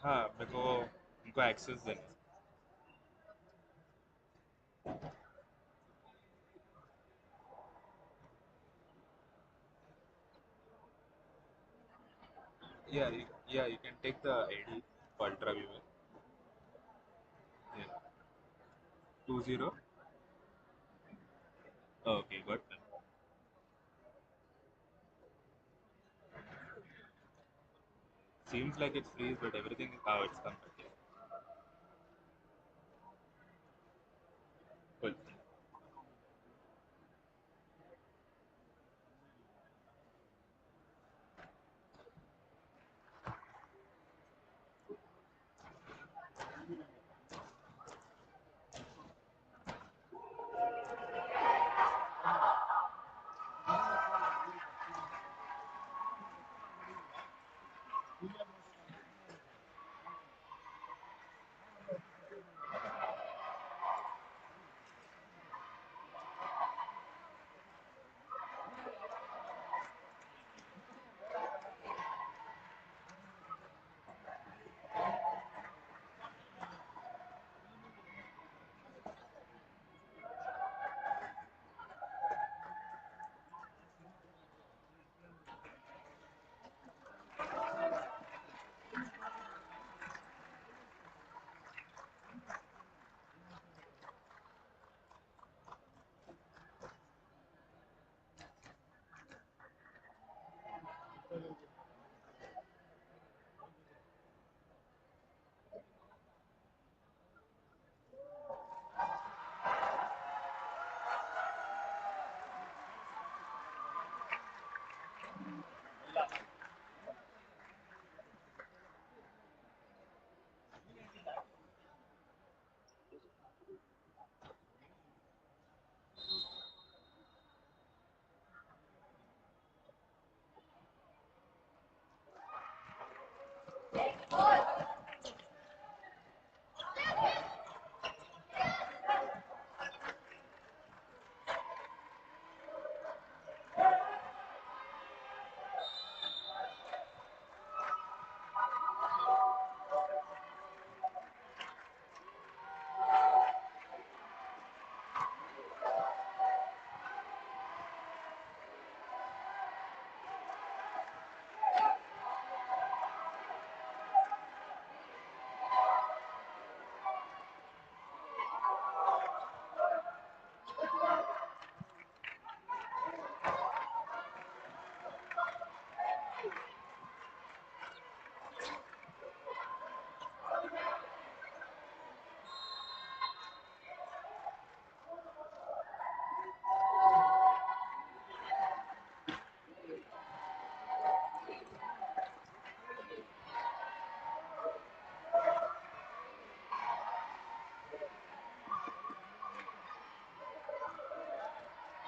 हाँ मेरे को उनको access देना है. Yeah, you can take the ID for Ultra Viewer. Yeah. 20. Okay, good. Seems like it's freeze, but everything is how it's come back. Yeah. Cool.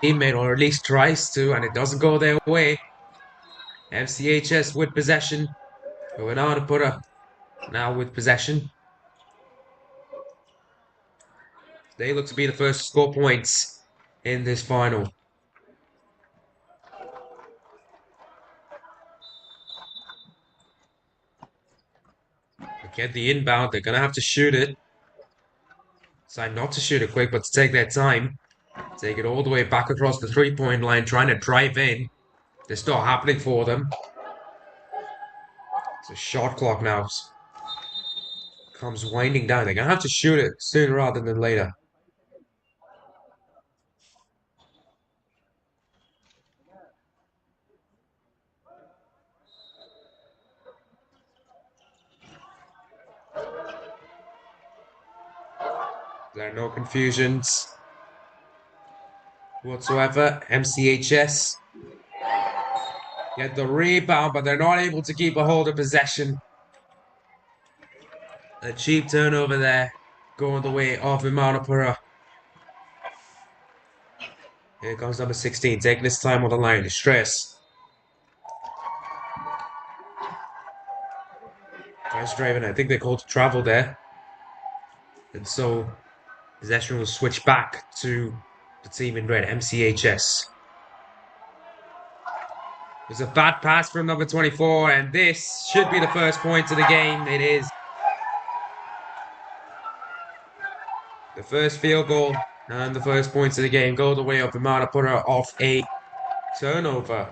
Teammate, or at least tries to, and it doesn't go their way. MCHS with possession. Going on to put a now with possession. They look to be the first to score points in this final. Get the inbound. They're going to have to shoot it. Decide not to shoot it quick, but to take their time. Take it all the way back across the three-point line, trying to drive in. It's not happening for them. It's a shot clock now. Comes winding down. They're going to have to shoot it sooner rather than later. There are no confusions whatsoever. MCHS get the rebound, but they're not able to keep a hold of possession. A cheap turnover there, going the way of Vimanapura. Here comes number 16, taking his time on the line. Stress. Tries driving. I think they called travel there. And so possession will switch back to the team in red, MCHS. There's a bad pass from number 24, and this should be the first point of the game. It is. The first field goal and the first points of the game go the way of Vimanapura off a turnover.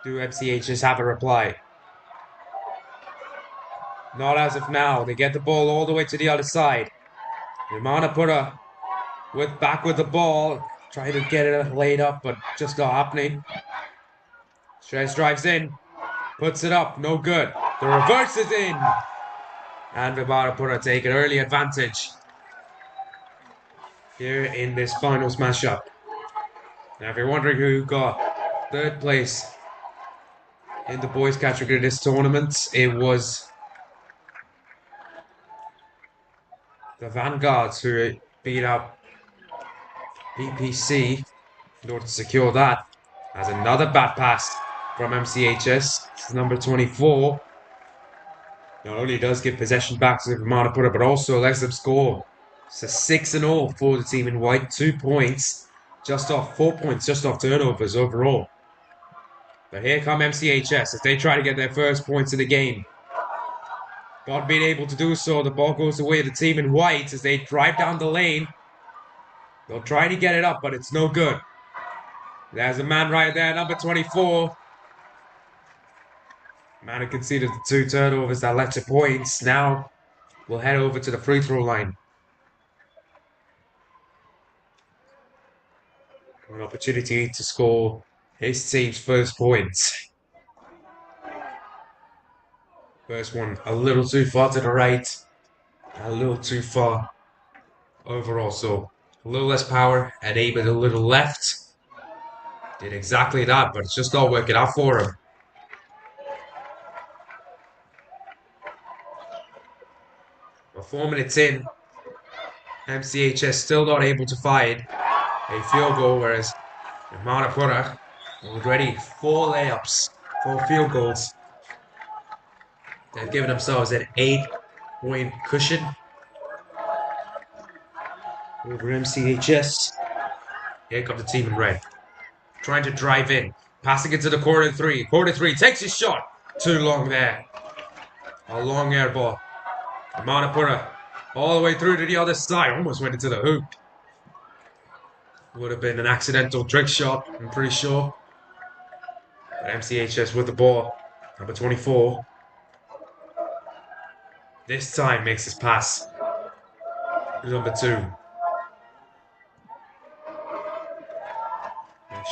Do MCHs have a reply? Not as of now. They get the ball all the way to the other side. Vimanapura back with the ball, trying to get it laid up, but just not happening. Shrez drives in, puts it up, no good. The reverse is in, and Vimanapura take an early advantage here in this finals matchup. Now, if you're wondering who got third place in the boys category of this tournament, it was the Vanguards who beat out BPC in order to secure that. As another bad pass from MCHS, this is number 24. Not only does give possession back to Vimanapura, but also lets them score. It's a 6-0 for the team in white, 2 points, 4 points just off turnovers overall. But here come MCHS as they try to get their first points of the game. Not being able to do so, the ball goes away to the team in white as they drive down the lane. They'll try to get it up, but it's no good. There's a man right there, number 24. Man who conceded the 2 turnovers that led to points. Now we'll head over to the free throw line. An opportunity to score his team's first points. First one a little too far to the right, a little too far overall. So a little less power and aim a little left. Did exactly that, but it's just not working out for him. Well, 4 minutes in, MCHS still not able to find a field goal, whereas Vimanapura already 4 layups, 4 field goals. They've given themselves an 8-point cushion over MCHS. Here comes the team in red. Trying to drive in. Passing into the corner 3. Corner 3 takes his shot. Too long there. A long air ball. Vimanapura all the way through to the other side. Almost went into the hoop. Would have been an accidental trick shot, I'm pretty sure. But MCHS with the ball. Number 24. This time makes his pass. Number 2.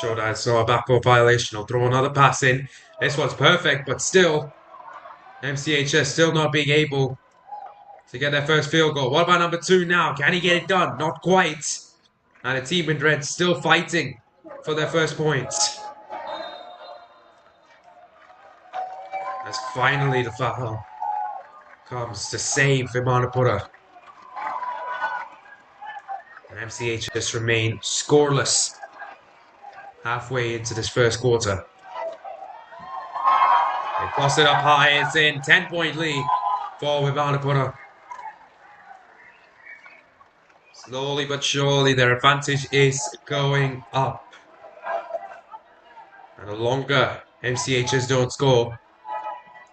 Sure that it's not a backcourt violation. I'll throw another pass in. This one's perfect, but still, MCHS still not being able to get their first field goal. What about number 2 now? Can he get it done? Not quite. And the team in red still fighting for their first points. As finally the foul comes to save Vimanapura. And MCHS remain scoreless halfway into this first quarter. They toss it up high, it's in. 10-point lead for Vimanapura. Slowly but surely their advantage is going up. And the longer MCHS don't score,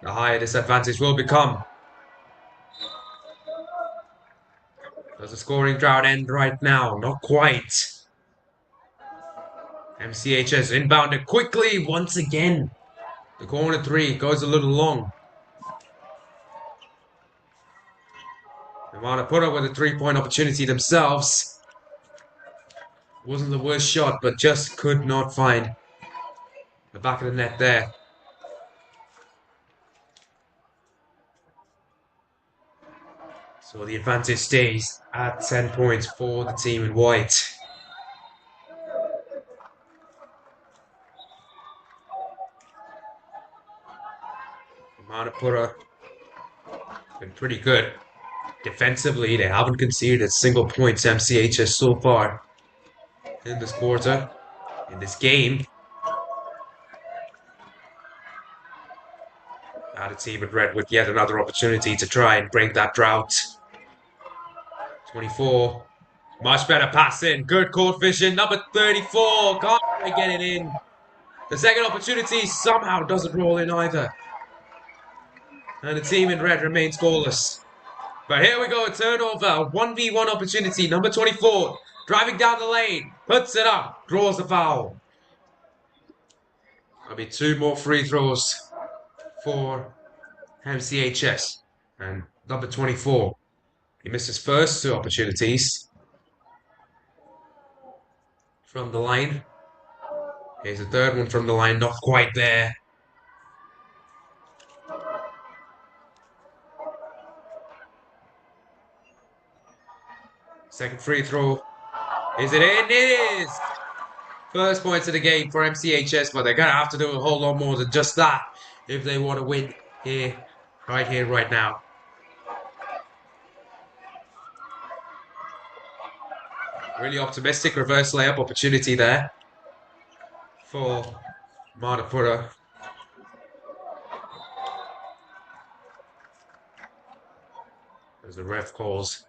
the higher this advantage will become. Does the scoring drought end right now? Not quite. MCHS inbounded quickly once again. The corner 3 goes a little long. Vimanapura with a 3-point opportunity themselves. Wasn't the worst shot, but just could not find the back of the net there. So the advantage stays at 10 points for the team in white. Vimanapura been pretty good. Defensively, they haven't conceded a single point to MCHS so far in this quarter, in this game. Now the team in red with yet another opportunity to try and break that drought. 24. Much better pass in. Good court vision. Number 34. Can't quite get it in. The second opportunity somehow doesn't roll in either. And the team in red remains goalless. But here we go, a turnover, a 1v1 opportunity. Number 24, driving down the lane, puts it up, draws the foul. There'll be 2 more free throws for MCHS. And number 24, he missed his first 2 opportunities from the line. Here's a third one from the line, not quite there. Second free throw. Is it in? It is! First points of the game for MCHS, but they're going to have to do a whole lot more than just that if they want to win here, right now. Really optimistic reverse layup opportunity there for Manapura. As the ref calls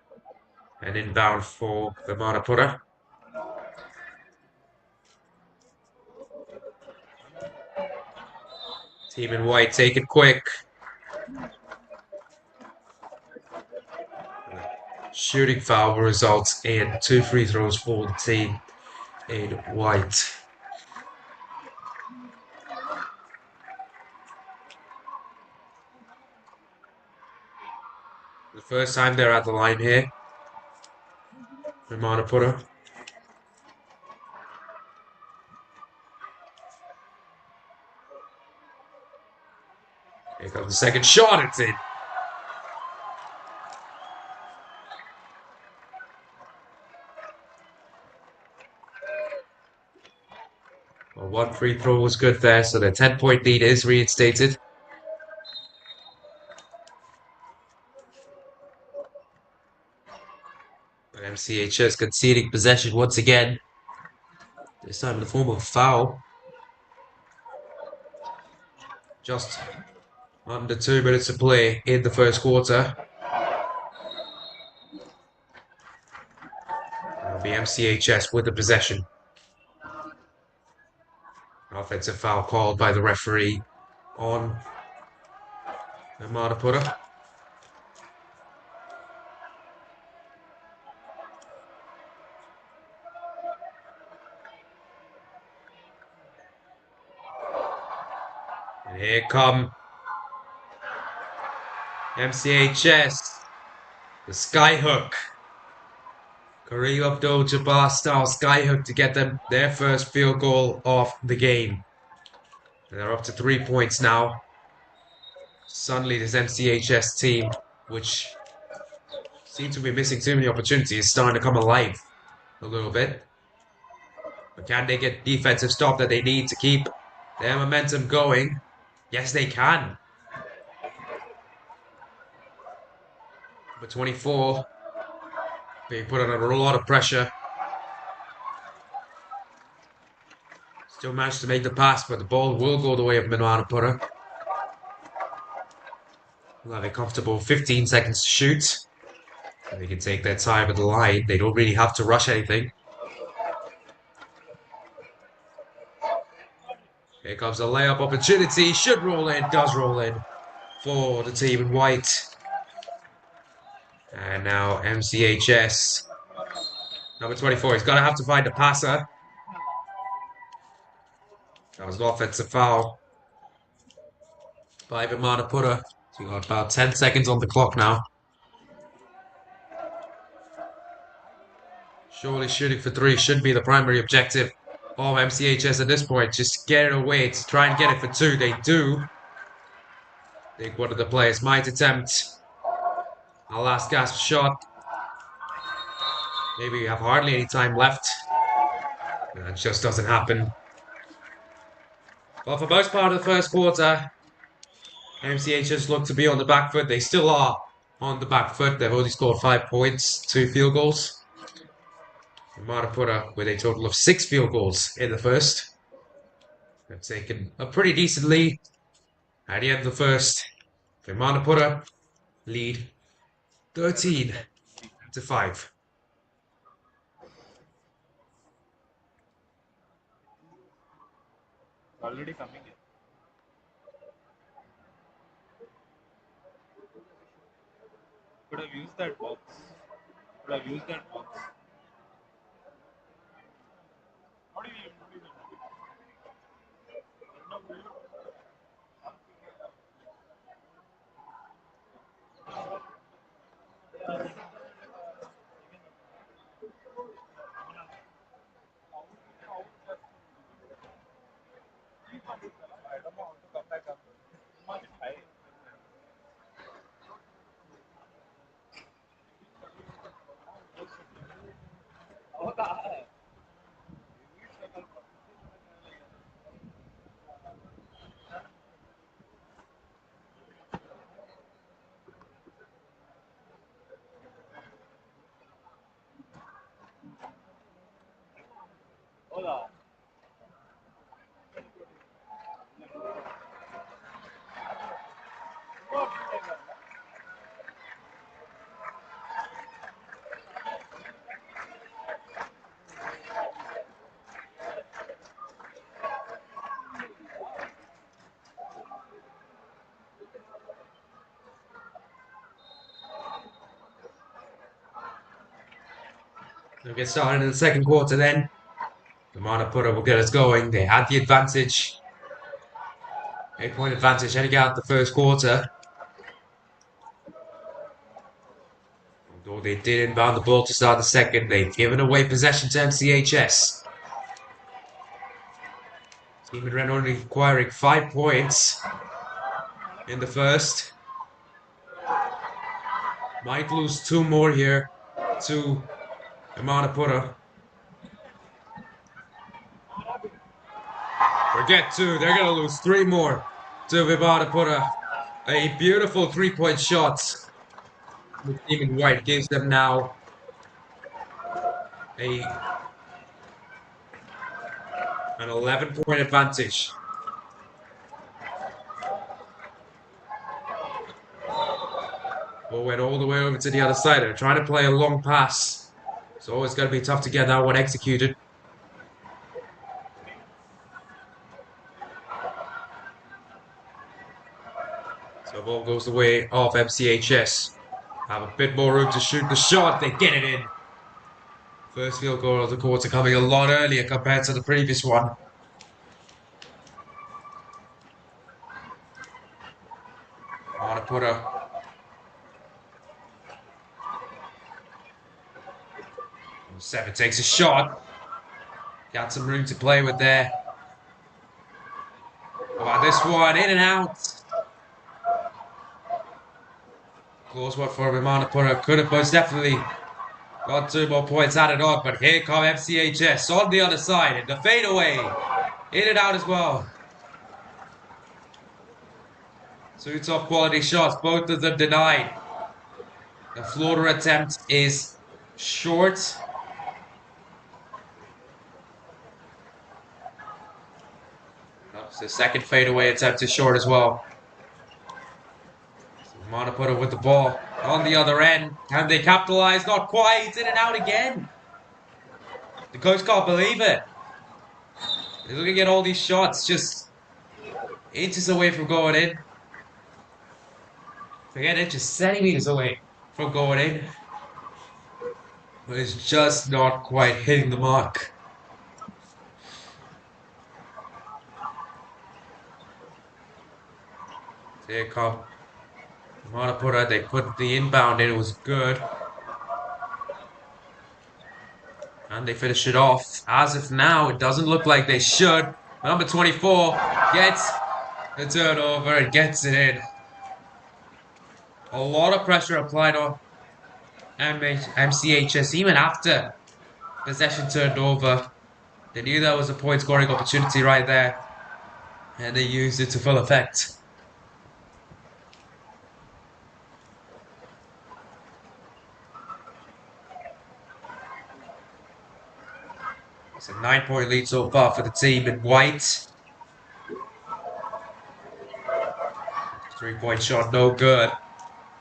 an inbound for the Manapura. Team in white, take it quick. Shooting foul results in 2 free throws for the team in white. The first time they're at the line here for Manapura. Here comes the second shot, it's in. Well, 1 free throw was good there, so the 10-point lead is reinstated. But MCHS conceding possession once again. This time in the form of a foul. Just under 2 minutes to play in the first quarter. It'll be MCHS with the possession. Offensive foul called by the referee on Manapura. And here come MCHS, the skyhook. Kareem Abdul-Jabbar style skyhook to get them their first field goal of the game. And they're up to 3 points now. Suddenly this MCHS team, which seems to be missing too many opportunities, is starting to come alive a little bit. But can they get defensive stop that they need to keep their momentum going? Yes, they can. Number 24 being put under a lot of pressure. Still managed to make the pass, but the ball will go the way of Manapura. They'll have a comfortable 15 seconds to shoot. They can take their time at the line. They don't really have to rush anything. Here comes a layup opportunity. Should roll in, does roll in for the team in white. And now MCHS. Number 24, he's going to have to find a passer. That was an offensive foul by Manapura. So we've got about 10 seconds on the clock now. Surely shooting for 3 should be the primary objective of MCHS at this point. Just get it away to try and get it for 2. They do. I think one of the players might attempt a last gasp shot. Maybe we have hardly any time left. That just doesn't happen. Well, for most part of the first quarter, MCHS look to be on the back foot. They still are on the back foot. They've only scored 5 points, 2 field goals. Manapura with a total of 6 field goals in the first. They've taken a pretty decent lead at the end of the first. The Manapura lead 13-5. Already coming in. Could have used that box. Could have used that box. We'll get started in the second quarter then. Kanteerava will get us going. They had the advantage. 8-point advantage heading out the first quarter. Although they did inbound the ball to start the second, they've given away possession to MCHS. Team in red only acquiring 5 points in the first. Might lose 2 more here to Kanteerava. Forget 2, they're going to lose 3 more to Kanteerava. A beautiful 3-point shot. The team in white gives them now an 11-point advantage. Ball went all the way over to the other side. They're trying to play a long pass. It's always going to be tough to get that one executed. So the ball goes the way of MCHS. Have a bit more room to shoot the shot. They get it in. First field goal of the quarter coming a lot earlier compared to the previous one. Kanteerava. 7 takes a shot. Got some room to play with there. How about this one? In and out. Close one for Kanteerava. Could have most definitely got 2 more points added on, but here come MCHS on the other side. And the fadeaway. In and out as well. 2 top quality shots, both of them denied. The floater attempt is short. The second fadeaway attempt is short as well. Kanteerava with the ball on the other end. Can they capitalize? Not quite. In and out again. The coach can't believe it. He's looking at all these shots just inches away from going in. Forget it, just centimeters away from going in. But it's just not quite hitting the mark. Here come Kanteerava. They put the inbound in, it was good. And they finish it off. As of now, it doesn't look like they should. Number 24 gets the turnover and gets it in. A lot of pressure applied on MCHS even after possession turned over. They knew that was a point scoring opportunity right there. And they used it to full effect. It's a 9-point lead so far for the team in white. 3-point shot, no good.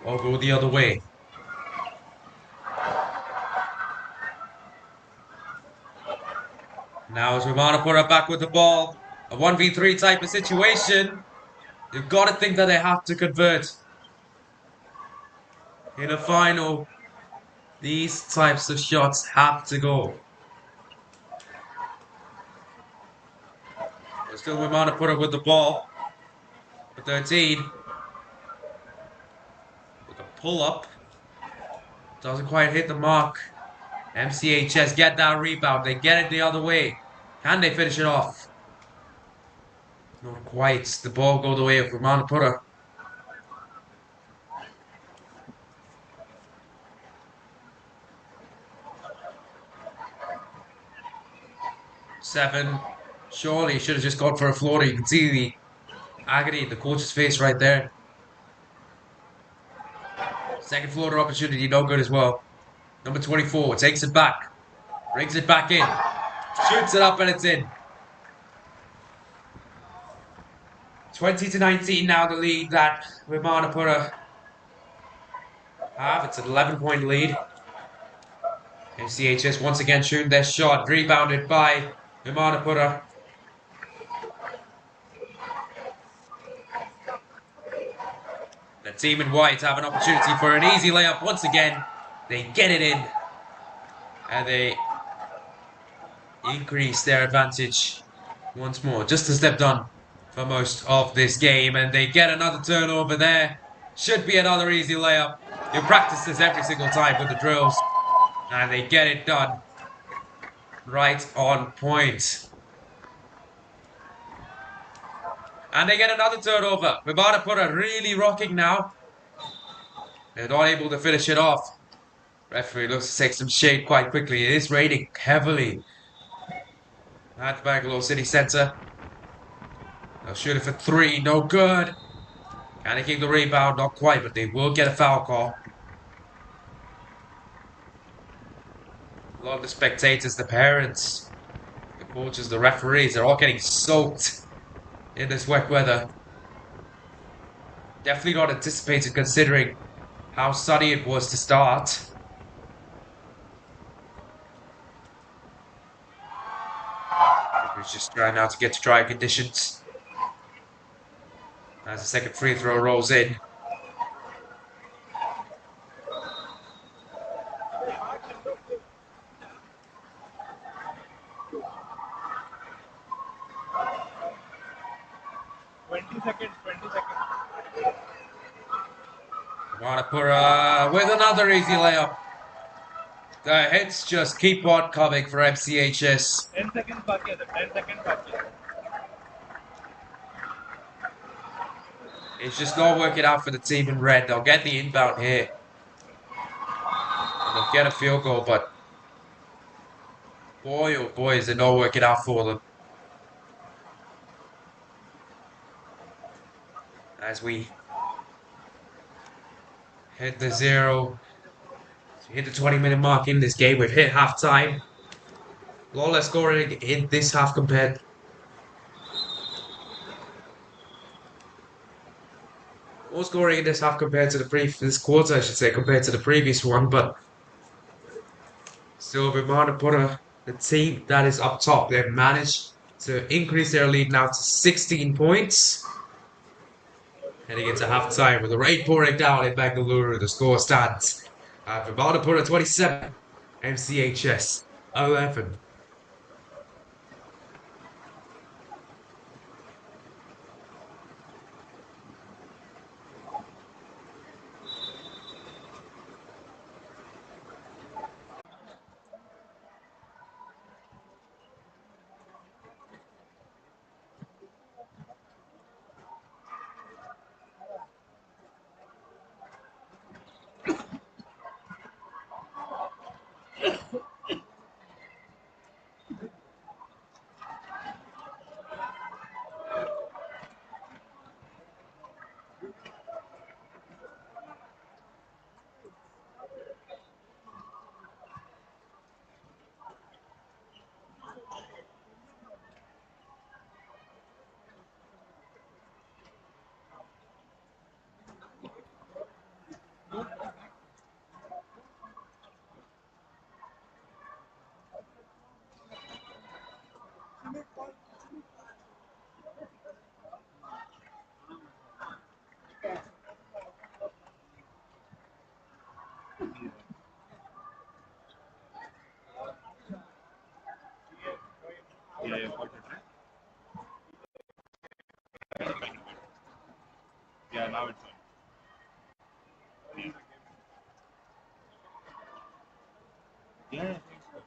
I'll go the other way. Now as Kanteerava back with the ball. A 1v3 type of situation. You've got to think that they have to convert In a final, these types of shots have to go. But still, Wimana put up with the ball for 13. With a pull up. Doesn't quite hit the mark. MCHS get that rebound. They get it the other way. Can they finish it off? Not quite. The ball goes away of Ramanapura. 7. Surely should have just gone for a floater. You can see the agony in the coach's face right there. Second floater opportunity, no good as well. Number 24 takes it back. Brings it back in. Shoots it up and it's in. 20-19 now the lead that Ramanapura have. It's an 11-point lead. MCHS once again shooting their shot. Rebounded by Ramanapura. The team in white have an opportunity for an easy layup once again. They get it in. And they increase their advantage once more. Just as they've done for most of this game. And they get another turnover there. Should be another easy layup. You practice this every single time with the drills. And they get it done. Right on point. And they get another turnover. Ramanapura really rocking now. They're not able to finish it off. Referee looks to take some shade quite quickly. It is raining heavily at Bangalore City Centre. They'll shoot it for 3. No good. Can they keep the rebound? Not quite, but they will get a foul call. A lot of the spectators, the parents, the coaches, the referees, they're all getting soaked in this wet weather. Definitely not anticipated considering how sunny it was to start. He's just trying now to get to dry conditions. As the second free throw rolls in. Ramanapura with another easy layup. The hits just keep on coming for MCHS. 10 seconds back here. 10 seconds back here. It's just not working out for the team in red. They'll get the inbound here. And they'll get a field goal, but boy, oh boy, is it not working out for them. As we hit the 20-minute mark in this game, we've hit halftime. A lot less scoring in this half compared. More scoring in this half compared to this quarter, I should say, compared to the previous one, but still, Ramanapura, the team that is up top, they've managed to increase their lead now to 16 points. Heading into halftime with the rain pouring down in Bengaluru, the score stands at Ramanapura 27, MCHS 11. now it's on. Yeah, I think so.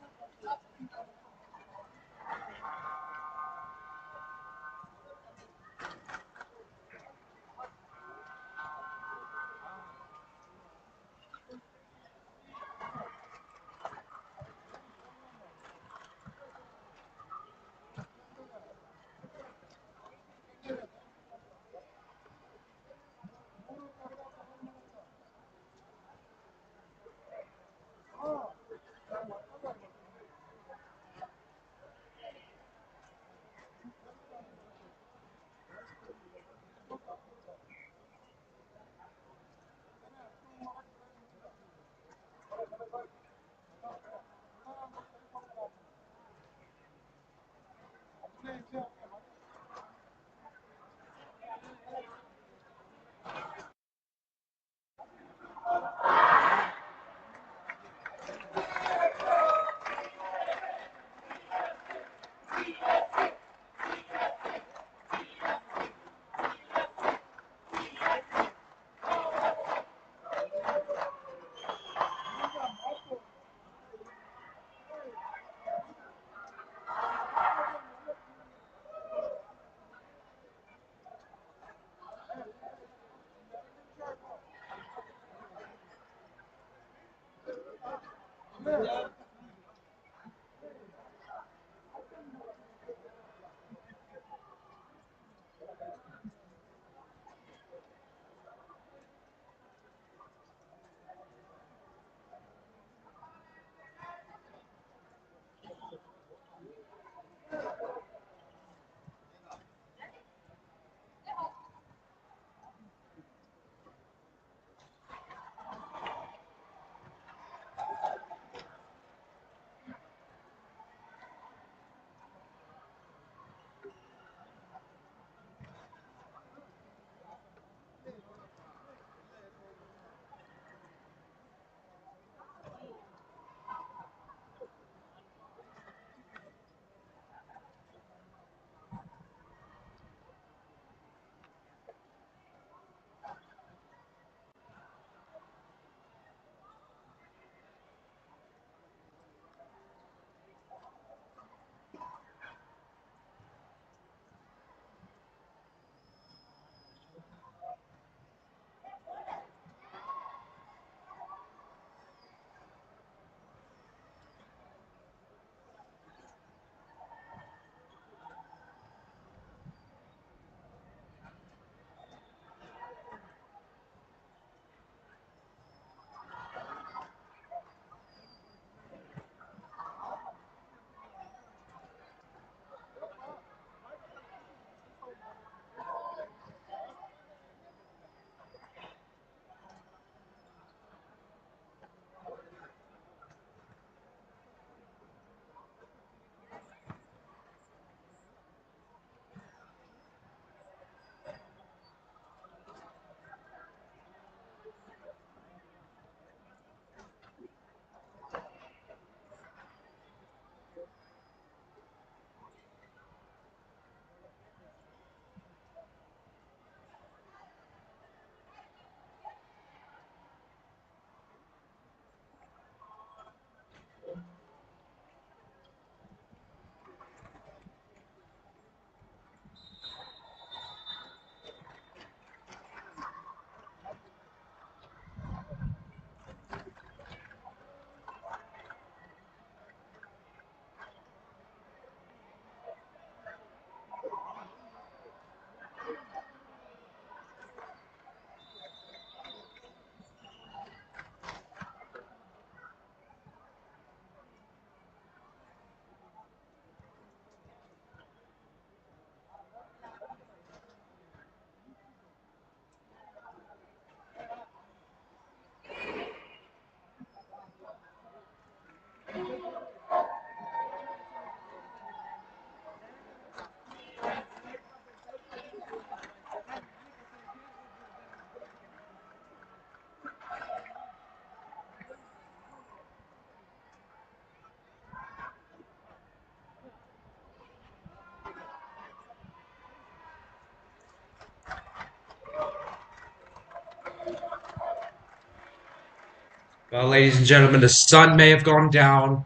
Well, ladies and gentlemen, the sun may have gone down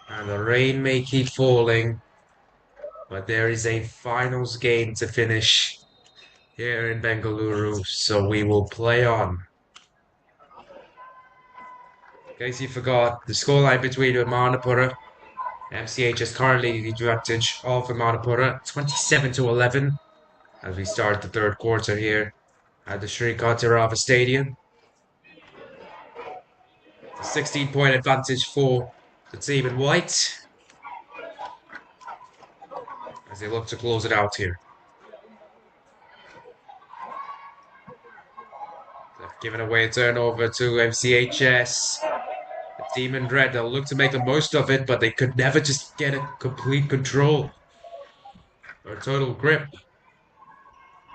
and the rain may keep falling, but there is a finals game to finish here in Bengaluru, so we will play on. In case you forgot, the scoreline between Manapura and MCH is currently the advantage of Manapura, 27-11, as we start the third quarter here at the Sri Kanteerava Stadium. A 16-point advantage for the team in white as they look to close it out here. They've given away a turnover to MCHS. The team in red, they'll look to make the most of it, but they could never just get a complete control or total grip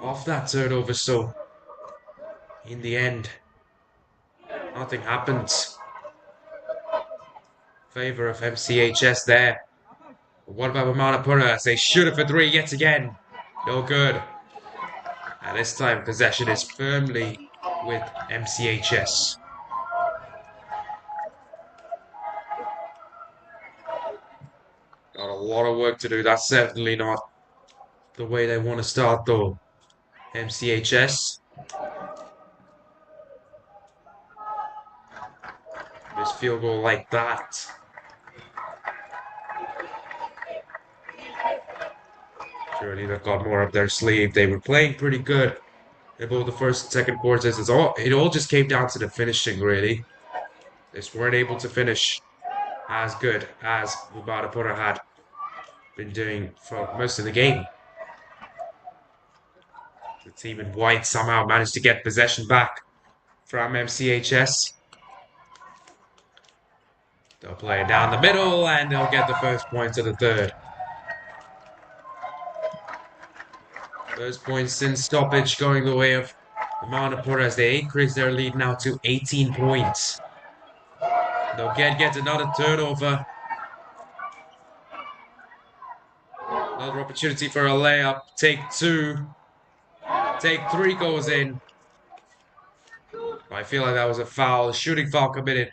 off that turnover. So, in the end, nothing happens. Favor of MCHS there. But what about Manapura as they shoot it for three yet again? No good. And this time, possession is firmly with MCHS. Got a lot of work to do. That's certainly not the way they want to start, though. MCHS. This field goal like that. Surely they've got more up their sleeve. They were playing pretty good in both the first and second quarters. It all just came down to the finishing, really. They just weren't able to finish as good as Mubarakpura had been doing for most of the game. The team in white somehow managed to get possession back from MCHS. They'll play it down the middle and they'll get the first points of the third. First points since stoppage going the way of Manapura as they increase their lead now to 18 points. They'll get another turnover. Another opportunity for a layup. Take two. Take three goes in. I feel like that was a foul. A shooting foul committed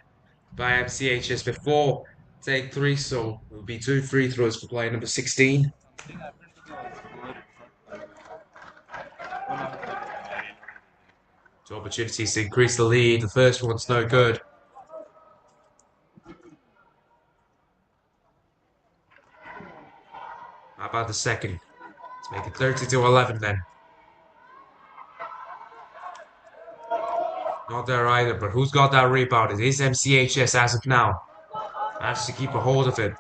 by MCHS before take three, so it will be 2 free throws for player number 16. Two opportunities to increase the lead. The first one's no good. How about the second? Let's make it 30-11 then. Not there either, but who's got that rebound? It is MCHS as of now. Managed to keep a hold of it.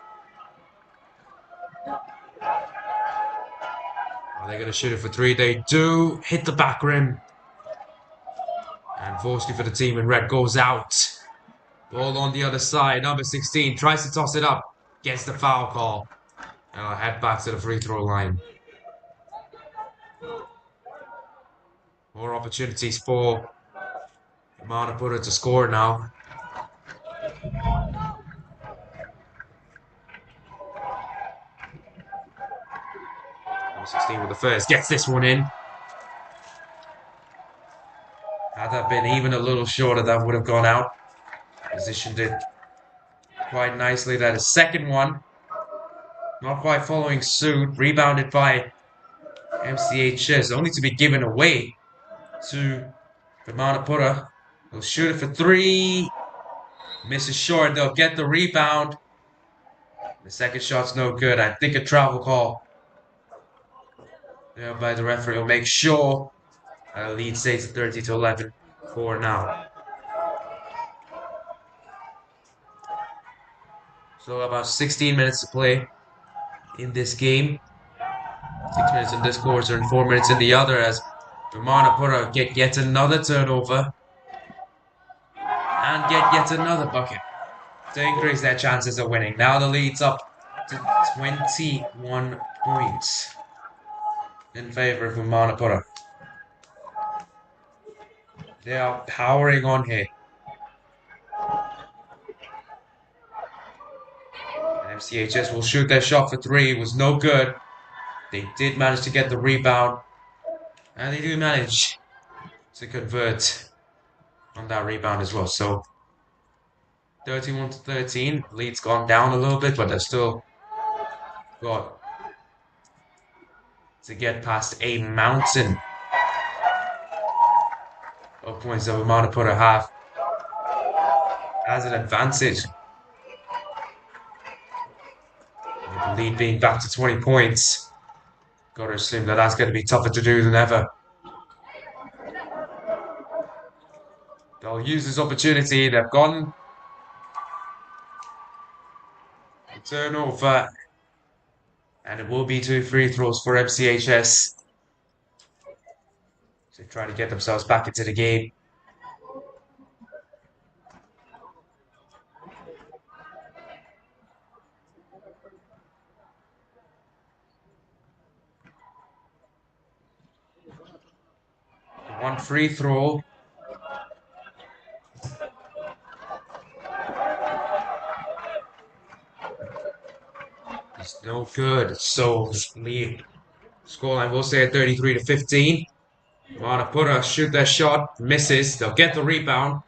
Are they going to shoot it for three? They do. Hit the back rim. And fortunately for the team in red, goes out. Ball on the other side. Number 16 tries to toss it up. Gets the foul call. And I'll head back to the free throw line. More opportunities for Manapura to score now. 16 with the first. Gets this one in. Had that been even a little shorter, that would have gone out. Positioned it quite nicely. That is second one. Not quite following suit. Rebounded by MCHS. Only to be given away to Manapura. They'll shoot it for three. Misses short. They'll get the rebound. The second shot's no good. I think a travel call there by the referee will make sure lead stays at 30-11 for now. So about 16 minutes to play in this game. 6 minutes in this quarter and 4 minutes in the other as Manapura get yet another turnover and get yet another bucket to increase their chances of winning. Now the lead's up to 21 points in favor of Manapura. They are powering on here. And MCHS will shoot their shot for three. It was no good. They did manage to get the rebound. And they do manage to convert on that rebound as well. So 31-13, lead's gone down a little bit, but they've still got to get past a mountain of points that we might have put a half as an advantage. With the lead being back to 20 points, got to assume that that's going to be tougher to do than ever. They'll use this opportunity. They've gone a turnover, and it will be 2 free throws for MCHS to try to get themselves back into the game. One free throw. It's no good. So lead scoreline will stay at 33-15. Manapura shoot their shot, misses. They'll get the rebound.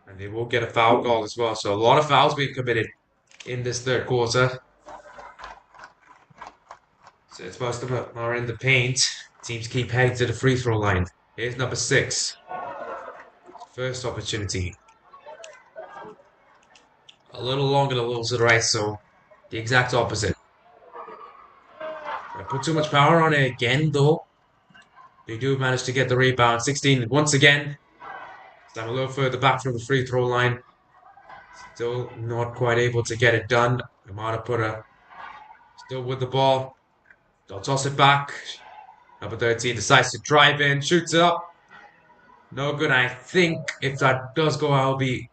And they will get a foul call as well. So a lot of fouls being committed in this third quarter. So it's most of them are in the paint. Teams keep heading to the free throw line. Here's number 6. First opportunity. A little longer, a little to the right, so the exact opposite. I put too much power on it again, though. They do manage to get the rebound. 16 once again. Stand a little further back from the free throw line. Still not quite able to get it done. Manapura still with the ball. They'll toss it back. Number 13 decides to drive in, shoots it up. No good. I think if that does go, I'll be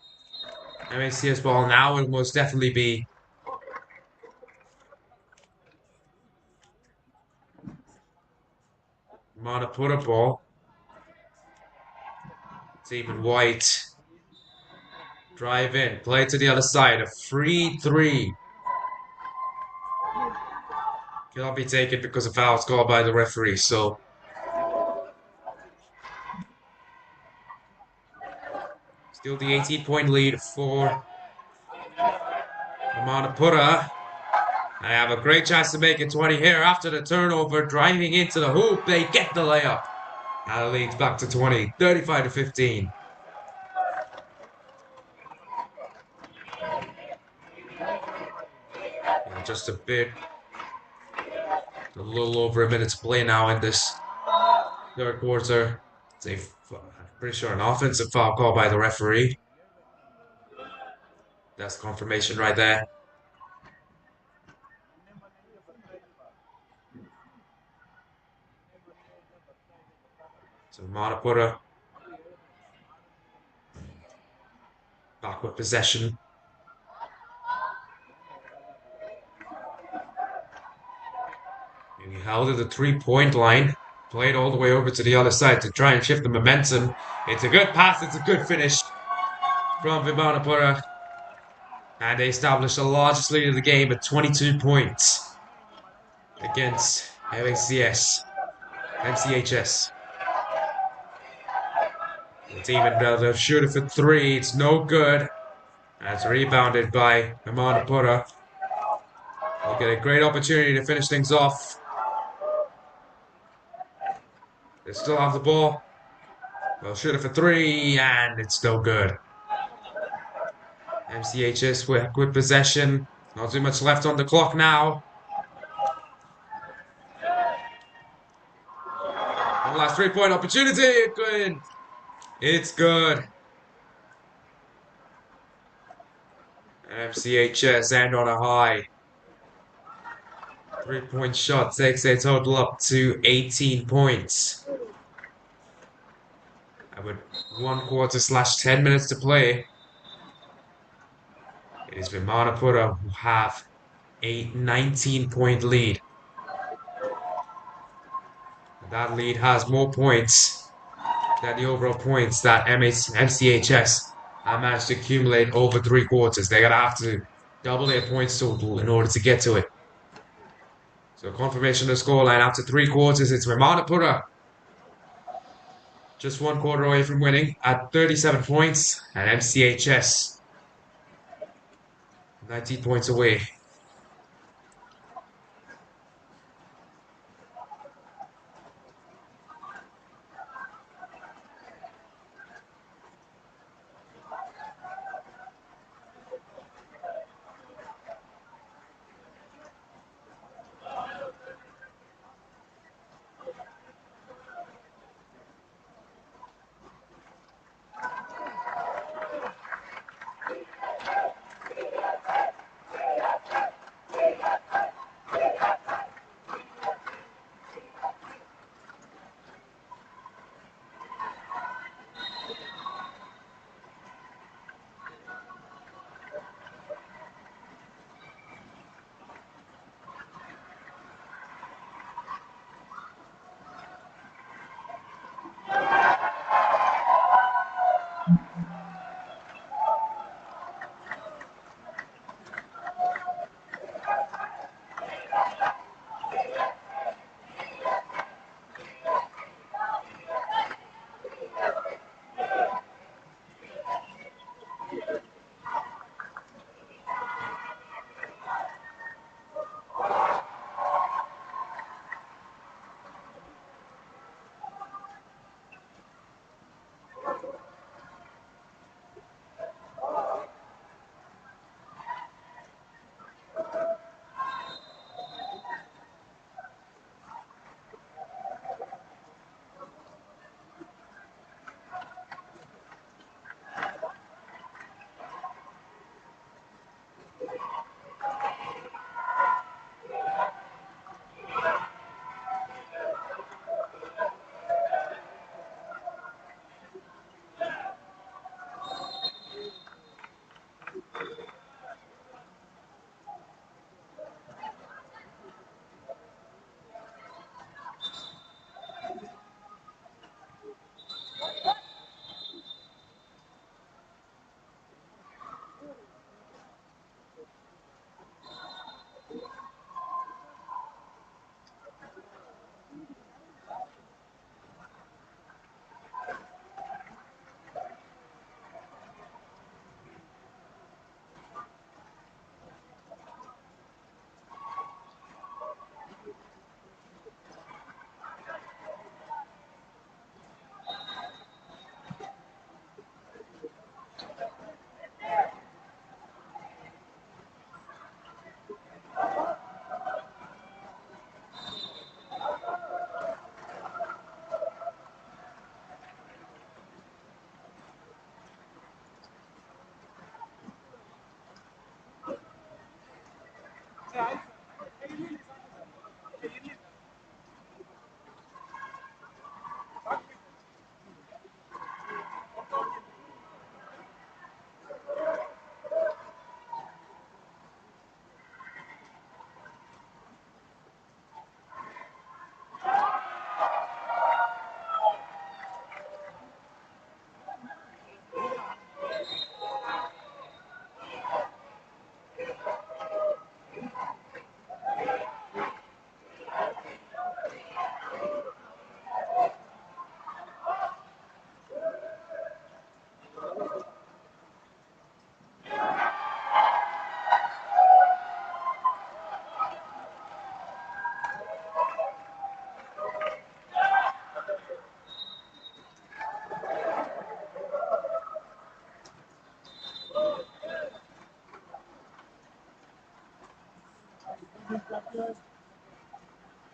MACS ball now. It will most definitely be Manapura ball. Stephen White. Drive in. Play to the other side. A free 3. Cannot be taken because of foul called by the referee. So still the 18-point lead for Manapura. I have a great chance to make it 20 here after the turnover. Driving into the hoop. They get the layup. Now the lead's back to 20. 35-15. Yeah, just a little over a minute to play now in this third quarter. I'm pretty sure an offensive foul call by the referee. That's confirmation right there. So Manapura back with possession. He held at the 3-point line. Played all the way over to the other side to try and shift the momentum. It's a good pass. It's a good finish from Vimanapura. And they established the largest lead of the game at 22 points against MCHS. It's even better. Shooter for 3. It's no good. That's rebounded by Vimanapura. They'll get a great opportunity to finish things off. They still have the ball. They'll shoot it for 3, and it's still good. MCHS with good possession. Not too much left on the clock now. One last 3-point opportunity. Good. It's good. MCHS end on a high. 3-point shot takes a total up to 18 points. And with 1 quarter/10 minutes to play, it is Vimanapura who have a 19-point lead. That lead has more points than the overall points that MCHS have managed to accumulate over 3 quarters. They're going to have to double their points total in order to get to it. So confirmation of the scoreline after 3 quarters. It's Ramanapura just 1 quarter away from winning at 37 points, and MCHS 19 points away.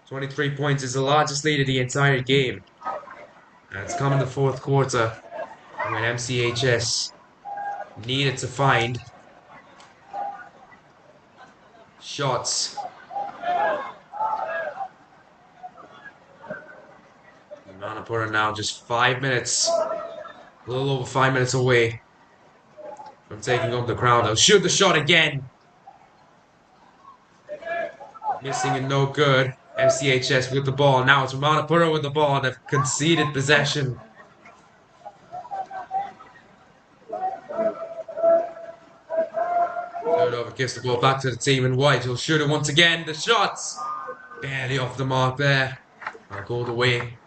"23 points is the largest lead of the entire game. And it's come in the fourth quarter when MCHS needed to find shots. Manapura now just 5 minutes, a little over 5 minutes away from taking up the crown. They'll shoot the shot again. Missing and no good. MCHS with the ball. Now it's Manapura with the ball. They've conceded possession. Turnover gives the ball back to the team in white. He'll shoot it once again. The shots Barely off the mark there. I'll go the way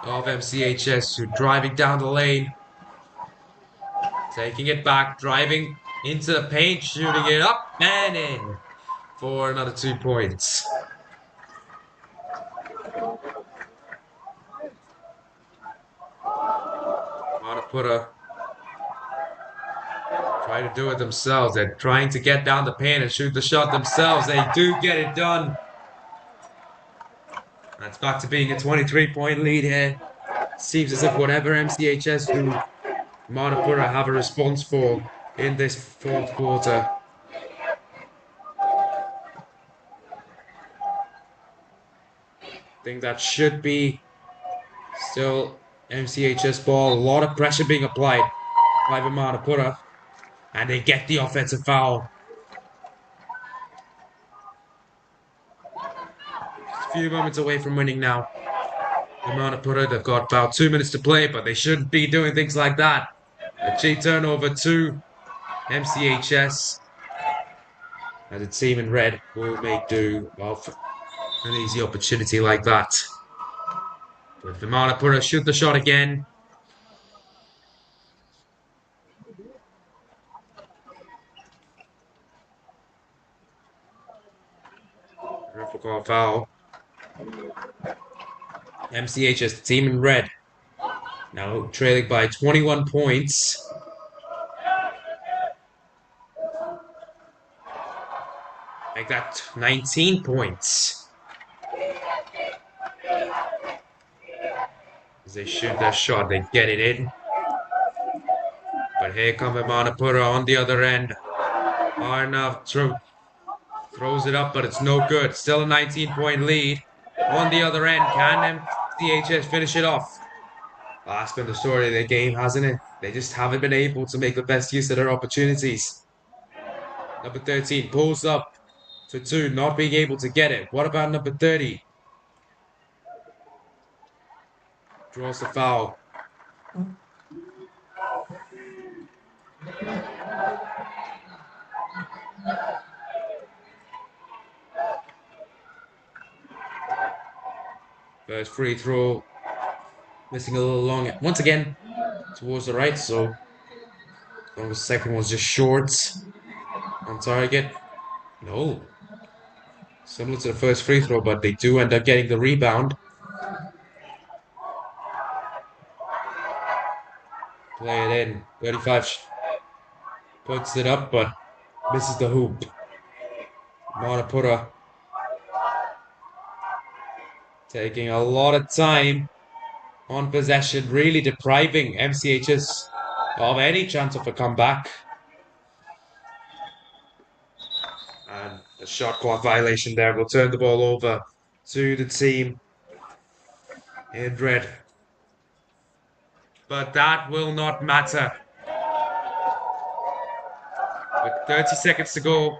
of MCHS, who driving down the lane. Taking it back, driving into the paint, shooting it up and in for another 2 points. Kanteerava try to do it themselves. They're trying to get down the paint and shoot the shot themselves. They do get it done. That's back to being a 23-point lead here. Seems as if whatever MCHS do, Kanteerava have a response for in this fourth quarter. I think that should be still MCHS ball. A lot of pressure being applied by Kanteerava, and they get the offensive foul. Just a few moments away from winning now. Kanteerava, they've got about 2 minutes to play, but they shouldn't be doing things like that. A cheap turnover to MCHS. And the team in red will make do of an easy opportunity like that. But Kanteerava shoot the shot again. Referee call foul. MCHS, the team in red, now trailing by 21 points. Make that 19 points. As they shoot their shot, they get it in. But here comes Kanteerava on the other end. Arnav throws it up, but it's no good. Still a 19-point lead. On the other end, can MCHS finish it off? That's been the story of the game, hasn't it? They just haven't been able to make the best use of their opportunities. Number 13 pulls up for two, not being able to get it. What about number 30? Draws the foul. First free throw, missing a little long. Once again, towards the right, so the second was just short on target. No. Similar to the first free throw, but they do end up getting the rebound. Play it in. 35 puts it up, but misses the hoop. Kanteerava taking a lot of time on possession, really depriving MCHS of any chance of a comeback. And a shot clock violation there will turn the ball over to the team in red. But that will not matter. With 30 seconds to go,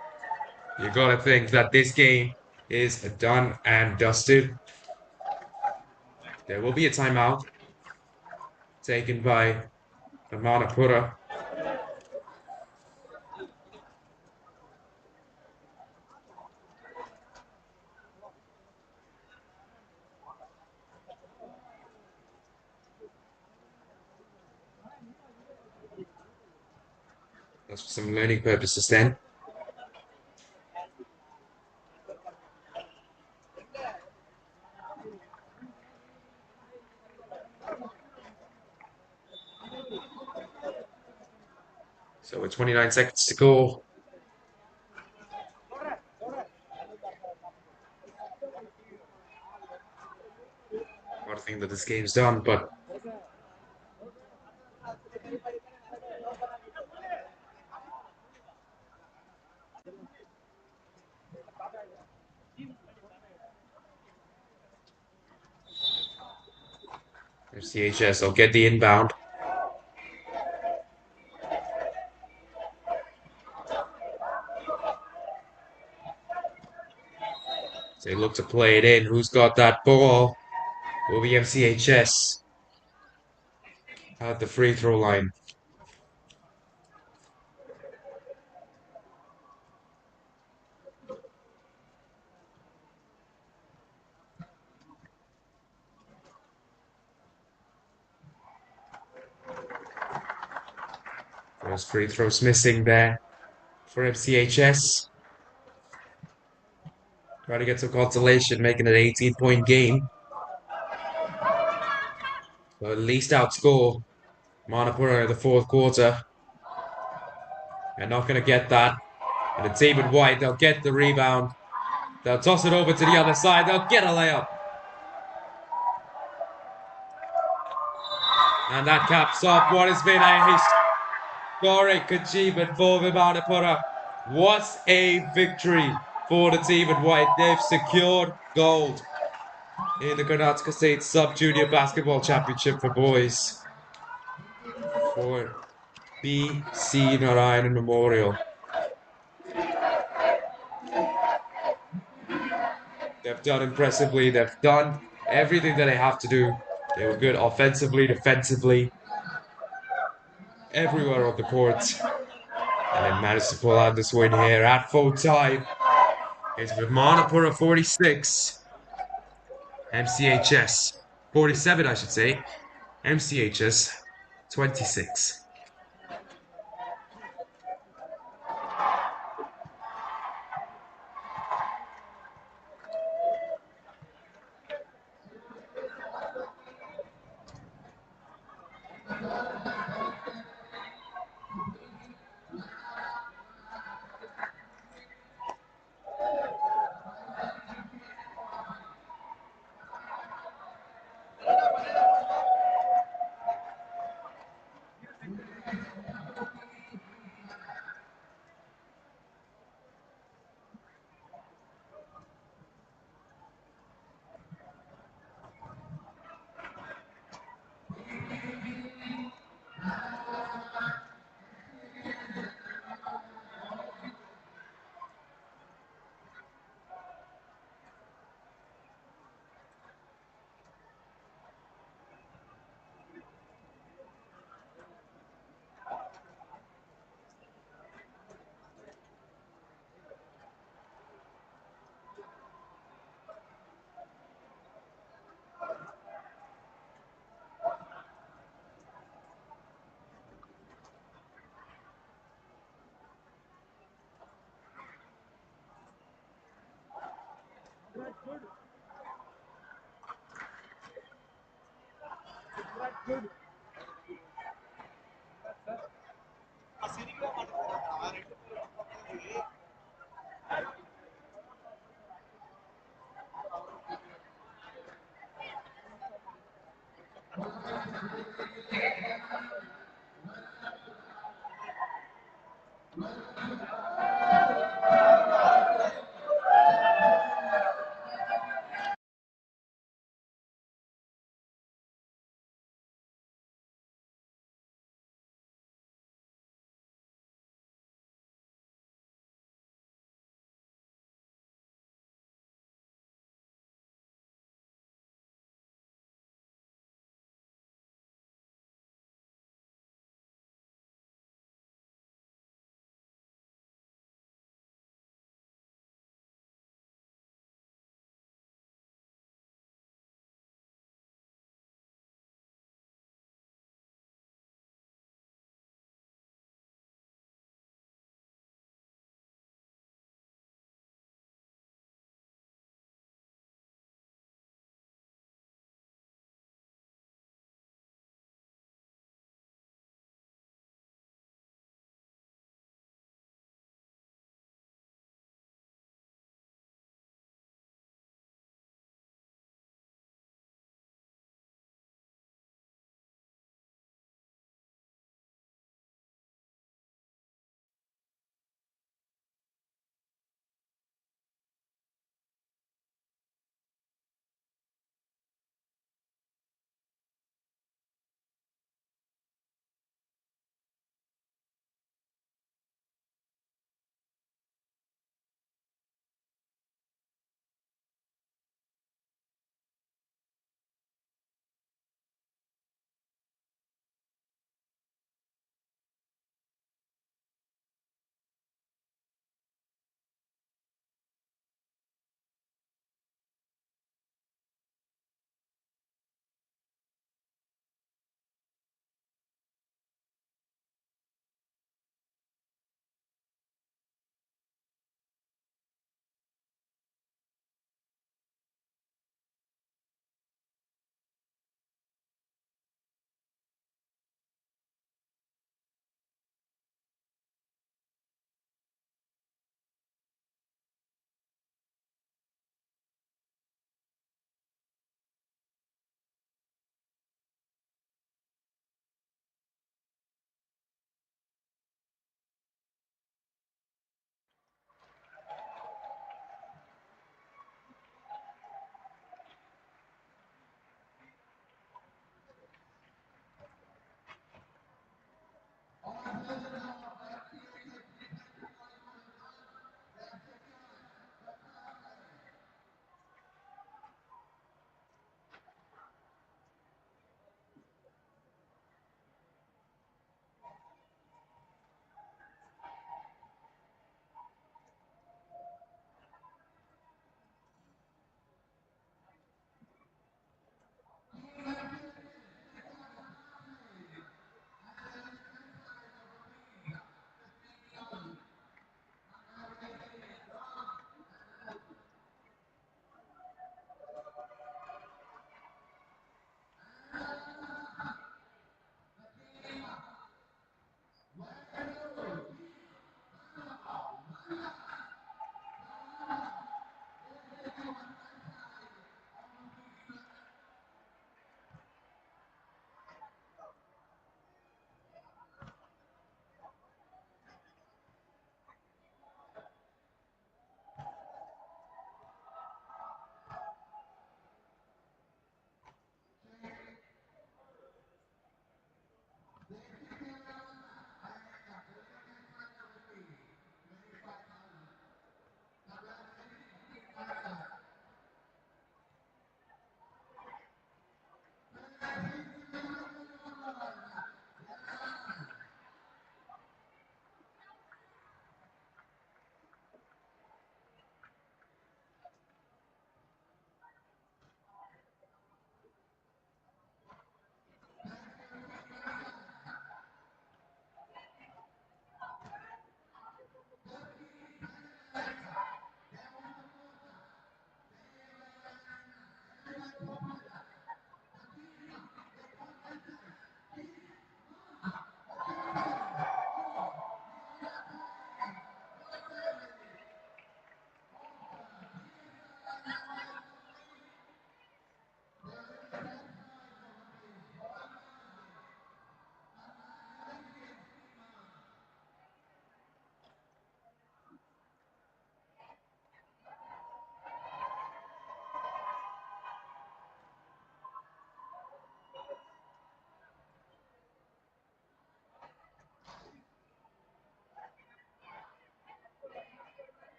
you gotta think that this game is done and dusted. There will be a timeout taken by Kanteerava. That's for some learning purposes then. So with 29 seconds to go. I don't think that this game's done, but CHS will get the inbound. They look to play it in. Who's got that ball? Will be MCHS at the free throw line. Those free throws missing there for MCHS. Trying to get some consolation, making it an 18-point game. But at least outscore Manapura in the fourth quarter. They're not going to get that. And it's even White. They'll get the rebound. They'll toss it over to the other side. They'll get a layup. And that caps off what has been a historic achievement for Vimanapura. What a victory for the team in white. They've secured gold in the Karnataka State Sub-Junior Basketball Championship for boys for B.C. Narayan Memorial. They've done impressively. They've done everything that they have to do. They were good offensively, defensively, everywhere on the court. And they managed to pull out this win here at full time. It's with Manapura 46, MCHS 47, I should say. MCHS 26.